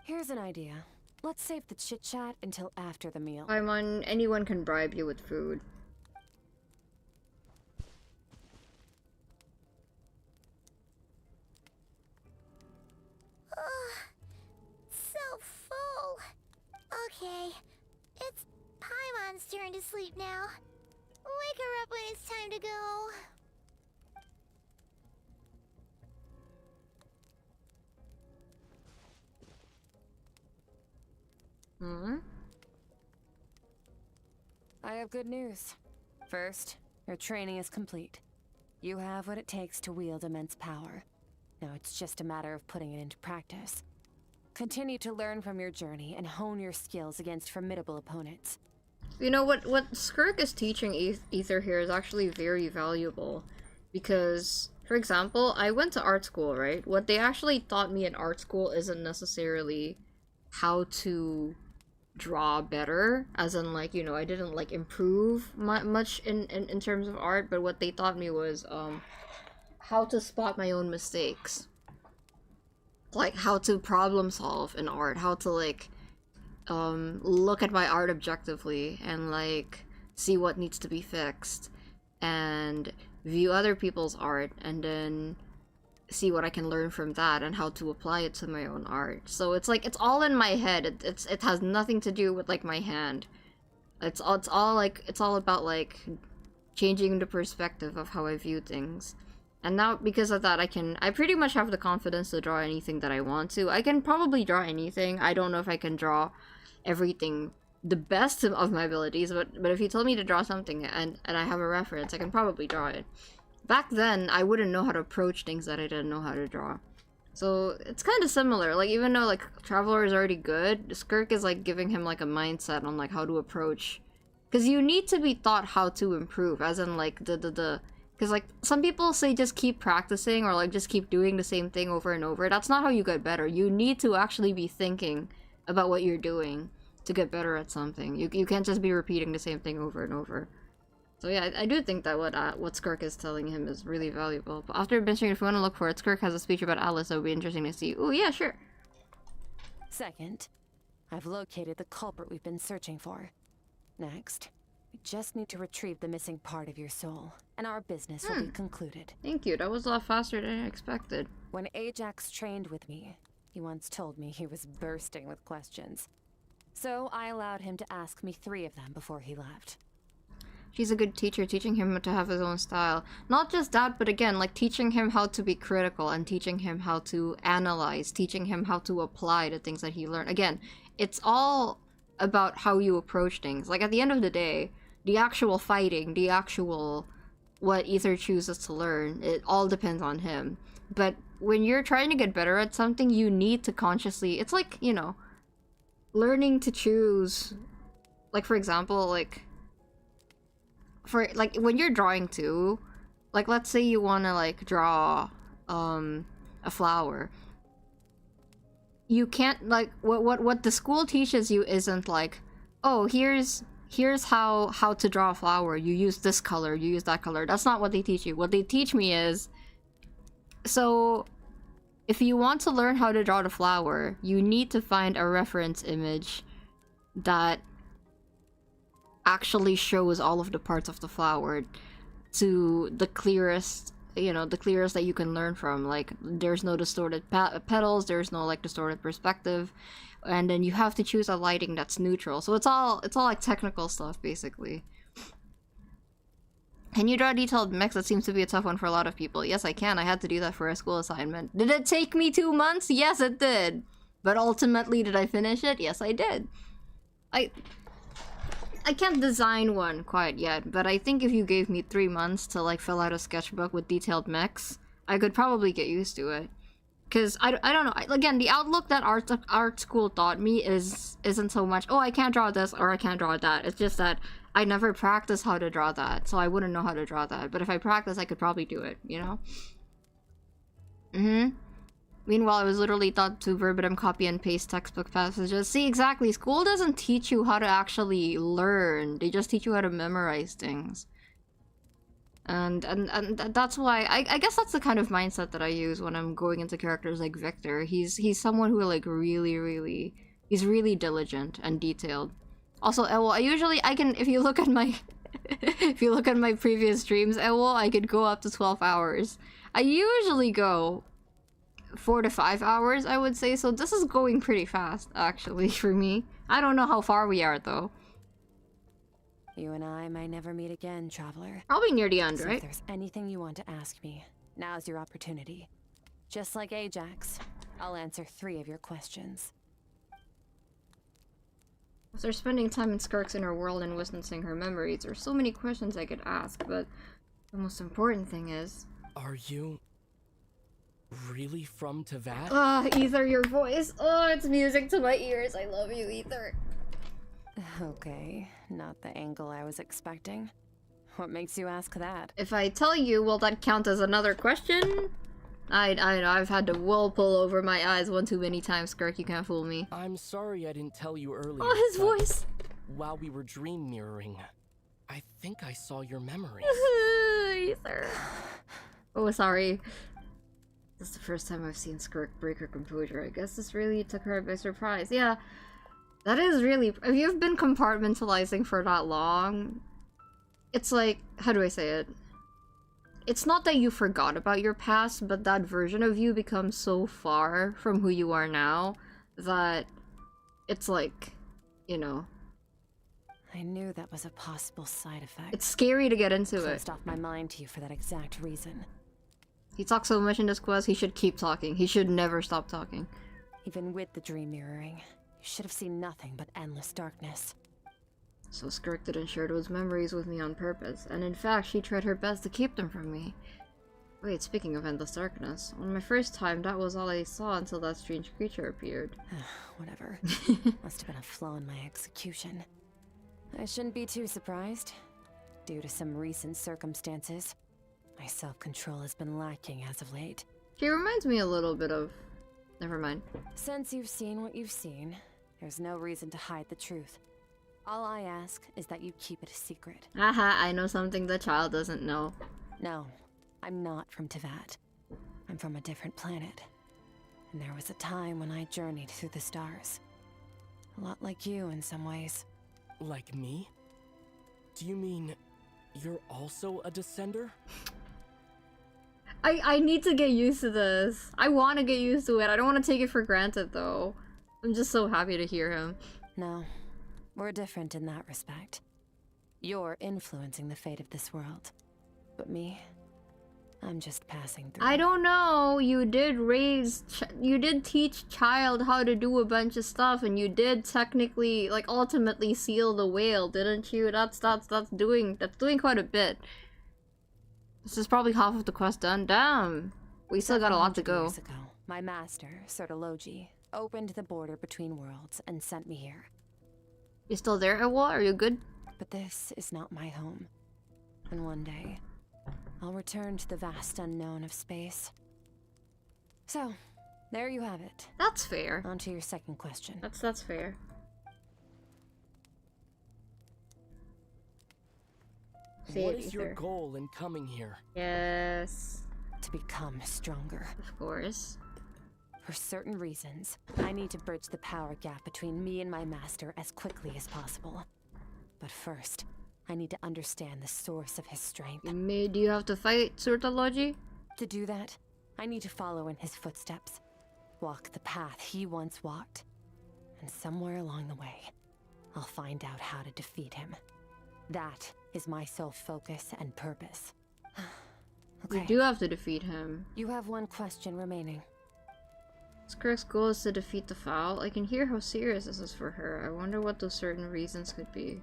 Here's an idea. let's save the chit-chat until after the meal. Paimon, anyone can bribe you with food. So full. Okay, it's Paimon's turn to sleep now. Wake her up when it's time to go. I have good news. First, your training is complete. You have what it takes to wield immense power. Now it's just a matter of putting it into practice. Continue to learn from your journey and hone your skills against formidable opponents. You know, what Skirk is teaching Ether here is actually very valuable. Because, for example, I went to art school, right? What they actually taught me in art school isn't necessarily how to draw better, as in, like, you know, I didn't like improve much in terms of art, but what they taught me was how to spot my own mistakes, like how to problem solve in art, how to like look at my art objectively and like see what needs to be fixed, and view other people's art and then see what I can learn from that and how to apply it to my own art. So it's like, it's all in my head. It has nothing to do with like my hand. It's all about like changing the perspective of how I view things. And now because of that, I pretty much have the confidence to draw anything that I want to. I can probably draw anything. I don't know if I can draw everything the best of my abilities, but if you tell me to draw something and I have a reference, I can probably draw it. Back then, I wouldn't know how to approach things that I didn't know how to draw. So it's kind of similar. Like, even though like Traveler is already good, Skirk is like giving him like a mindset on like how to approach, because you need to be taught how to improve, as in like because like some people say just keep practicing or like just keep doing the same thing over and over. That's not how you get better. You need to actually be thinking about what you're doing to get better at something. You can't just be repeating the same thing over and over. So yeah, I do think that what Skirk is telling him is really valuable. But after mentioning, if you want to look for it, Skirk has a speech about Alice that would be interesting to see. Oh yeah, sure. Second, I've located the culprit we've been searching for. Next, we just need to retrieve the missing part of your soul, and our business will be concluded. Thank you, that was a lot faster than I expected. When Ajax trained with me, he once told me he was bursting with questions. So I allowed him to ask me 3 of them before he left. She's a good teacher, teaching him to have his own style. Not just that, but again, like teaching him how to be critical and teaching him how to analyze, teaching him how to apply the things that he learned. Again, it's all about how you approach things. Like at the end of the day, the actual fighting, the actual what Ether chooses to learn, it all depends on him. But when you're trying to get better at something, you need to consciously, it's like, you know, learning to choose, like for example, like for like when you're drawing too, like let's say you want to like draw a flower, you can't like what the school teaches you isn't like, oh, here's how to draw a flower, you use this color, you use that color. That's not what they teach you. What they teach me is, so if you want to learn how to draw the flower, you need to find a reference image that actually shows all of the parts of the flower to the clearest, you know, the clearest that you can learn from. Like there's no distorted petals, there's no like distorted perspective, and then you have to choose a lighting that's neutral. So it's all like technical stuff basically. Can you draw a detailed mix? That seems to be a tough one for a lot of people. Yes, I can. I had to do that for a school assignment. Did it take me 2 months? Yes, it did. But ultimately, did I finish it? Yes, I did. I can't design one quite yet, but I think if you gave me 3 months to like fill out a sketchbook with detailed mechs, I could probably get used to it. Cause I don't know. Again, the outlook that art school taught me isn't so much, oh, I can't draw this or I can't draw that. It's just that I never practiced how to draw that, so I wouldn't know how to draw that. But if I practice, I could probably do it, you know? Meanwhile, I was literally taught to verbatim copy and paste textbook passages. See, exactly. School doesn't teach you how to actually learn. They just teach you how to memorize things. And that's why I guess that's the kind of mindset that I use when I'm going into characters like Victor. He's someone who like really He's really diligent and detailed. Also, Ewol, if you look at my if you look at my previous streams, Ewol, I could go up to 12 hours. I usually go 4 to 5 hours, I would say, so this is going pretty fast, actually, for me. I don't know how far we are, though. You and I may never meet again, traveler. Probably near the end, So right? if there's anything you want to ask me, now's your opportunity. Just like Ajax, I'll answer 3 of your questions. After spending time in Skirk's inner world and witnessing her memories, there's so many questions I could ask, but the most important thing is... Are you really from Teyvat? Ah, Ether, your voice. Oh, it's music to my ears. I love you, Ether. Okay, not the angle I was expecting. What makes you ask that? If I tell you, will that count as another question? I've had the wool pull over my eyes one too many times, Skirk. You can't fool me. I'm sorry I didn't tell you earlier. Oh, his but voice. While we were dream mirroring, I think I saw your memories. Ether. Oh, sorry. This is the first time I've seen Skirk break her composure. I guess this really took her by surprise. Yeah, that is really... If you've been compartmentalizing for that long, it's like... How do I say it? It's not that you forgot about your past, but that version of you becomes so far from who you are now that it's like, you know... I knew that was a possible side effect. It's scary to get into it. Closed off my mind to you for that exact reason. He talks so much in this quest, he should keep talking. He should never stop talking. Even with the dream mirroring, you should have seen nothing but endless darkness. So Skirk didn't share those memories with me on purpose, and in fact, she tried her best to keep them from me. Wait, speaking of endless darkness, on my first time, that was all I saw until that strange creature appeared. Whatever. Must have been a flaw in my execution. I shouldn't be too surprised. Due to some recent circumstances, my self-control has been lacking as of late. She reminds me a little bit of... Never mind. Since you've seen what you've seen, there's no reason to hide the truth. All I ask is that you keep it a secret. Haha, I know something the child doesn't know. No, I'm not from Teyvat. I'm from a different planet. And there was a time when I journeyed through the stars. A lot like you in some ways. Like me? Do you mean you're also a descender? I need to get used to this. I want to get used to it. I don't want to take it for granted, though. I'm just so happy to hear him. No, we're different in that respect. You're influencing the fate of this world. But me, I'm just passing through. I don't know. You did you did teach Child how to do a bunch of stuff, and you did technically, like, ultimately seal the whale, didn't you? That's doing quite a bit. This is probably half of the quest done. Damn. We still got a lot to go. Years ago, my master, Sertologi, opened the border between worlds and sent me here. You still there, Ewol? Are you good? But this is not my home. And one day, I'll return to the vast unknown of space. So, there you have it. That's fair. On to your second question. That's fair. What is your goal in coming here? Yes. To become stronger. Of course. For certain reasons, I need to bridge the power gap between me and my master as quickly as possible. But first, I need to understand the source of his strength. Do you have to fight Sertologi? To do that, I need to follow in his footsteps. Walk the path he once walked. And somewhere along the way, I'll find out how to defeat him. That is my sole focus and purpose. Okay. You do have to defeat him. You have one question remaining. Skirk's goal is to defeat the Fowl. I can hear how serious this is for her. I wonder what those certain reasons could be.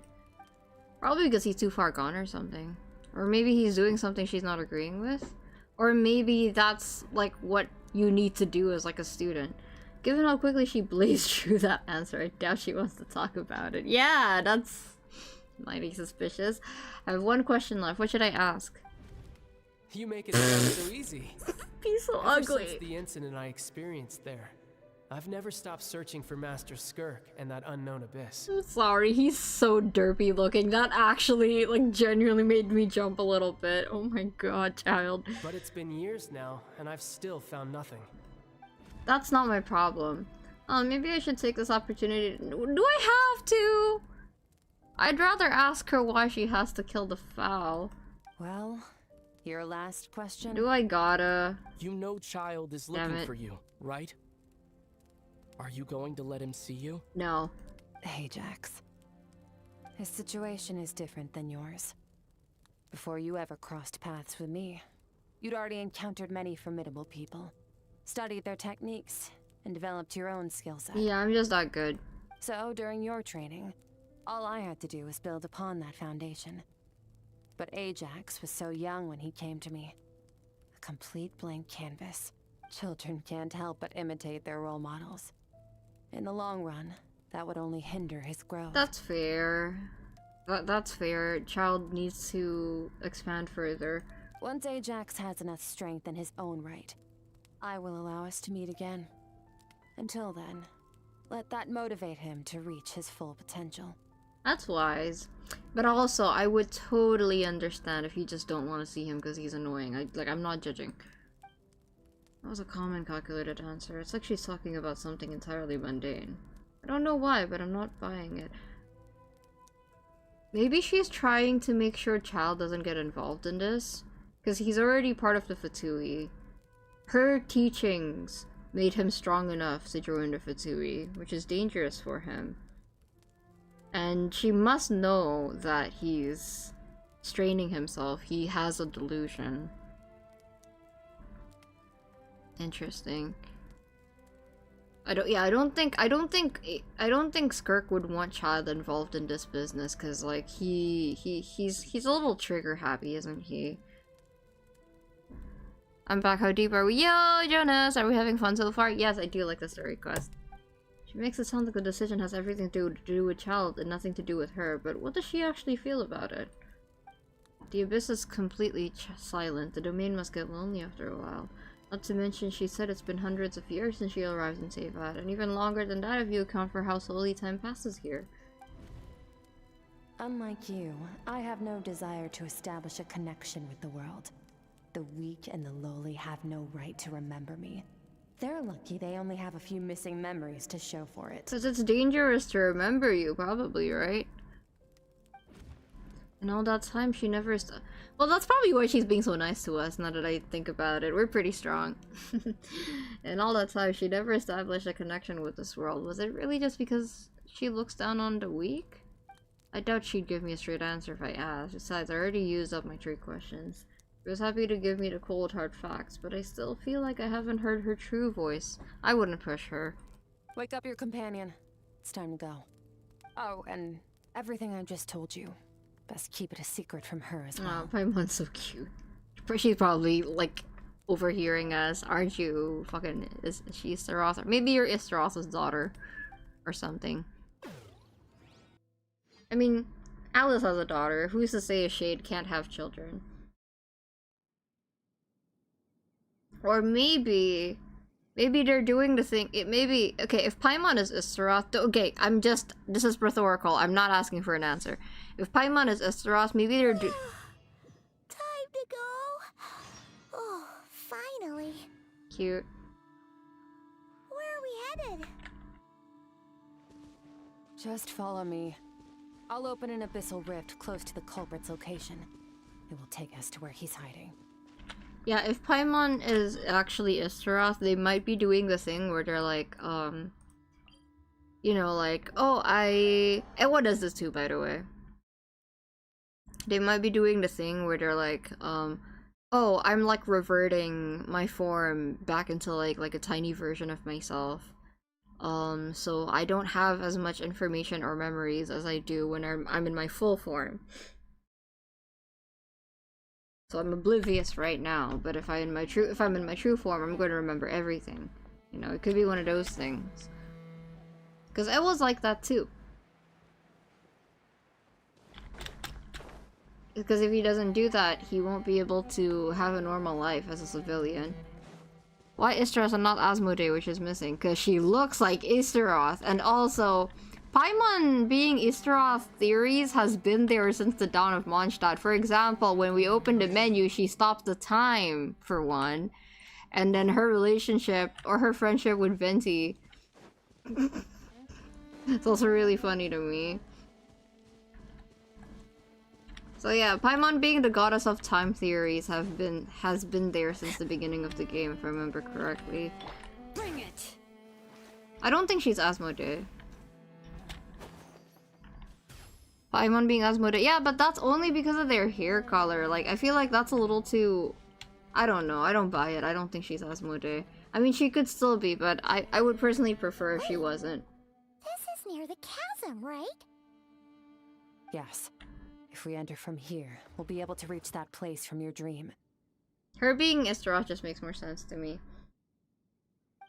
Probably because he's too far gone or something. Or maybe he's doing something she's not agreeing with. Or maybe that's like what you need to do as like a student. Given how quickly she blazed through that answer, I doubt she wants to talk about it. Yeah, that's mighty suspicious. I have one question left. What should I ask? You make it sound so easy. He's so Ever ugly. Since the incident I experienced there, I've never stopped searching for Master Skirk and that unknown abyss. I'm sorry, he's so derpy looking. That actually, like, genuinely made me jump a little bit. Oh my god, Child. But it's been years now, and I've still found nothing. That's not my problem. Maybe I should take this opportunity. Do I have to? I'd rather ask her why she has to kill the fowl. Well, your last question? Do I gotta? You know Child is looking for you, right? Are you going to let him see you? No. Ajax. His situation is different than yours. Before you ever crossed paths with me, you'd already encountered many formidable people, studied their techniques, and developed your own skill set. Yeah, I'm just not good. So, during your training, all I had to do was build upon that foundation. But Ajax was so young when he came to me. A complete blank canvas. Children can't help but imitate their role models. In the long run, that would only hinder his growth. That's fair. That's fair. Child needs to expand further. Once Ajax has enough strength in his own right, I will allow us to meet again. Until then, let that motivate him to reach his full potential. That's wise. But also, I would totally understand if you just don't want to see him because he's annoying. I'm not judging. That was a common calculated answer. It's like she's talking about something entirely mundane. I don't know why, but I'm not buying it. Maybe she's trying to make sure Child doesn't get involved in this. Because he's already part of the Fatui. Her teachings made him strong enough to join the Fatui, which is dangerous for him. And she must know that he's straining himself. He has a delusion. Interesting. I don't think Skirk would want Child involved in this business because like he's a little trigger happy, isn't he? I'm back. How deep are we? Yo, Jonas, are we having fun so far? Yes, I do like the story quest. She makes it sound like the decision has everything to do with Child and nothing to do with her, but what does she actually feel about it? The abyss is completely silent. The domain must get lonely after a while. Not to mention, she said it's been hundreds of years since she arrived in Teyvat, and even longer than that if you account for how slowly time passes here. Unlike you, I have no desire to establish a connection with the world. The weak and the lowly have no right to remember me. They're lucky they only have a few missing memories to show for it. Because it's dangerous to remember you, probably, right? And all that time, she never... Well, that's probably why she's being so nice to us, now that I think about it. We're pretty strong. And all that time, she never established a connection with this world. Was it really just because she looks down on the weak? I doubt she'd give me a straight answer if I asked. Besides, I already used up my trick questions. She was happy to give me the cold, hard facts, but I still feel like I haven't heard her true voice. I wouldn't push her. Wake up your companion. It's time to go. Oh, and everything I just told you. Best keep it a secret from her as well. Oh, Paimon's so cute. She's probably, like, overhearing us. Aren't you? Fucking, is she Istaroth? Or maybe you're Istaroth's daughter. Or something. I mean, Alice has a daughter. Who's to say a shade can't have children? Or maybe they're doing the thing. Okay, if Paimon is Istaroth, okay, this is rhetorical. I'm not asking for an answer. If Paimon is Istaroth, maybe they're Time to go. Oh, finally. Cute. Where are we headed? Just follow me. I'll open an abyssal rift close to the culprit's location. It will take us to where he's hiding. Yeah, if Paimon is actually Istaroth, they might be doing the thing where they're like, you know, like, oh, and what does this too, by the way? They might be doing the thing where they're like, oh, I'm like reverting my form back into like a tiny version of myself. So I don't have as much information or memories as I do when I'm in my full form. So I'm oblivious right now, but if I'm in my true form, I'm going to remember everything. You know, it could be one of those things. Because I was like that too. Because if he doesn't do that, he won't be able to have a normal life as a civilian. Why Istaroth and not Asmodee, which is missing? Because she looks like Istaroth, and also... Paimon being Istaroth theories has been there since the dawn of Mondstadt. For example, when we opened the menu, she stopped the time, for one. And then her relationship, or her friendship with Venti, It's also really funny to me. So yeah, Paimon being the goddess of time theories has been there since the beginning of the game, if I remember correctly. Bring it. I don't think she's Asmodee. Paimon being Asmodee, yeah, but that's only because of their hair color. Like, I feel like that's a little too... I don't know, I don't buy it. I don't think she's Asmodee. I mean, she could still be, but I would personally prefer if she wasn't. This is near the chasm, right? Yes. If we enter from here, we'll be able to reach that place from your dream. Her being Istaroth just makes more sense to me.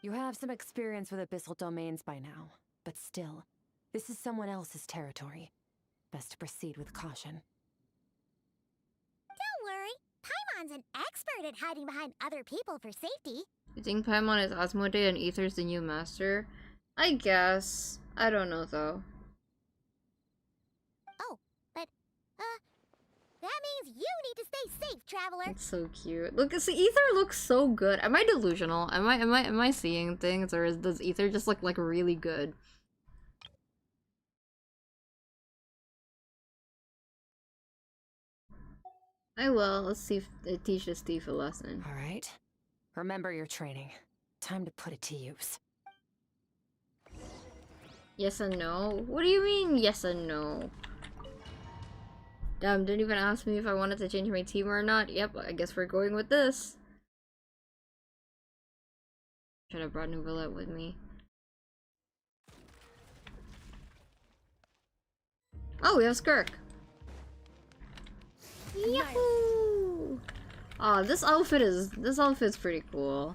You have some experience with abyssal domains by now, but still, this is someone else's territory. Best to proceed with caution. Don't worry, Paimon's an expert at hiding behind other people for safety. You think Paimon is Asmodee and Aether's the new master? I guess. I don't know though. Oh, but, that means you need to stay safe, traveler. It's so cute. Look, see, Aether looks so good. Am I delusional? Am I seeing things, or does Aether just look like really good? I will. Let's see if it teaches Steve a lesson. All right. Remember your training. Time to put it to use. Yes and no? What do you mean, yes and no? Damn, didn't even ask me if I wanted to change my team or not. Yep, I guess we're going with this. Should have brought Neuvillette with me. Oh, we have Skirk. Yahoo! Oh, this outfit's pretty cool.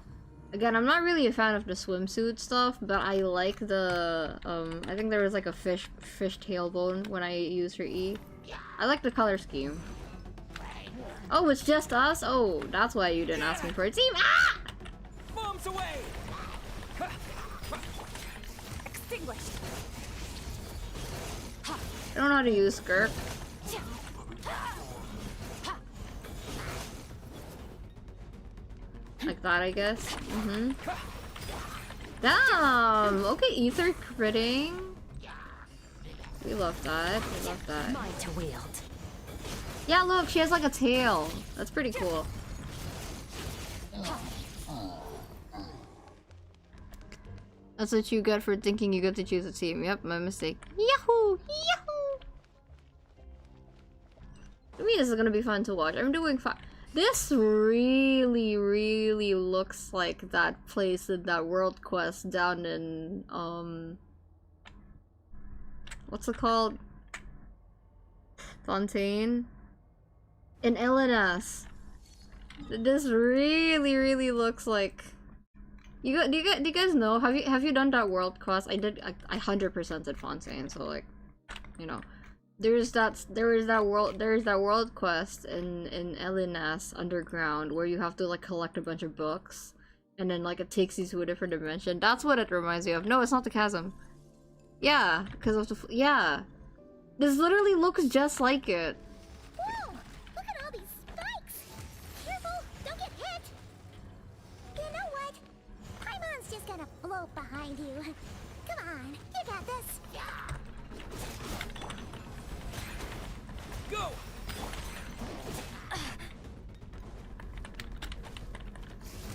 Again, I'm not really a fan of the swimsuit stuff, but I like the I think there was like a fish tailbone when I used her E. I like the color scheme. Oh, it's just us? Oh, that's why you didn't ask me for a team. Ah! Bombs away! Extinguished. I don't know how to use Skirk. Like that, I guess. Mm-hmm. Damn! Okay, Aether critting. We love that. We love that. Mine to wield. Yeah, look, she has like a tail. That's pretty cool. That's what you get for thinking you get to choose a team. Yep, my mistake. Yahoo! Yahoo! I mean, this is gonna be fun to watch. I'm doing fine. This really, really looks like that place in that world quest down in, what's it called? Fontaine? In Elenas. This really, really looks like... do you guys know? Have you done that world quest? I did. I 100% did Fontaine, so like, you know. There is that world quest in Elenas underground where you have to like collect a bunch of books, and then like it takes you to a different dimension. That's what it reminds me of. No, it's not the chasm. Yeah, because of the yeah. This literally looks just like it. Whoa! Look at all these spikes! Careful! Don't get hit! You know what? Paimon's just gonna float behind you. Come on, you got this! Go!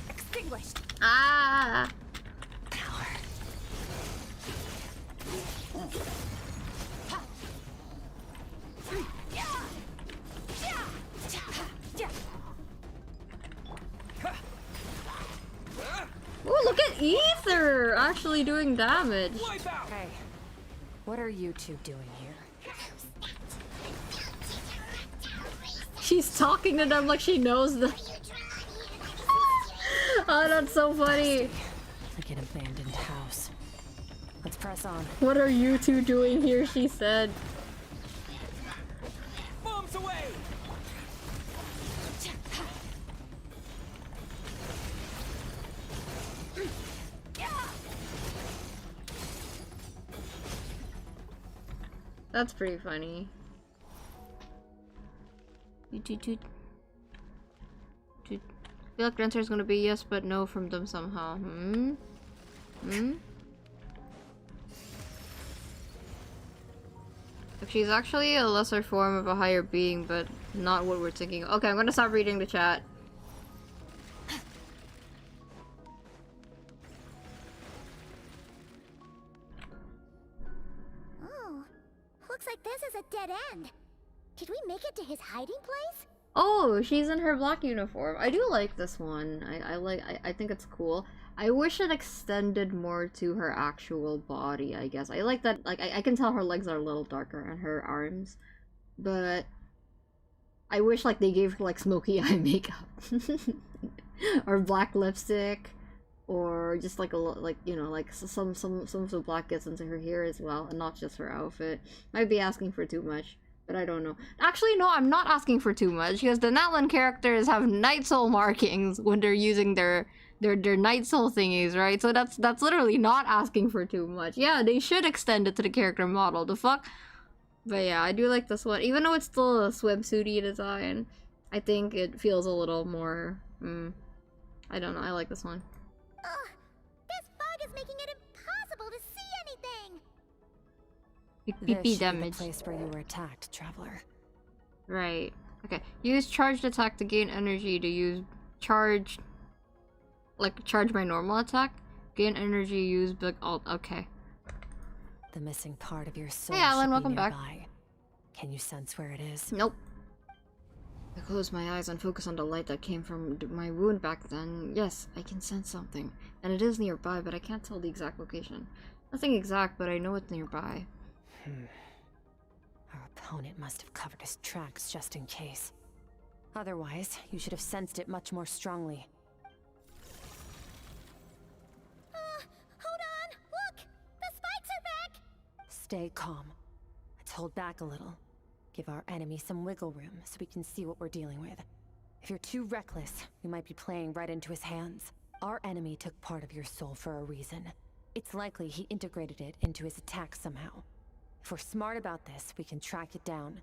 Extinguished! Ah! Power. Oh, look at Aether actually doing damage. Hey, what are you two doing here? She's talking to them like she knows them. Oh, that's so funny. Like an abandoned house. Let's press on. What are you two doing here? She said. Bombs away! That's pretty funny. I feel like the answer is gonna be yes, but no from them somehow. She's actually a lesser form of a higher being, but not what we're thinking. Okay, I'm gonna stop reading the chat. Oh, looks like this is a dead end. Did we make it to his hiding place? Oh, she's in her black uniform. I do like this one. I think it's cool. I wish it extended more to her actual body, I guess. I like that, like, I can tell her legs are a little darker and her arms. But I wish, like, they gave her, like, smoky eye makeup. Or black lipstick. Or just, like, like, you know, like, some of the black gets into her hair as well, and not just her outfit. Might be asking for too much. But I don't know. Actually, no, I'm not asking for too much, because the Natlan characters have Night Soul markings when they're using their Night Soul thingies, right? So that's literally not asking for too much. Yeah, they should extend it to the character model. The fuck? But yeah, I do like this one. Even though it's still a swimsuity design, I think it feels a little more... I don't know, I like this one. Ugh, this fog is making it impossible to see anything! This should be the place where you were attacked, Traveler. Right. Okay. Use charged attack to gain energy to use charge... Like, charge my normal attack? Gain energy, use big alt. Okay. The missing part of your soul. Hey, Alan, should be welcome back. nearby. Can you sense where it is? Nope. I close my eyes and focus on the light that came from my wound back then. Yes, I can sense something. And it is nearby, but I can't tell the exact location. Nothing exact, but I know it's nearby. Our opponent must have covered his tracks just in case. Otherwise, you should have sensed it much more strongly. Hold on! Look! The spikes are back! Stay calm. Let's hold back a little. Give our enemy some wiggle room so we can see what we're dealing with. If you're too reckless, we might be playing right into his hands. Our enemy took part of your soul for a reason. It's likely he integrated it into his attack somehow. If we're smart about this, we can track it down.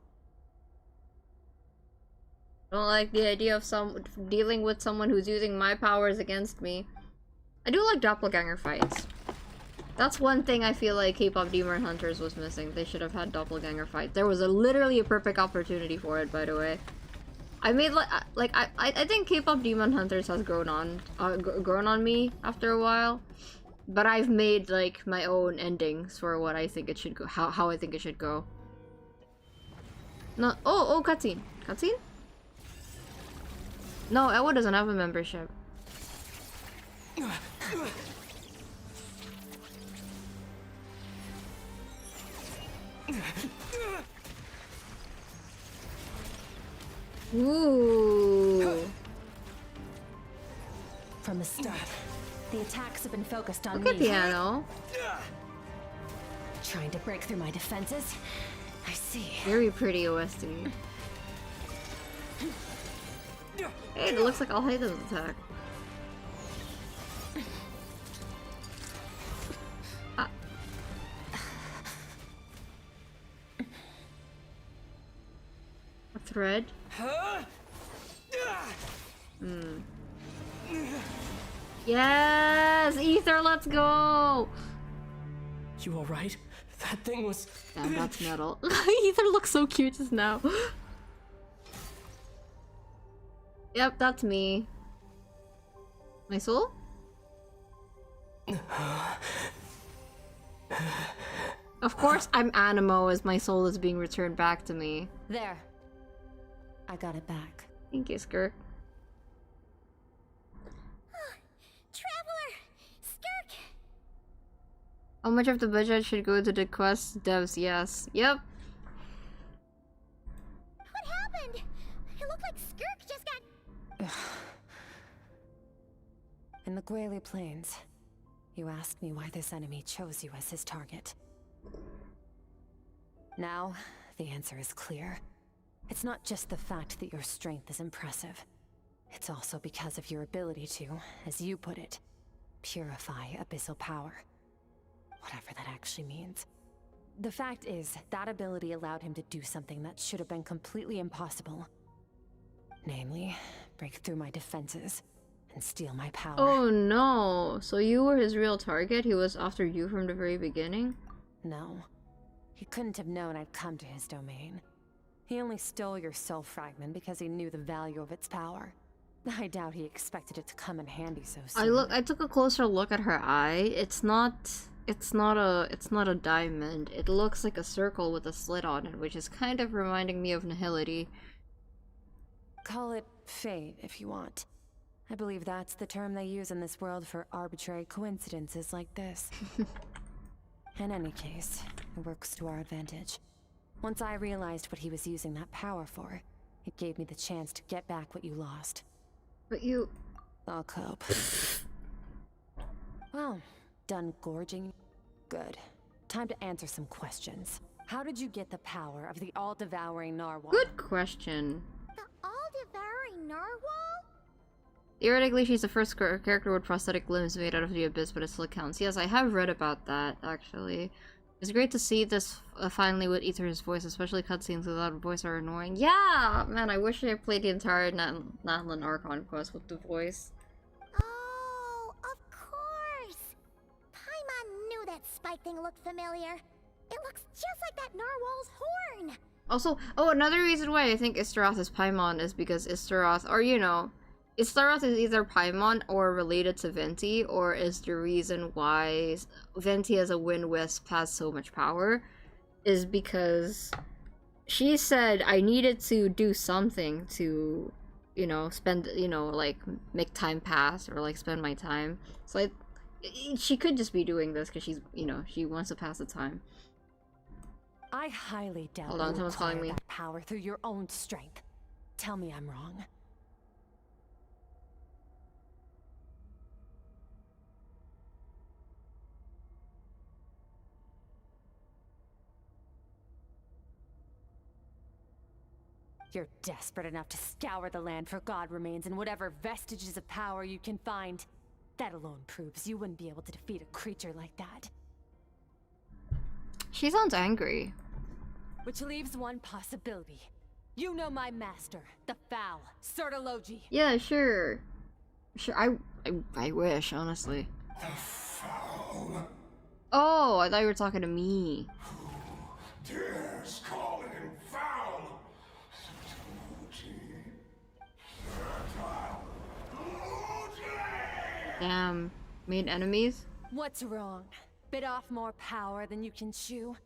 I don't like the idea of dealing with someone who's using my powers against me. I do like doppelganger fights. That's one thing I feel like K-pop Demon Hunters was missing. They should have had doppelganger fights. There was literally a perfect opportunity for it, by the way. I made I think K-pop Demon Hunters has grown on me after a while. But I've made like my own endings for what I think it should go, how I think it should go. No, oh, cutscene. Cutscene? No, Ewa doesn't have a membership. Ooh. From the start, the attacks have been focused on Look at me. Piano. Trying to break through my defenses? I see. Very pretty OST. Hey, it looks like I'll hate this attack. A thread? Yes! Ether, let's go! You alright? That thing was... Damn, that's metal. Ether looks so cute just now. Yep, that's me. My soul? Of course I'm Animo as my soul is being returned back to me. There. I got it back. Thank you, Skirk. Traveler! Skirk! How much of the budget should go to the quest devs? Yes. Yep. What happened? It looked like Skirk just got... In the Guili Plains, you asked me why this enemy chose you as his target. Now, the answer is clear. It's not just the fact that your strength is impressive. It's also because of your ability to, as you put it, purify abyssal power. Whatever that actually means. The fact is, that ability allowed him to do something that should have been completely impossible. Namely, break through my defenses and steal my power. Oh no! So you were his real target? He was after you from the very beginning? No. He couldn't have known I'd come to his domain. He only stole your soul fragment because he knew the value of its power. I doubt he expected it to come in handy so soon. I took a closer look at her eye. It's not a diamond. It looks like a circle with a slit on it, which is kind of reminding me of Nihility. Call it fate if you want. I believe that's the term they use in this world for arbitrary coincidences like this. In any case, it works to our advantage. Once I realized what he was using that power for, it gave me the chance to get back what you lost. But you... I'll cope. Well, done gorging? Good. Time to answer some questions. How did you get the power of the all-devouring narwhal? Good question. The all-devouring narwhal? Theoretically, she's the first character with prosthetic limbs made out of the abyss, but it still counts. Yes, I have read about that, actually. It's great to see this finally with Aether's voice, especially cutscenes without a voice are annoying. Yeah! Man, I wish I played the entire Natlan Archon quest with the voice. Oh, of course! Paimon knew that spike thing looked familiar. It looks just like that narwhal's horn! Also, oh, another reason why I think Istaroth is Paimon is because Istaroth, or you know, Istaroth is either Paimon or related to Venti, or is the reason why Venti as a wind wisp has so much power, is because she said I needed to do something to, you know, spend, you know, like, make time pass, or like spend my time. So she could just be doing this because she's, you know, she wants to pass the time. I highly doubt Hold on, someone's calling me. that power through your own strength. Tell me I'm wrong. You're desperate enough to scour the land for God remains and whatever vestiges of power you can find. That alone proves you wouldn't be able to defeat a creature like that. She sounds angry. Which leaves one possibility. You know my master, the Foul, Sertologi. Yeah, sure. Sure, I wish, honestly. The Foul? Oh, I thought you were talking to me. Who dares call him foul? Damn. Made enemies? What's wrong? Bit off more power than you can chew?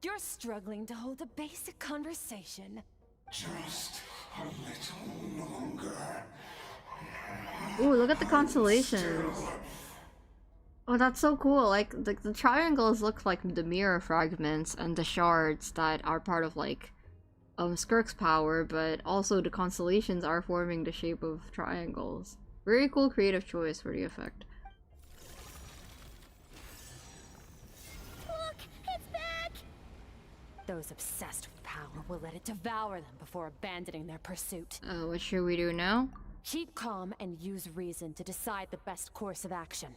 You're struggling to hold a basic conversation. Just a little longer. Ooh, look at the constellations. Oh, that's so cool. Like, the triangles look like the mirror fragments and the shards that are part of, like, Skirk's power, but also the constellations are forming the shape of triangles. Very cool creative choice for the effect. Look, it's back! Those obsessed with power will let it devour them before abandoning their pursuit. What should we do now? Keep calm and use reason to decide the best course of action.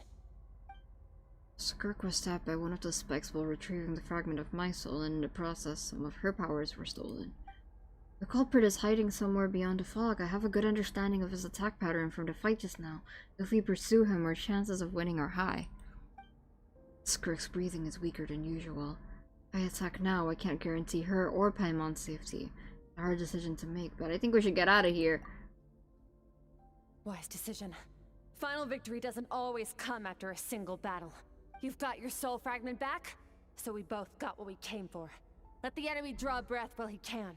Skirk was stabbed by one of the specks while retrieving the fragment of my soul, and in the process, some of her powers were stolen. The culprit is hiding somewhere beyond the fog. I have a good understanding of his attack pattern from the fight just now. If we pursue him, our chances of winning are high. Skirk's breathing is weaker than usual. If I attack now, I can't guarantee her or Paimon's safety. A hard decision to make, but I think we should get out of here. Wise decision. Final victory doesn't always come after a single battle. You've got your soul fragment back, so we both got what we came for. Let the enemy draw breath while he can.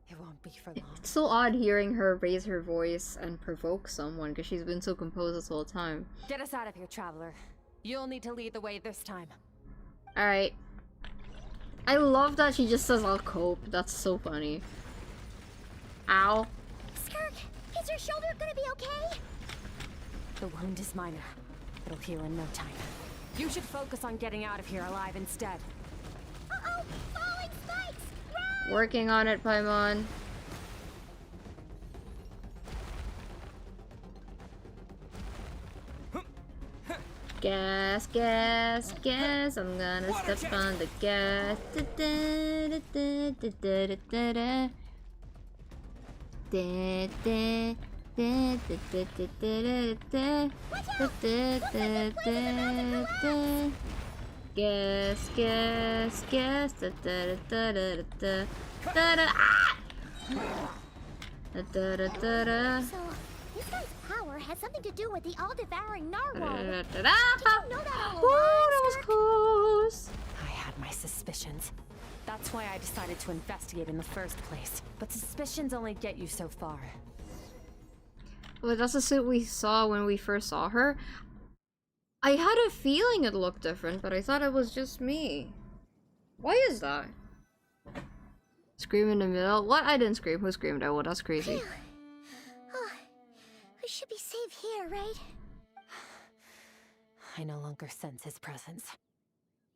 It won't be for long. It's so odd hearing her raise her voice and provoke someone, because she's been so composed this whole time. Get us out of here, traveler. You'll need to lead the way this time. Alright. I love that she just says I'll cope. That's so funny. Ow. Skirk, is your shoulder gonna be okay? The wound is minor. It'll heal in no time. You should focus on getting out of here alive instead. Uh-oh! Falling spikes! Run! Working on it, Paimon. Gas, gas, gas. I'm gonna step on the gas. Guess. Da da da da da da da da. Ah! Da da da da da. So, this guy's power has something to do with the all-devouring narwhal. Da, Did da, you da, da. know that all Ooh, along, that was Skirk? close. I had my suspicions. That's why I decided to investigate in the first place. But suspicions only get you so far. Well, that's the suit we saw when we first saw her. I had a feeling it looked different, but I thought it was just me. Why is that? Scream in the middle? What? I didn't scream. Who screamed? Oh, well, that's crazy. Oh, we should be safe here, right? I no longer sense his presence.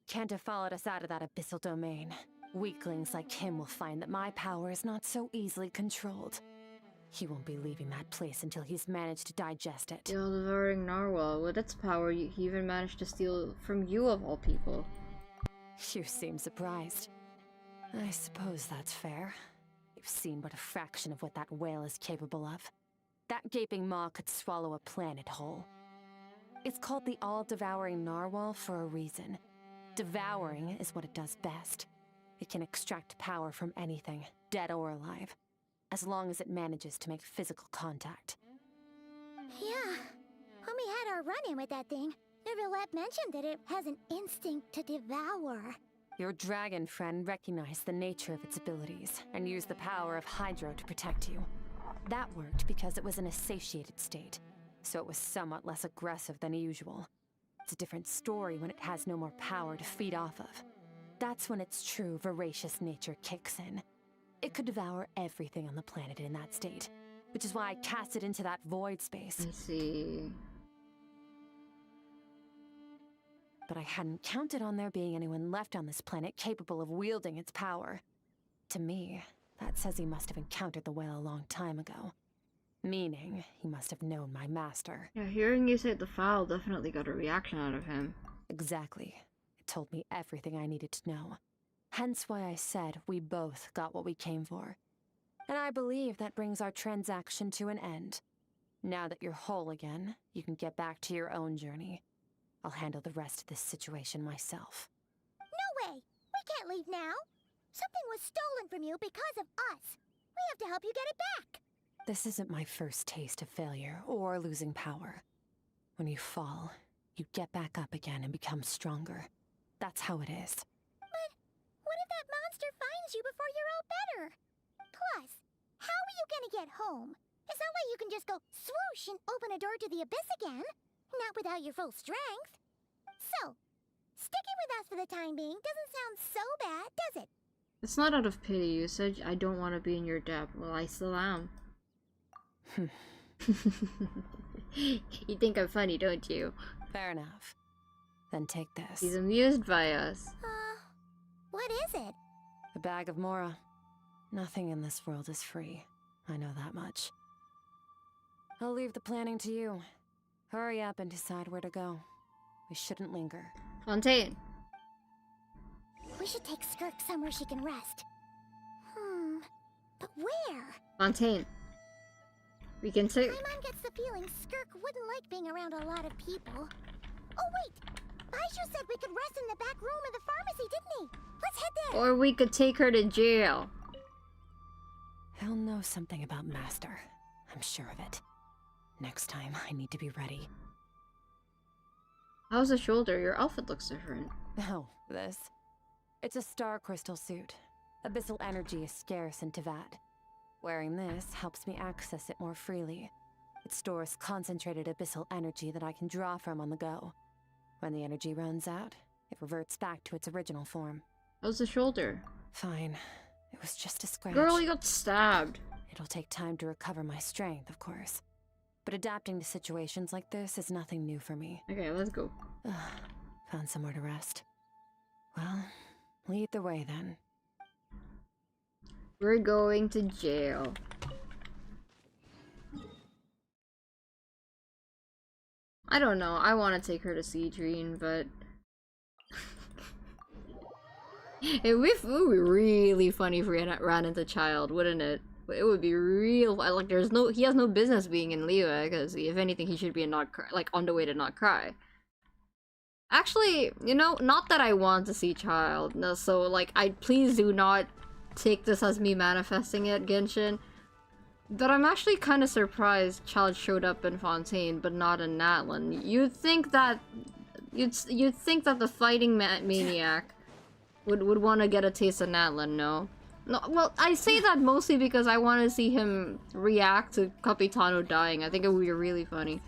Can't have followed us out of that abyssal domain. Weaklings like him will find that my power is not so easily controlled. He won't be leaving that place until he's managed to digest it. The all-devouring narwhal. With its power, he even managed to steal from you of all people. You seem surprised. I suppose that's fair. You've seen but a fraction of what that whale is capable of. That gaping maw could swallow a planet whole. It's called the all-devouring narwhal for a reason. Devouring is what it does best. It can extract power from anything, dead or alive, as long as it manages to make physical contact. Yeah. When we had our run-in with that thing, Neverlet mentioned that it has an instinct to devour. Your dragon friend recognized the nature of its abilities and used the power of Hydro to protect you. That worked because it was in a satiated state, so it was somewhat less aggressive than usual. It's a different story when it has no more power to feed off of. That's when its true voracious nature kicks in. It could devour everything on the planet in that state, which is why I cast it into that void space. I see. But I hadn't counted on there being anyone left on this planet capable of wielding its power. To me, that says he must have encountered the whale a long time ago. Meaning, he must have known my master. Yeah, hearing you say the foul definitely got a reaction out of him. Exactly. It told me everything I needed to know. Hence why I said we both got what we came for. And I believe that brings our transaction to an end. Now that you're whole again, you can get back to your own journey. I'll handle the rest of this situation myself. No way! We can't leave now! Something was stolen from you because of us! We have to help you get it back! This isn't my first taste of failure or losing power. When you fall, you get back up again and become stronger. That's how it is. But what if that monster finds you before you're all better? Plus, how are you gonna get home? It's not like you can just go swoosh and open a door to the abyss again. Not without your full strength. So, sticking with us for the time being doesn't sound so bad, does it? It's not out of pity. You said I don't want to be in your debt. Well, I still am. You think I'm funny, don't you? Fair enough. Then take this. He's amused by us. What is it? A bag of Mora. Nothing in this world is free. I know that much. I'll leave the planning to you. Hurry up and decide where to go. We shouldn't linger. Fontaine. We should take Skirk somewhere she can rest. But where? Fontaine. We can take... My mom gets the feeling Skirk wouldn't like being around a lot of people. Oh wait! Baizhu said we could rest in the back room of the pharmacy, didn't he? Let's head there! Or we could take her to jail. He'll know something about Master. I'm sure of it. Next time, I need to be ready. How's the shoulder? Your outfit looks different. Oh, this. It's a star crystal suit. Abyssal energy is scarce in Teyvat. Wearing this helps me access it more freely. It stores concentrated abyssal energy that I can draw from on the go. When the energy runs out, it reverts back to its original form. How's the shoulder? Fine. It was just a scratch. Girl, you got stabbed. It'll take time to recover my strength, of course. But adapting to situations like this is nothing new for me. Okay, let's go. Found somewhere to rest. Well, lead the way then. We're going to jail. I don't know. I want to take her to Citrine, but it would be really funny if we ran into Child, wouldn't it? It would be real. Like, he has no business being in Liyue, because if anything, he should be in not cry, like on the way to not cry. Actually, you know, not that I want to see Child. No, so like, please do not take this as me manifesting it, Genshin. But I'm actually kind of surprised Child showed up in Fontaine, but not in Natlan. You'd think that the fighting maniac would want to get a taste of Natlan, no? No, well, I say that mostly because I want to see him react to Capitano dying. I think it would be really funny.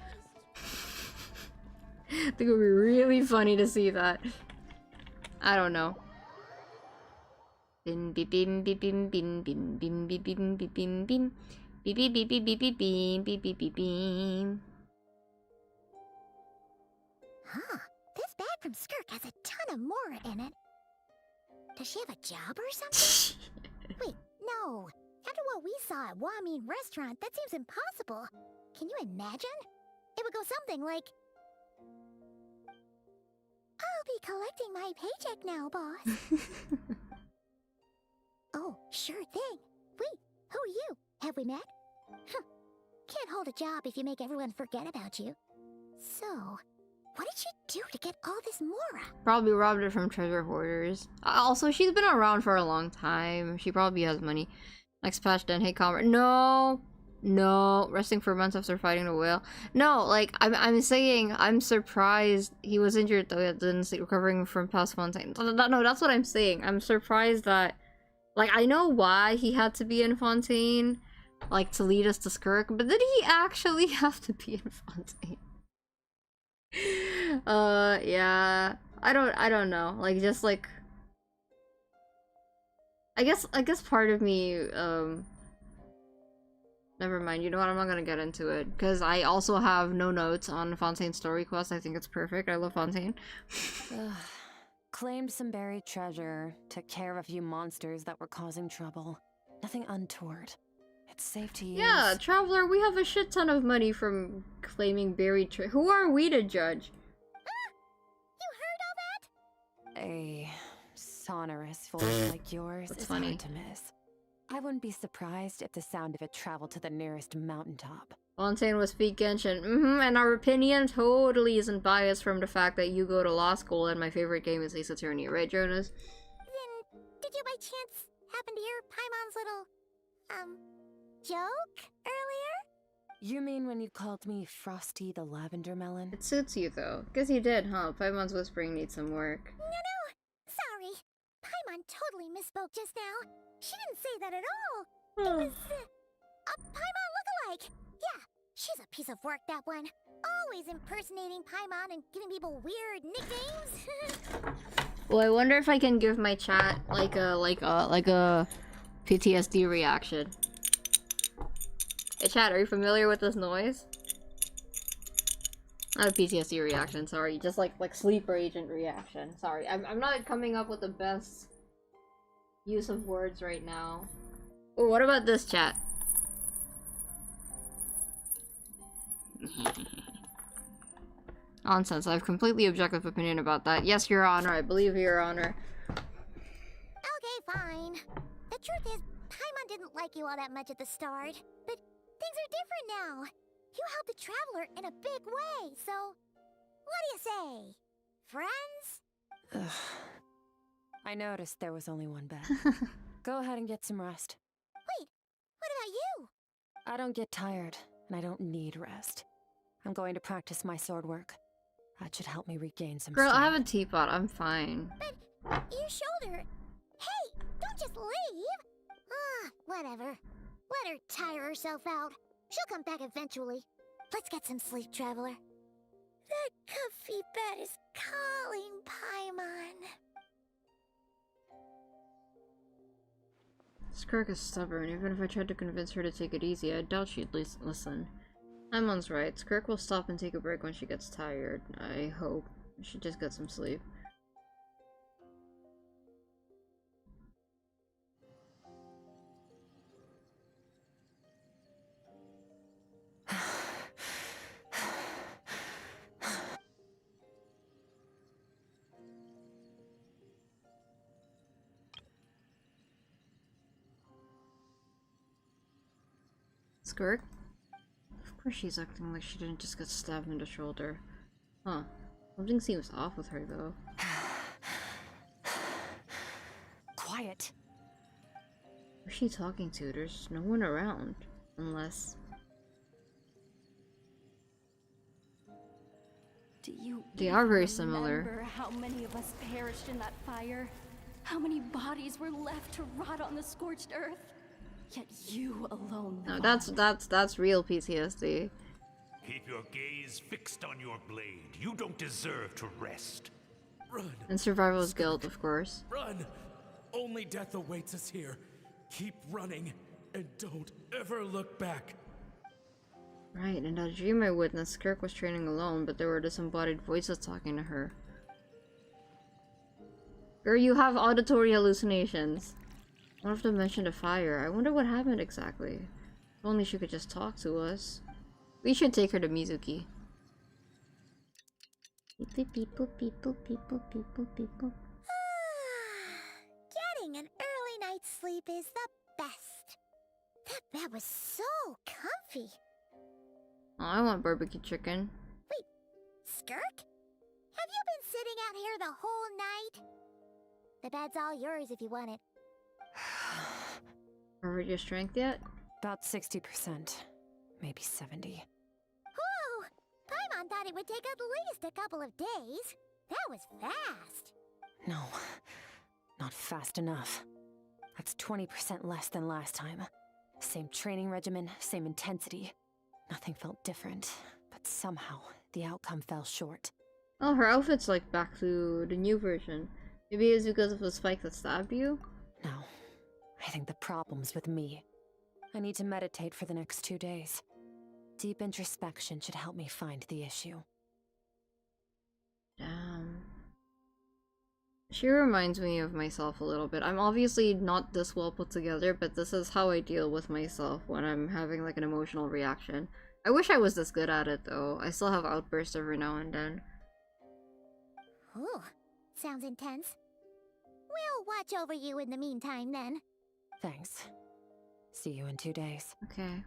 I think it would be really funny to see that. I don't know. Bim bim bim bim bim bim bim bim bim bim bim bim. Beep beep beep beep beep beep beep beep beep beep beep. Huh. This bag from Skirk has a ton of Mora in it. Does she have a job or something? Wait, no. After what we saw at Wamin Restaurant, that seems impossible. Can you imagine? It would go something like... I'll be collecting my paycheck now, boss. Oh, sure thing. Wait, who are you? Have we met? Can't hold a job if you make everyone forget about you. So, what did she do to get all this Mora? Probably robbed it from treasure hoarders. Also, she's been around for a long time. She probably has money. Next patch then, hey comrade. No! No, resting for months after fighting the whale. No, like, I'm saying, I'm surprised he was injured though, didn't see recovering from past Fontaine. No, that's what I'm saying. I'm surprised that, like, I know why he had to be in Fontaine, like, to lead us to Skirk, but did he actually have to be in Fontaine? Yeah. I don't know. Like, just like... I guess part of me, never mind, you know what, I'm not gonna get into it, because I also have no notes on Fontaine's story quest. I think it's perfect. I love Fontaine. Claimed some buried treasure, took care of a few monsters that were causing trouble. Nothing untoward. It's safe to use. Yeah, Traveler, we have a shit ton of money from claiming buried treasure. Who are we to judge? You heard all that? A sonorous voice like yours That's is funny. hard to miss. I wouldn't be surprised if the sound of it traveled to the nearest mountaintop. Fontaine will speak Genshin. And our opinion totally isn't biased from the fact that you go to law school and my favorite game is Ace Attorney, right, Jonas? Then, did you by chance happen to hear Paimon's little, joke earlier? You mean when you called me Frosty the Lavender Melon? It suits you though. Guess you did, huh? Paimon's whispering needs some work. No. Sorry. Paimon totally misspoke just now. She didn't say that at all. It was, a Paimon lookalike. Yeah, she's a piece of work, that one. Always impersonating Paimon and giving people weird nicknames. Well, I wonder if I can give my chat like a PTSD reaction. Hey chat, are you familiar with this noise? Not a PTSD reaction, sorry. Just like sleeper agent reaction. Sorry, I'm not coming up with the best use of words right now. Oh, what about this chat? Nonsense, I have completely objective opinion about that. Yes, Your Honor, I believe Your Honor. Okay, fine. The truth is, Paimon didn't like you all that much at the start, but things are different now. You helped the Traveler in a big way, so what do you say? Friends? Ugh. I noticed there was only one bed. Go ahead and get some rest. Wait, what about you? I don't get tired, and I don't need rest. I'm going to practice my sword work. That should help me regain some Girl, strength. I have a teapot, I'm fine. But your shoulder... Hey, don't just leave! Whatever. Let her tire herself out. She'll come back eventually. Let's get some sleep, Traveler. That comfy bed is calling, Paimon. Skirk is stubborn. Even if I tried to convince her to take it easy, I doubt she'd listen. Imon's right. Skirk will stop and take a break when she gets tired. I hope. She should just get some sleep. Skirk? Of course she's acting like she didn't just get stabbed in the shoulder. Huh. Something seems off with her, though. Quiet. Who's she talking to? There's no one around. Unless... They are very similar. Remember how many of us perished in that fire? How many bodies were left to rot on the scorched earth? Yet you alone. No, that's real PTSD. Keep your gaze fixed on your blade. You don't deserve to rest. Run. And survival's guilt, of course. Run! Only death awaits us here. Keep running, and don't ever look back. Right, in that dream I witnessed, Skirk was training alone, but there were disembodied voices talking to her. Girl, you have auditory hallucinations. One of them mentioned a fire. I wonder what happened exactly. If only she could just talk to us. We should take her to Mizuki. People. Getting an early night's sleep is the best. That bed was so comfy. Oh, I want barbecue chicken. Wait, Skirk? Have you been sitting out here the whole night? The bed's all yours if you want it. Recovered your strength yet? About 60%. Maybe 70. Whoa! Paimon thought it would take at least a couple of days. That was fast. No, not fast enough. That's 20% less than last time. Same training regimen, same intensity. Nothing felt different, but somehow the outcome fell short. Oh, her outfit's like back to the new version. Maybe it's because of the spike that stabbed you? No, I think the problem's with me. I need to meditate for the next 2 days. Deep introspection should help me find the issue. Damn. She reminds me of myself a little bit. I'm obviously not this well put together, but this is how I deal with myself when I'm having like an emotional reaction. I wish I was this good at it though. I still have outbursts every now and then. Ooh, sounds intense. We'll watch over you in the meantime then. Thanks. See you in 2 days. Okay.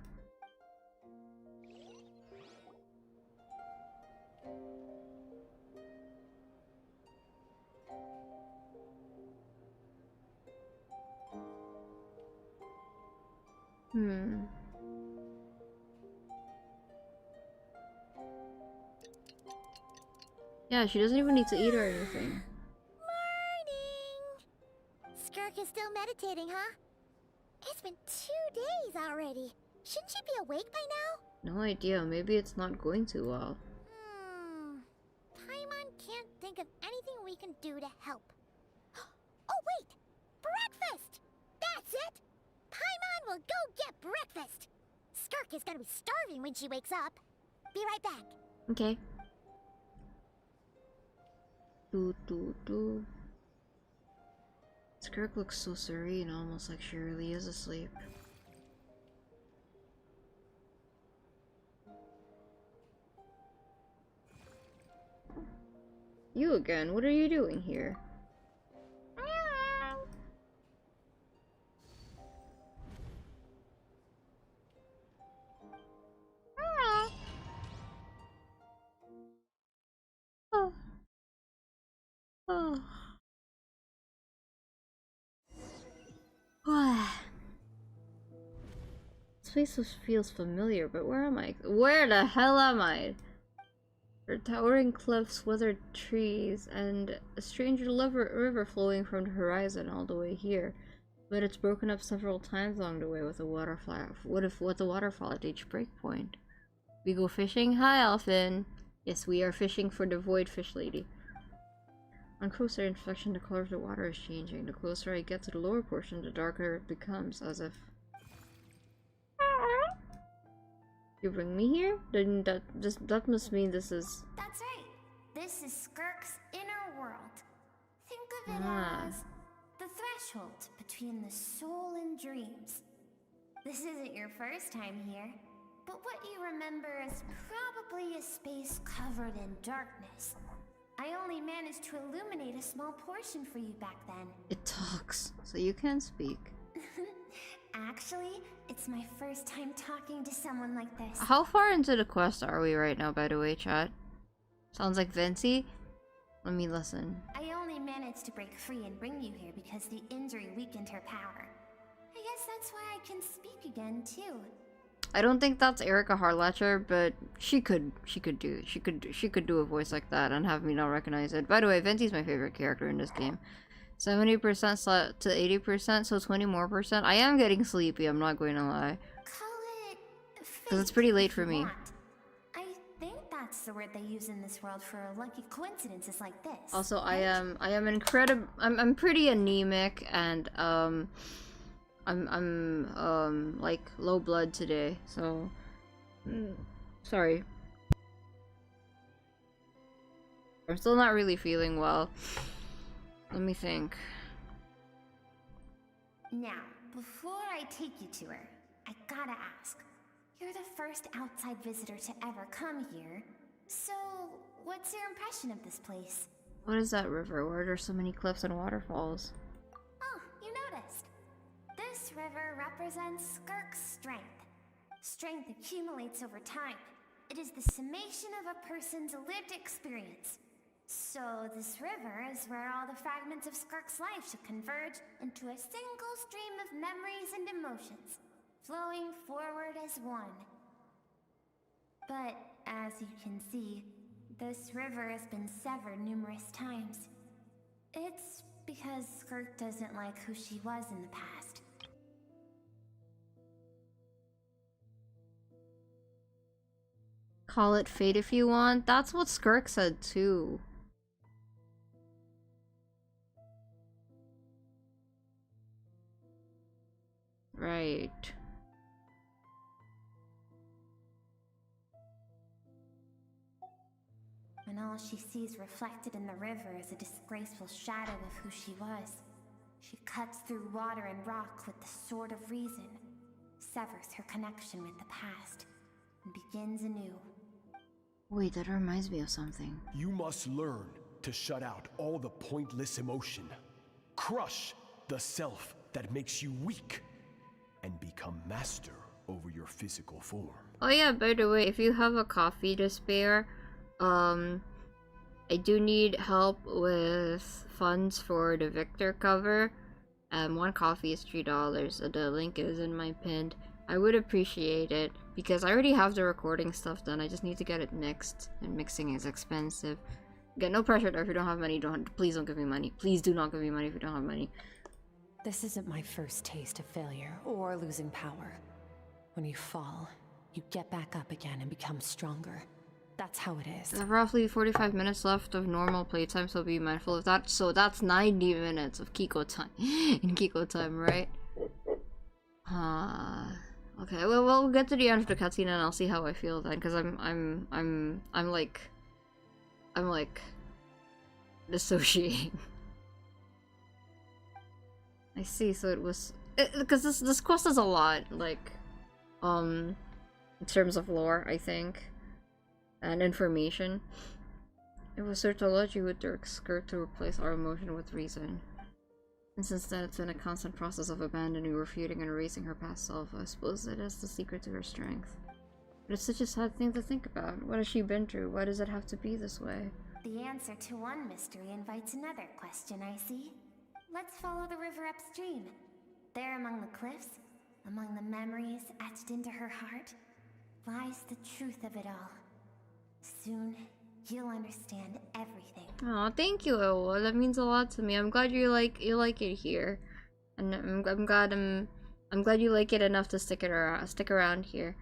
Yeah, she doesn't even need to eat or anything. Morning! Skirk is still meditating, huh? It's been 2 days already. Shouldn't she be awake by now? No idea, maybe it's not going too well. Paimon can't think of anything we can do to help. Oh wait! Breakfast! That's it! Paimon will go get breakfast! Skirk is gonna be starving when she wakes up. Be right back. Okay. Skirk looks so serene, almost like she really is asleep. You again, what are you doing here? This place feels familiar, but where am I? Where the hell am I? There are towering cliffs, weathered trees, and a strange river flowing from the horizon all the way here. But it's broken up several times along the way with a waterfall. With a waterfall at each breakpoint. We go fishing? Hi, Alphin. Yes, we are fishing for the Void Fish Lady. On closer inspection, the color of the water is changing. The closer I get to the lower portion, the darker it becomes, as if... You bring me here? Then that must mean this is... That's right. This is Skirk's inner world. Think of it as the threshold between the soul and dreams. This isn't your first time here, but what you remember is probably a space covered in darkness. I only managed to illuminate a small portion for you back then. It talks, so you can speak. Actually, it's my first time talking to someone like this. How far into the quest are we right now, by the way, chat? Sounds like Venti. Let me listen. I only managed to break free and bring you here because the injury weakened her power. I guess that's why I can speak again, too. I don't think that's Erica Harlacher, but she could do a voice like that and have me not recognize it. By the way, Venti's my favorite character in this game. 70% to 80%, so 20 more percent. I am getting sleepy, I'm not going to lie. Because it's pretty late for me. I think that's the word they use in this world for lucky coincidences like this. Also, I am I'm pretty anemic, and I'm like low blood today, so sorry. I'm still not really feeling well. Let me think. Now, before I take you to her, I gotta ask. You're the first outside visitor to ever come here, so what's your impression of this place? What is that river? Why are there so many cliffs and waterfalls? Oh, you noticed. This river represents Skirk's strength. Strength accumulates over time. It is the summation of a person's lived experience. So this river is where all the fragments of Skirk's life should converge into a single stream of memories and emotions, flowing forward as one. But as you can see, this river has been severed numerous times. It's because Skirk doesn't like who she was in the past. Call it fate if you want. That's what Skirk said too. Right. And all she sees reflected in the river is a disgraceful shadow of who she was. She cuts through water and rock with the sword of reason, severs her connection with the past, and begins anew. Wait, that reminds me of something. You must learn to shut out all the pointless emotion. Crush the self that makes you weak, and become master over your physical form. Oh yeah, by the way, if you have a coffee to spare, I do need help with funds for the Victor cover. One coffee is $3. The link is in my pinned. I would appreciate it because I already have the recording stuff done. I just need to get it mixed, and mixing is expensive. Again, no pressure there. If you don't have money, please don't give me money. Please do not give me money if you don't have money. This isn't my first taste of failure or losing power. When you fall, you get back up again and become stronger. That's how it is. I have roughly 45 minutes left of normal playtime, so be mindful of that. So that's 90 minutes of Kiko time. In Kiko time, right? Okay, well, we'll get to the end of the cutscene and I'll see how I feel then, because I'm like dissociating. I see, so it was because this quest is a lot, like in terms of lore, I think, and information. It was Sertology with Dirk's skirt to replace our emotion with reason. And since then, it's been a constant process of abandoning, refuting, and erasing her past self. I suppose that is the secret to her strength. But it's such a sad thing to think about. What has she been through? Why does it have to be this way? The answer to one mystery invites another question, I see. Let's follow the river upstream. There among the cliffs, among the memories etched into her heart, lies the truth of it all. Soon, you'll understand everything. Oh, thank you, Ewa. That means a lot to me. I'm glad you like it here, and I'm glad you like it enough to stick around here.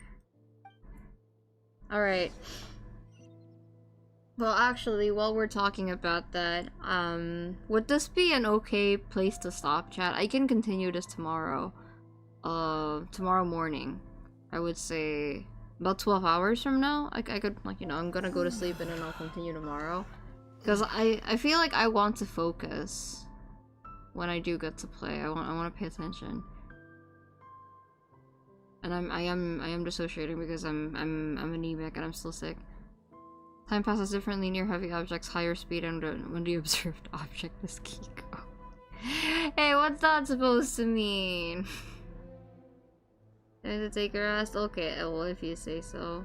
All right. Well, actually, while we're talking about that, would this be an okay place to stop, chat? I can continue this tomorrow. Tomorrow morning. I would say about 12 hours from now. I could, like, you know, I'm gonna go to sleep and then I'll continue tomorrow. Because I feel like I want to focus when I do get to play. I want to pay attention. And I am dissociating because I'm anemic and I'm still sick. Time passes differently near heavy objects, higher speed, and when the observed object is Kiko. Hey, what's that supposed to mean? Time to take a rest? Okay, well, if you say so.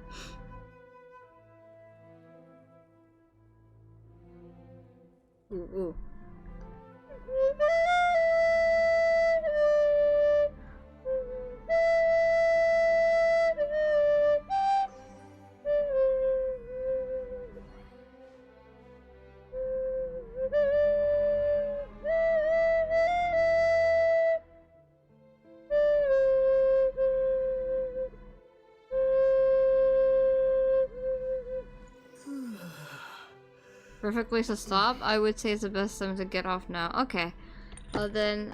Ooh, ooh. Perfect place to stop. I would say it's the best time to get off now. Okay. Well then,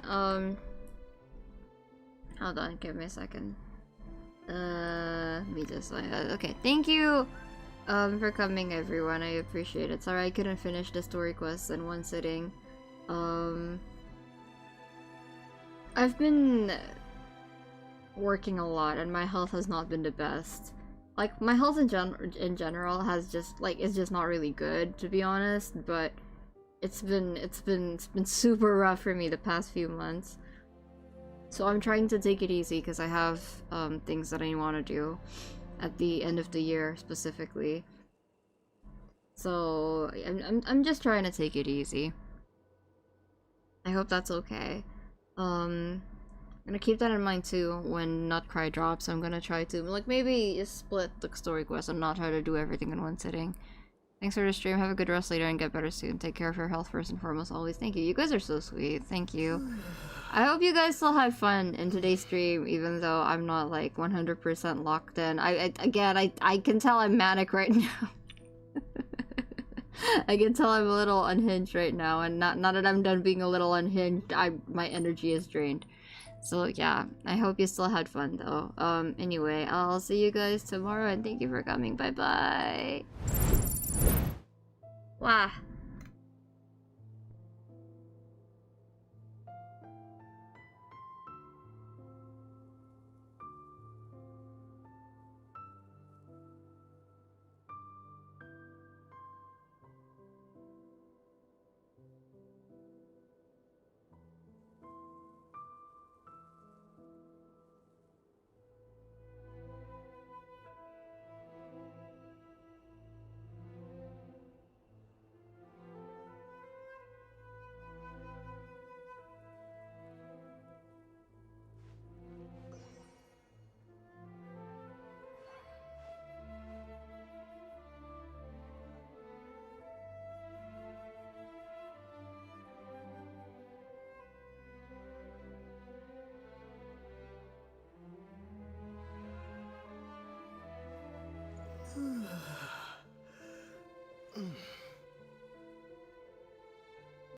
hold on, give me a second. Me just okay. Thank you, for coming, everyone. I appreciate it. Sorry I couldn't finish the story quest in one sitting. I've been working a lot, and my health has not been the best. Like, my health in general has just, like, is just not really good, to be honest, but it's been super rough for me the past few months. So I'm trying to take it easy because I have things that I want to do at the end of the year specifically. So I'm just trying to take it easy. I hope that's okay. I'm gonna keep that in mind too when Nutcry drops. I'm gonna try to, like, maybe just split the story quest and not try to do everything in one sitting. Thanks for the stream. Have a good rest later and get better soon. Take care of your health first and foremost always. Thank you. You guys are so sweet. Thank you. I hope you guys still had fun in today's stream, even though I'm not like 100% locked in. I can tell I'm manic right now. I can tell I'm a little unhinged right now, and not that I'm done being a little unhinged. My energy is drained. So yeah, I hope you still had fun though. Anyway, I'll see you guys tomorrow, and thank you for coming. Bye bye. Wow.